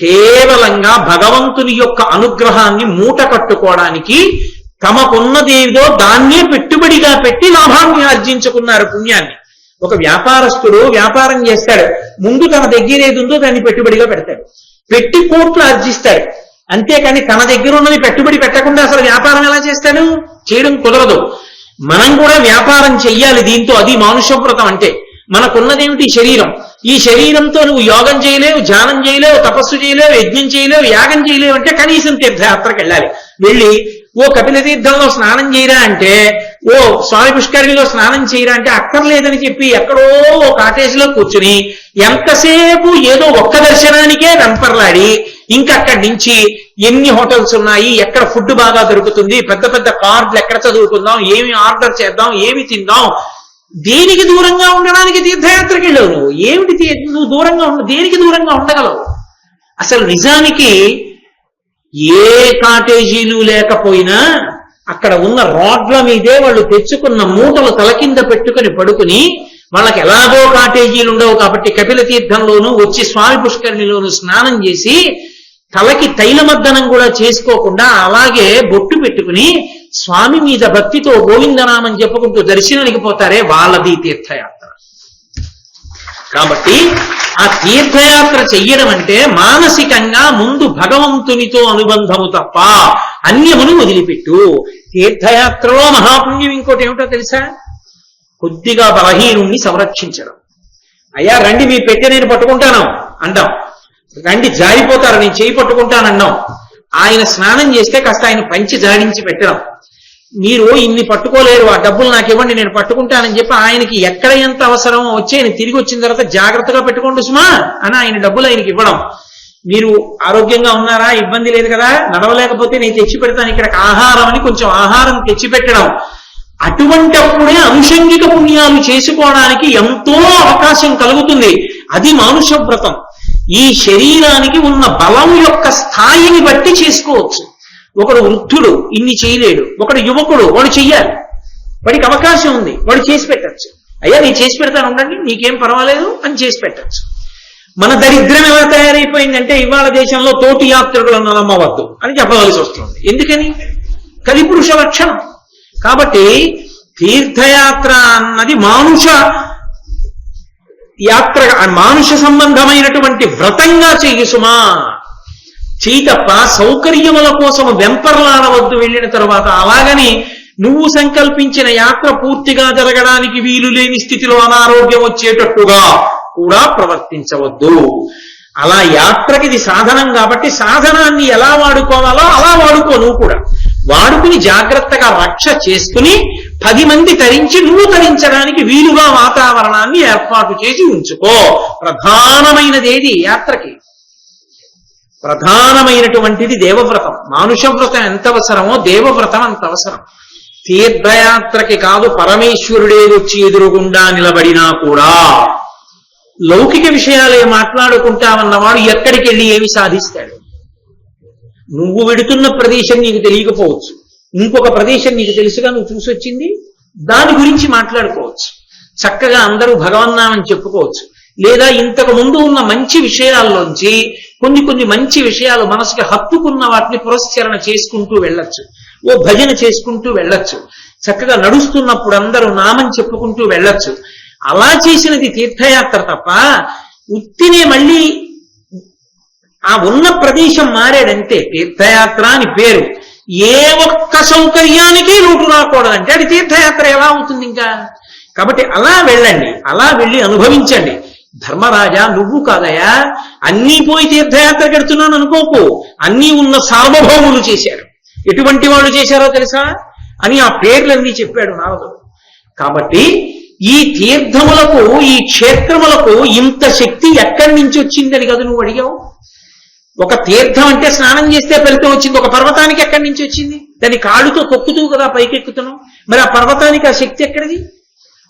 కేవలంగా భగవంతుని యొక్క అనుగ్రహాన్ని మూట కట్టుకోవడానికి తమకున్నదేదో దాన్నే పెట్టుబడిగా పెట్టి లాభాన్ని ఆర్జించుకున్నారు, పుణ్యాన్ని. ఒక వ్యాపారస్తుడు వ్యాపారం చేస్తాడు, ముందు తన దగ్గర ఏది ఉందో దాన్ని పెట్టుబడిగా పెడతాడు, పెట్టి కోట్లు ఆర్జిస్తాడు. అంతేకాని తన దగ్గర ఉన్నది పెట్టుబడి పెట్టకుండా అసలు వ్యాపారం ఎలా చేస్తాడు? చేయడం కుదరదు. మనం కూడా వ్యాపారం చెయ్యాలి దీంతో. అది మానుషవ్రతం అంటే. మనకున్నదేమిటి? శరీరం. ఈ శరీరంతో నువ్వు యోగం చేయలేవు, ధ్యానం చేయలేవు, తపస్సు చేయలేవు, యజ్ఞం చేయలేవు, యాగం చేయలేవు. అంటే కనీసం తీర్థయాత్రకు వెళ్ళాలి. వెళ్ళి ఓ కపిల తీర్థంలో స్నానం చేయరా అంటే, ఓ స్వామి పుష్కరిణిలో స్నానం చేయరా అంటే అక్కర్లేదని చెప్పి ఎక్కడో ఓ కాటేజ్లో కూర్చుని ఎంతసేపు ఏదో ఒక్క దర్శనానికే వెంపర్లాడి ఇంకక్కడి నుంచి ఎన్ని హోటల్స్ ఉన్నాయి, ఎక్కడ ఫుడ్ బాగా దొరుకుతుంది, పెద్ద పెద్ద కార్డులు ఎక్కడ చదువుకుందాం, ఏమి ఆర్డర్ చేద్దాం, ఏమి తిందాం, దేనికి దూరంగా ఉండడానికి తీర్థయాత్రకి వెళ్ళవు నువ్వు. ఏమిటి నువ్వు దూరంగా దేనికి దూరంగా ఉండగలవు? అసలు నిజానికి ఏ కాటేజీలు లేకపోయినా అక్కడ ఉన్న రోడ్ల మీదే వాళ్ళు తెచ్చుకున్న మూటలు తల కింద పెట్టుకుని పడుకుని, వాళ్ళకి ఎలాగో కాటేజీలు ఉండవు కాబట్టి కపిల తీర్థంలోనూ వచ్చి స్వామి పుష్కరిణిలోనూ స్నానం చేసి తలకి తైలమర్దనం కూడా చేసుకోకుండా అలాగే బొట్టు పెట్టుకుని స్వామి మీద భక్తితో గోవిందనామని చెప్పుకుంటూ దర్శనానికి పోతారే, వాళ్ళది తీర్థయాత్ర. కాబట్టి ఆ తీర్థయాత్ర చెయ్యడం అంటే మానసికంగా ముందు భగవంతునితో అనుబంధము తప్ప అన్యమును వదిలిపెట్టు. తీర్థయాత్రలో మహాపుణ్యం ఇంకోటి ఏమిటో తెలుసా? కొద్దిగా బలహీనుణ్ణి సంరక్షించడం. అయ్యా రండి మీ పెట్టె నేను పట్టుకుంటాను అంటాం, రండి జారిపోతారు నేను చేయి పట్టుకుంటానన్నాం. ఆయన స్నానం చేస్తే కాస్త ఆయన పంచి జాడించి పెట్టడం, మీరు ఇన్ని పట్టుకోలేరు ఆ డబ్బులు నాకు ఇవ్వండి నేను పట్టుకుంటానని చెప్పి ఆయనకి ఎక్కడ ఎంత అవసరమో వచ్చి ఆయన తిరిగి వచ్చిన తర్వాత జాగ్రత్తగా పెట్టుకోండి సుమా అని ఆయన డబ్బులు ఆయనకి ఇవ్వడం. మీరు ఆరోగ్యంగా ఉన్నారా, ఇబ్బంది లేదు కదా, నడవలేకపోతే నేను తెచ్చి పెడతాను ఇక్కడికి ఆహారం అని కొంచెం ఆహారం తెచ్చి పెట్టడం. అటువంటప్పుడే అనుషంగిక పుణ్యాలు చేసుకోవడానికి ఎంతో అవకాశం కలుగుతుంది. అది మానుష వ్రతం. ఈ శరీరానికి ఉన్న బలం యొక్క స్థాయిని బట్టి చేసుకోవచ్చు. ఒకడు వృద్ధుడు ఇన్ని చేయలేడు, ఒకడు యువకుడు వాడు చెయ్యాలి, వాడికి అవకాశం ఉంది, వాడు చేసి పెట్టచ్చు. అయ్యా నేను చేసి పెడతాను ఉండండి నీకేం పర్వాలేదు అని చేసి పెట్టచ్చు. మన దరిద్రం ఎలా తయారైపోయిందంటే ఇవాళ దేశంలో తోటి యాత్రికులను నమ్మవద్దు అని చెప్పవలసి వస్తుంది. ఎందుకని? కలిపురుష లక్షణం. కాబట్టి తీర్థయాత్ర అన్నది మానుష యాత్ర, మానుష సంబంధమైనటువంటి వ్రతంగా చెయ్యి సుమా. చెయ్యి తప్ప సౌకర్యముల కోసం వెంపర్లాడవద్దు వెళ్ళిన తర్వాత. అలాగని నువ్వు సంకల్పించిన యాత్ర పూర్తిగా జరగడానికి వీలు లేని స్థితిలో అనారోగ్యం వచ్చేటట్టుగా కూడా ప్రవర్తించవద్దు. అలా యాత్రకి ఇది సాధనం కాబట్టి సాధనాన్ని ఎలా వాడుకోవాలో అలా వాడుకో. నువ్వు కూడా వాడుకుని జాగ్రత్తగా రక్ష చేసుకుని 10 మంది తరించి నువ్వు తరించడానికి వీలుగా వాతావరణాన్ని ఏర్పాటు చేసి ఉంచుకో. ప్రధానమైనది ఏది యాత్రకి? ప్రధానమైనటువంటిది దేవవ్రతం. మానుష వ్రతం ఎంత అవసరమో దేవవ్రతం అంత అవసరం. తీర్థయాత్రకి కాదు, పరమేశ్వరుడే వచ్చి ఎదురుగుండా నిలబడినా కూడా లౌకిక విషయాలే మాట్లాడుకుంటామన్నవాడు ఎక్కడికి వెళ్ళి ఏమి సాధిస్తాడు? నువ్వు వెడుతున్న ప్రదేశం నీకు తెలియకపోవచ్చు, ఇంకొక ప్రదేశం నీకు తెలుసుగా నువ్వు చూసి వచ్చింది, దాని గురించి మాట్లాడుకోవచ్చు. చక్కగా అందరూ భగవన్నామని చెప్పుకోవచ్చు. లేదా ఇంతకు ముందు ఉన్న మంచి విషయాల్లోంచి కొన్ని మంచి విషయాలు మనసుకి హత్తుకున్న వాటిని పురస్కరణ చేసుకుంటూ వెళ్ళొచ్చు. ఓ భజన చేసుకుంటూ వెళ్ళొచ్చు. చక్కగా నడుస్తున్నప్పుడు అందరూ నామని చెప్పుకుంటూ వెళ్ళొచ్చు. అలా చేసినది తీర్థయాత్ర తప్ప ఉత్తినే మళ్ళీ ఆ ఉన్న ప్రదేశం మారాడంతే. తీర్థయాత్ర అని పేరు. ఏ ఒక్క సౌకర్యానికి లోటు రాకూడదంటే అది తీర్థయాత్ర ఎలా అవుతుంది ఇంకా? కాబట్టి అలా వెళ్ళండి, అలా వెళ్ళి అనుభవించండి. ధర్మరాజా నువ్వు కాదయా అన్నీ పోయి తీర్థయాత్ర కడుతున్నాను అనుకోకు. అన్నీ ఉన్న సార్వభౌములు చేశారు. ఎటువంటి వాళ్ళు చేశారో తెలుసా అని ఆ పేర్లన్నీ చెప్పాడు నారదుడు. కాబట్టి ఈ తీర్థములకు, ఈ క్షేత్రములకు ఇంత శక్తి ఎక్కడి నుంచి వచ్చిందని కదా నువ్వు అడిగావు. ఒక తీర్థం అంటే స్నానం చేస్తే ఫలితం వచ్చింది. ఒక పర్వతానికి ఎక్కడి నుంచి వచ్చింది? దాన్ని కాళ్ళుతో తొక్కుతూ కదా పైకెక్కుతున్నాం. మరి ఆ పర్వతానికి ఆ శక్తి ఎక్కడిది?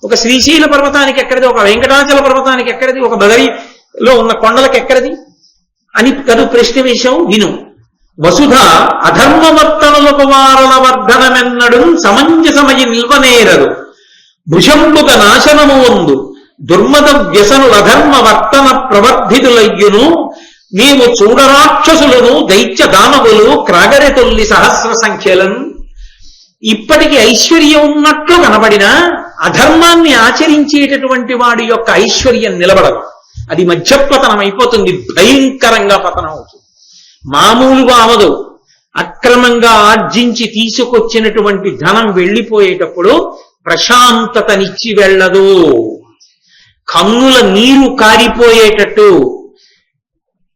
ఒక శ్రీశైల పర్వతానికి ఎక్కడిది? ఒక వెంకటాచల పర్వతానికి ఎక్కడిది? ఒక బదరిలో ఉన్న కొండలకు ఎక్కడిది అని కదు ప్రశ్న వేశావు. విను. వసుధ అధర్మవర్తనులకు వారల వర్ధనమెన్నడు సమంజసమయి నిల్వనేరరు భృశంబుగ నాశనము వందు దుర్మద వ్యసనుల అధర్మ వర్తన ప్రవర్ధితులయ్యును నీవు చూడరాక్షసులను దైత్య దానవులు క్రాగరి తొల్లి సహస్ర సంఖ్యలను. ఇప్పటికి ఐశ్వర్యం ఉన్నట్లు కనబడినా అధర్మాన్ని ఆచరించేటటువంటి వాడి యొక్క ఐశ్వర్యం నిలబడదు. అది మధ్యపతనం అయిపోతుంది, భయంకరంగా పతనం అవుతుంది. మామూలుగా అవదు. అక్రమంగా ఆర్జించి తీసుకొచ్చినటువంటి ధనం వెళ్ళిపోయేటప్పుడు ప్రశాంతతనిచ్చి వెళ్ళదు. కన్నుల నీరు కారిపోయేటట్టు.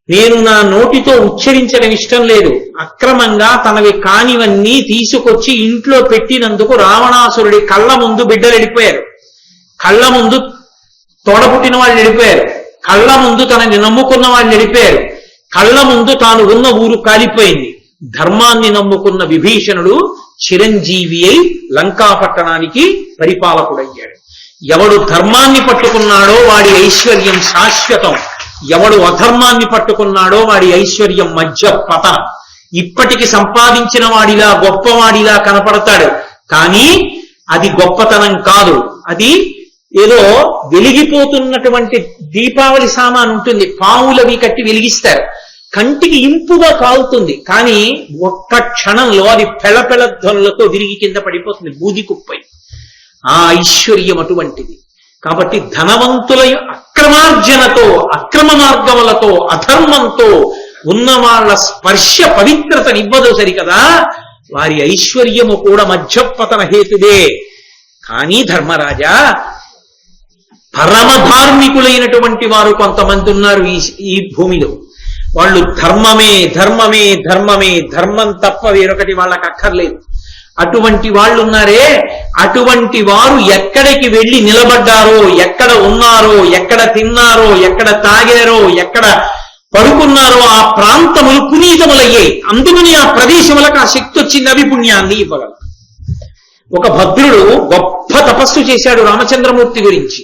నేను నా నోటితో ఉచ్చరించడం ఇష్టం లేదు. అక్రమంగా తనవి కానివన్నీ తీసుకొచ్చి ఇంట్లో పెట్టినందుకు రావణాసురుడి కళ్ళ ముందు బిడ్డలు వెళ్ళిపోయారు, కళ్ళ ముందు తోడపుట్టిన వాళ్ళు వెళ్ళిపోయారు, కళ్ళ ముందు తనని నమ్ముకున్న వాళ్ళు వెళ్ళిపోయారు, కళ్ళ ముందు తాను ఉన్న ఊరు కాలిపోయింది. ధర్మాన్ని నమ్ముకున్న విభీషణుడు చిరంజీవి అయి లంకాపట్టణానికి పరిపాలకుడయ్యాడు. ఎవడు ధర్మాన్ని పట్టుకున్నాడో వాడి ఐశ్వర్యం శాశ్వతం, ఎవడు అధర్మాన్ని పట్టుకున్నాడో వాడి ఐశ్వర్యం మధ్య పతనం. ఇప్పటికి సంపాదించిన వాడిలా గొప్పవాడిలా కనపడతాడు, కానీ అది గొప్పతనం కాదు. అది ఏదో వెలిగిపోతున్నటువంటి దీపావళి సామాన్ ఉంటుంది, పావులవి కట్టి వెలిగిస్తారు, కంటికి ఇంపుగా కాలుతుంది, కానీ ఒక్క క్షణంలో అది పెళపెళ ధ్వనులతో విరిగి కింద పడిపోతుంది, బూది కుప్పై. ఆ ఐశ్వర్యం అటువంటిది. కాబట్టి ధనవంతుల అక్రమార్జనతో, అక్రమ మార్గములతో, అధర్మంతో ఉన్న వాళ్ళ స్పర్శ పవిత్రతనివ్వదు సరికదా, వారి ఐశ్వర్యము కూడా మధ్యపతన హేతుదే. కానీ ధర్మరాజా, పరమధార్మికులైనటువంటి వారు కొంతమంది ఉన్నారు ఈ భూమిలో. వాళ్ళు ధర్మమే ధర్మమే ధర్మమే, ధర్మం తప్ప వేరొకటి వాళ్ళకి అక్కర్లేదు. అటువంటి వాళ్ళు ఉన్నారే, అటువంటి వారు ఎక్కడికి వెళ్ళి నిలబడ్డారో, ఎక్కడ ఉన్నారో, ఎక్కడ తిన్నారో, ఎక్కడ తాగారో, ఎక్కడ పడుకున్నారో ఆ ప్రాంతములు పునీతములయ్యాయి. అందుకని ఆ ప్రదేశములకు ఆ శక్తి వచ్చింది, అభిపుణ్యాన్ని ఇవ్వగలరు. ఒక భద్రుడు గొప్ప తపస్సు చేశాడు రామచంద్రమూర్తి గురించి.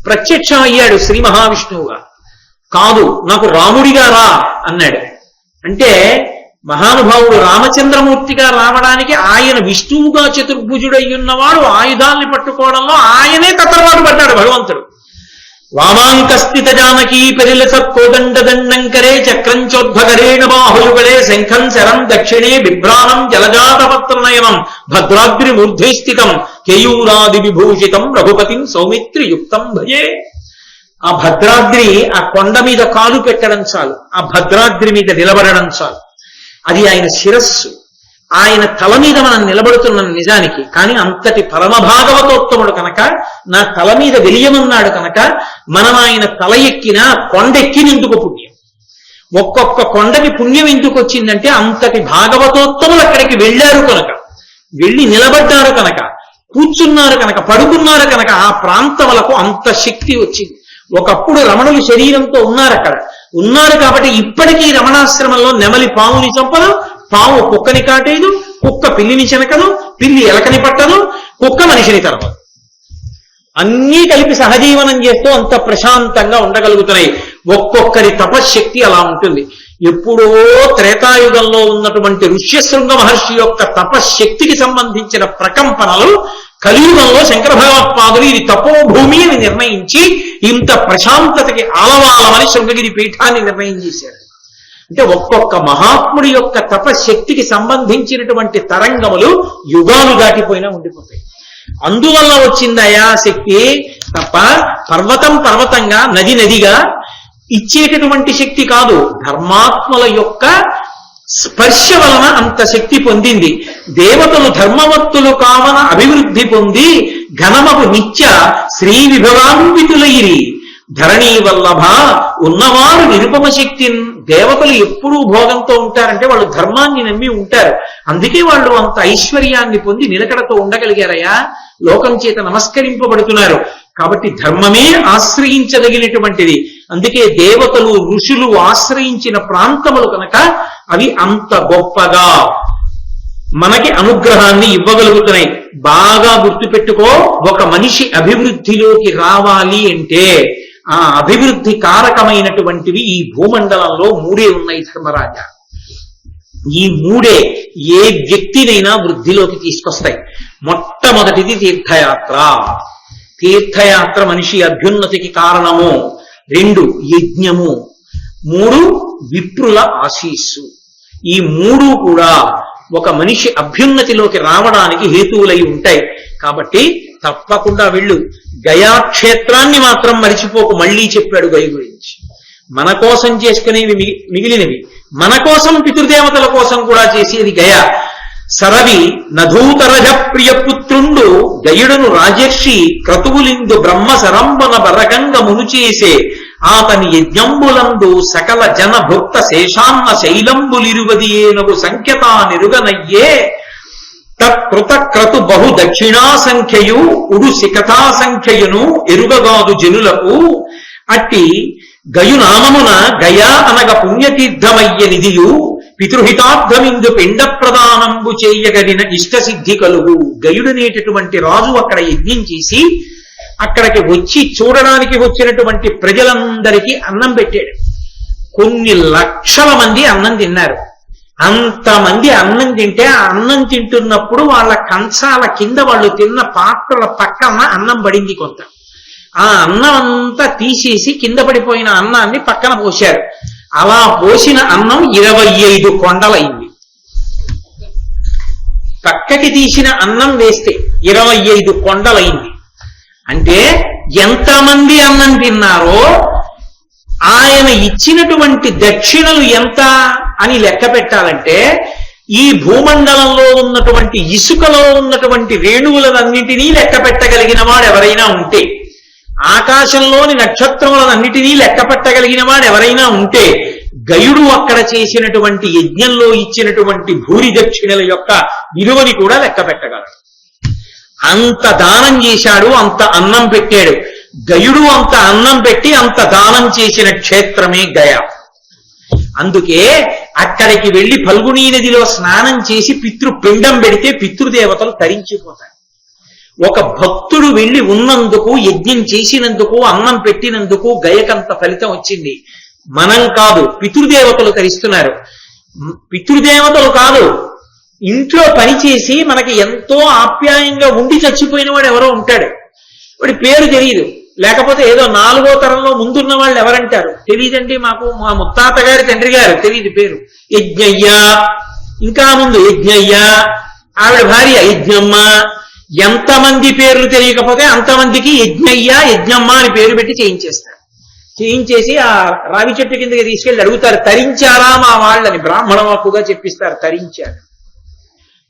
ప్రత్యక్షం అయ్యాడు శ్రీ మహావిష్ణువుగా. కాదు, నాకు రాముడిగా రా అన్నాడు. అంటే మహానుభావుడు రామచంద్రమూర్తిగా రావడానికి ఆయన విష్ణువుగా చతుర్భుజుడయ్యున్నవాడు ఆయుధాల్ని పట్టుకోవడంలో ఆయనే తత్రవాడు పడ్డాడు భగవంతుడు. వామాంకస్థిత జానకీ పరిలస కోదండదండంకరే చక్రంచోద్భగరేణ బాహుయుగళే శంఖం శరం దక్షిణే బిభ్రాణం జలజాతపత్రనయనం భద్రాద్రి మూర్ధ్వై స్థితం కేయూరాది విభూషితం రఘుపతిం సౌమిత్రియుక్తం భజే. ఆ భద్రాద్రి, ఆ కొండ మీద కాలు పెట్టడం చాలు, ఆ భద్రాద్రి మీద నిలబడడం చాలు. అది ఆయన శిరస్సు, ఆయన తల మీద మనం నిలబడుతున్నాం నిజానికి. కానీ అంతటి పరమభాగవతోత్తముడు కనుక నా తల మీద వెలియమన్నాడు కనుక మనం ఆయన తల ఎక్కినా కొండెక్కినందుకు పుణ్యం. ఒక్కొక్క కొండకి పుణ్యం ఎందుకు వచ్చిందంటే అంతటి భాగవతోత్తములు అక్కడికి వెళ్ళారు కనుక, వెళ్ళి నిలబడ్డారు కనుక, కూర్చున్నారు కనుక, పడుకున్నారు కనుక ఆ ప్రాంతములకు అంత శక్తి వచ్చింది. ఒకప్పుడు రమణులు శరీరంతో ఉన్నారు అక్కడ, ఉన్నారు కాబట్టి ఇప్పటికీ రమణాశ్రమంలో నెమలి పాముని చంపదు, పాము కుక్కని కాటేదు, కుక్క పిల్లిని చెనకదు, పిల్లి ఎలకని పట్టదు, కుక్క మనిషిని తరవదు. అన్నీ కలిపి సహజీవనం చేస్తూ అంత ప్రశాంతంగా ఉండగలుగుతున్నాయి. ఒక్కొక్కరి తపశ్శక్తి అలా ఉంటుంది. ఎప్పుడో త్రేతాయుగంలో ఉన్నటువంటి ఋష్యశృంగ మహర్షి యొక్క తపశ్శక్తికి సంబంధించిన ప్రకంపనలు కలియుగంలో శంకర భగవత్పాదులు ఇది తపోభూమి అని నిర్ణయించి ఇంత ప్రశాంతతకి ఆలవాలమని శృంగగిరి పీఠాన్ని నిర్ణయం చేశారు. అంటే ఒక్కొక్క మహాత్ముడి యొక్క తపశక్తికి సంబంధించినటువంటి తరంగములు యుగాలు దాటిపోయినా ఉండిపోతాయి. అందువల్ల వచ్చిందయా శక్తి తప్ప పర్వతం పర్వతంగా, నది నదిగా ఇచ్చేటటువంటి శక్తి కాదు. ధర్మాత్మల యొక్క స్పర్శ వలన అంత శక్తి పొందింది. దేవతలు ధర్మవత్తులు కావన అభివృద్ధి పొంది ఘనమపు నిత్య శ్రీ విభవాన్వితులైరి ధరణీ వల్లభ. ఉన్నవారు నిరుపమ శక్తి. దేవతలు ఎప్పుడూ భోగంతో ఉంటారంటే వాళ్ళు ధర్మాన్ని నమ్మి ఉంటారు. అందుకే వాళ్ళు అంత ఐశ్వర్యాన్ని పొంది నిలకడతో ఉండగలిగారయ్యా, లోకం చేత నమస్కరింపబడుతున్నారు. కాబట్టి ధర్మమే ఆశ్రయించదగినటువంటిది. అందుకే దేవతలు ఋషులు ఆశ్రయించిన ప్రాంతములు కనుక అవి అంత గొప్పగా మనకి అనుగ్రహాన్ని ఇవ్వగలుగుతున్నాయి. బాగా గుర్తుపెట్టుకో, ఒక మనిషి అభివృద్ధిలోకి రావాలి అంటే ఆ అభివృద్ధి కారకమైనటువంటివి ఈ భూమండలంలో మూడే ఉన్నాయి ధర్మరాజా. ఈ మూడే ఏ వ్యక్తినైనా వృద్ధిలోకి తీసుకొస్తాయి. మొట్టమొదటిది తీర్థయాత్ర. తీర్థయాత్ర మనిషి అభ్యున్నతికి కారణము. 2 యజ్ఞము. 3 విప్రుల ఆశీస్సు. ఈ 3 కూడా ఒక మనిషి అభ్యున్నతిలోకి రావడానికి హేతువులై ఉంటాయి. కాబట్టి తప్పకుండా వెళ్ళు. గయాక్షేత్రాన్ని మాత్రం మరిచిపోకు. మళ్ళీ చెప్పాడు గయ గురించి. మన కోసం చేసుకునేవి మిగిలినవి, మన కోసం పితృదేవతల కోసం కూడా చేసేది గయ. సరవి నధూతరజ ప్రియపుత్రుండు గయుడును రాజర్షి క్రతువులిందు బ్రహ్మ సరంబన బరగంగ మునుచేసే ఆతని యజ్ఞంబులందు సకల జన భుక్త శేషాన్న శైలంబులిరువది ఏనగు సంఖ్యతా నిరుగనయ్యే తత్కృత క్రతు బహు దక్షిణా సంఖ్యయు ఉడు శిఖతా సంఖ్యయును ఎరుగగాదు జనులకు. అట్టి గయునామమున గయా అనగ పుణ్యతీర్థమయ్య నిధియు పితృహితార్థమిందు పిండ ప్రదానంబు చేయగలిగిన ఇష్టసిద్ధి కలుగు. గయుడనేటటువంటి రాజు అక్కడ యజ్ఞం చేసి అక్కడికి వచ్చి చూడడానికి వచ్చినటువంటి ప్రజలందరికీ అన్నం పెట్టాడు. కొన్ని లక్షల మంది అన్నం తిన్నారు. అంతమంది అన్నం తింటే ఆ అన్నం తింటున్నప్పుడు వాళ్ళ కంచాల కింద వాళ్ళు తిన్న పాత్రల పక్కన అన్నం పడింది కొంత. ఆ అన్నం అంతా తీసేసి కింద పడిపోయిన అన్నాన్ని పక్కన పోశారు. అలా పోసిన అన్నం 25 కొండలైంది. పక్కకి తీసిన అన్నం వేస్తే 25 కొండలైంది. అంటే ఎంతమంది అన్నం తిన్నారో ఆయన ఇచ్చినటువంటి దక్షిణలు ఎంత అని లెక్క పెట్టాలంటే ఈ భూమండలంలో ఉన్నటువంటి ఇసుకలో ఉన్నటువంటి రేణువులనన్నింటినీ లెక్క పెట్టగలిగిన వాడు ఎవరైనా ఉంటే, ఆకాశంలోని నక్షత్రములనన్నిటినీ లెక్క పెట్టగలిగిన వాడు ఎవరైనా ఉంటే, గయుడు అక్కడ చేసినటువంటి యజ్ఞంలో ఇచ్చినటువంటి భూరి దక్షిణల యొక్క విలువని కూడా లెక్క పెట్టగలడు. అంత దానం చేశాడు, అంత అన్నం పెట్టాడు. గయుడు అంత అన్నం పెట్టి అంత దానం చేసిన క్షేత్రమే గయ. అందుకే అక్కడికి వెళ్లి ఫల్గుణీ నదిలో స్నానం చేసి పితృపిండం పెడితే పితృదేవతలు తరించిపోతారు. ఒక భక్తుడు వెళ్లి ఉన్నందుకు, యజ్ఞం చేసినందుకు, అన్నం పెట్టినందుకు గయకంత ఫలితం వచ్చింది. మనం కాదు, పితృదేవతలు తరిస్తున్నారు. పితృదేవతలు కాదు, ఇంట్లో పనిచేసి మనకి ఎంతో ఆప్యాయంగా ఉండి చచ్చిపోయిన వాడు ఎవరో ఉంటాడు. వాడి పేరు తెలియదు, లేకపోతే ఏదో 4వ తరంలో ముందున్న వాళ్ళు ఎవరంటారు తెలియదండి, మాకు మా ముత్తాత గారి తండ్రి గారు తెలియదు పేరు, యజ్ఞయ్య, ఇంకా ముందు యజ్ఞయ్య, ఆవిడ భార్య యజ్ఞమ్మ. ఎంతమంది పేర్లు తెలియకపోతే అంతమందికి యజ్ఞయ్య యజ్ఞమ్మ అని పేరు పెట్టి చేయించేస్తారు. చేయించేసి ఆ రావి చెట్టు కిందకి తీసుకెళ్లి అడుగుతారు, తరించారా మా వాళ్ళని, బ్రాహ్మణ వాక్కుగా చెప్పిస్తారు, తరించారు.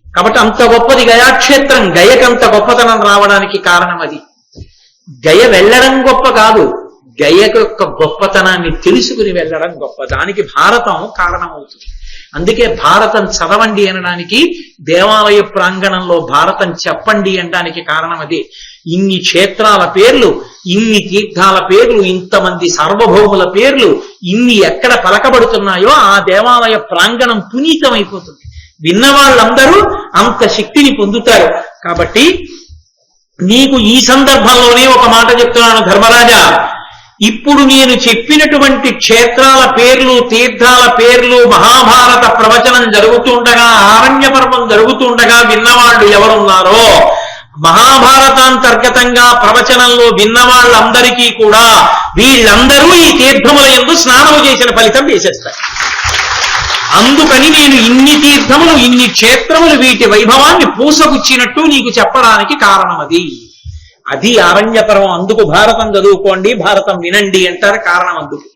కాబట్టి అంత గొప్పది గయాక్షేత్రం. గయకంత గొప్పతనం రావడానికి కారణం అది. గయ వెళ్ళడం గొప్ప కాదు, గయ యొక్క గొప్పతనాన్ని తెలుసుకుని వెళ్ళడం గొప్ప. దానికి భారతం కారణమవుతుంది. అందుకే భారతం చదవండి అనడానికి, దేవాలయ ప్రాంగణంలో భారతం చెప్పండి అనడానికి కారణం అదే. ఇన్ని క్షేత్రాల పేర్లు, ఇన్ని తీర్థాల పేర్లు, ఇంతమంది సార్వభౌముల పేర్లు ఇన్ని ఎక్కడ పలకబడుతున్నాయో ఆ దేవాలయ ప్రాంగణం పునీతమైపోతుంది. విన్నవాళ్ళందరూ అంత శక్తిని పొందుతారు. కాబట్టి నీకు ఈ సందర్భంలోనే ఒక మాట చెప్తున్నాను ధర్మరాజా. ఇప్పుడు నేను చెప్పినటువంటి క్షేత్రాల పేర్లు, తీర్థాల పేర్లు మహాభారత ప్రవచనం జరుగుతుండగా, ఆరణ్య పర్వం జరుగుతుండగా విన్నవాళ్ళు ఎవరున్నారో, మహాభారతాంతర్గతంగా ప్రవచనంలో విన్నవాళ్ళందరికీ కూడా వీళ్ళందరూ ఈ తీర్థముల యందు స్నానము చేసిన ఫలితం వేసేస్తారు. అందుకని నేను ఇన్ని తీర్థములు, ఇన్ని క్షేత్రములు, వీటి వైభవాన్ని పూసగుచ్చినట్టు నీకు చెప్పడానికి కారణం అది. అది ఆరణ్యపర్వం. అందుకు భారతం చదువుకోండి, భారతం వినండి అంటారు. కారణం అందుకు.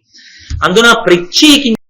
అందున ప్రత్యేకించి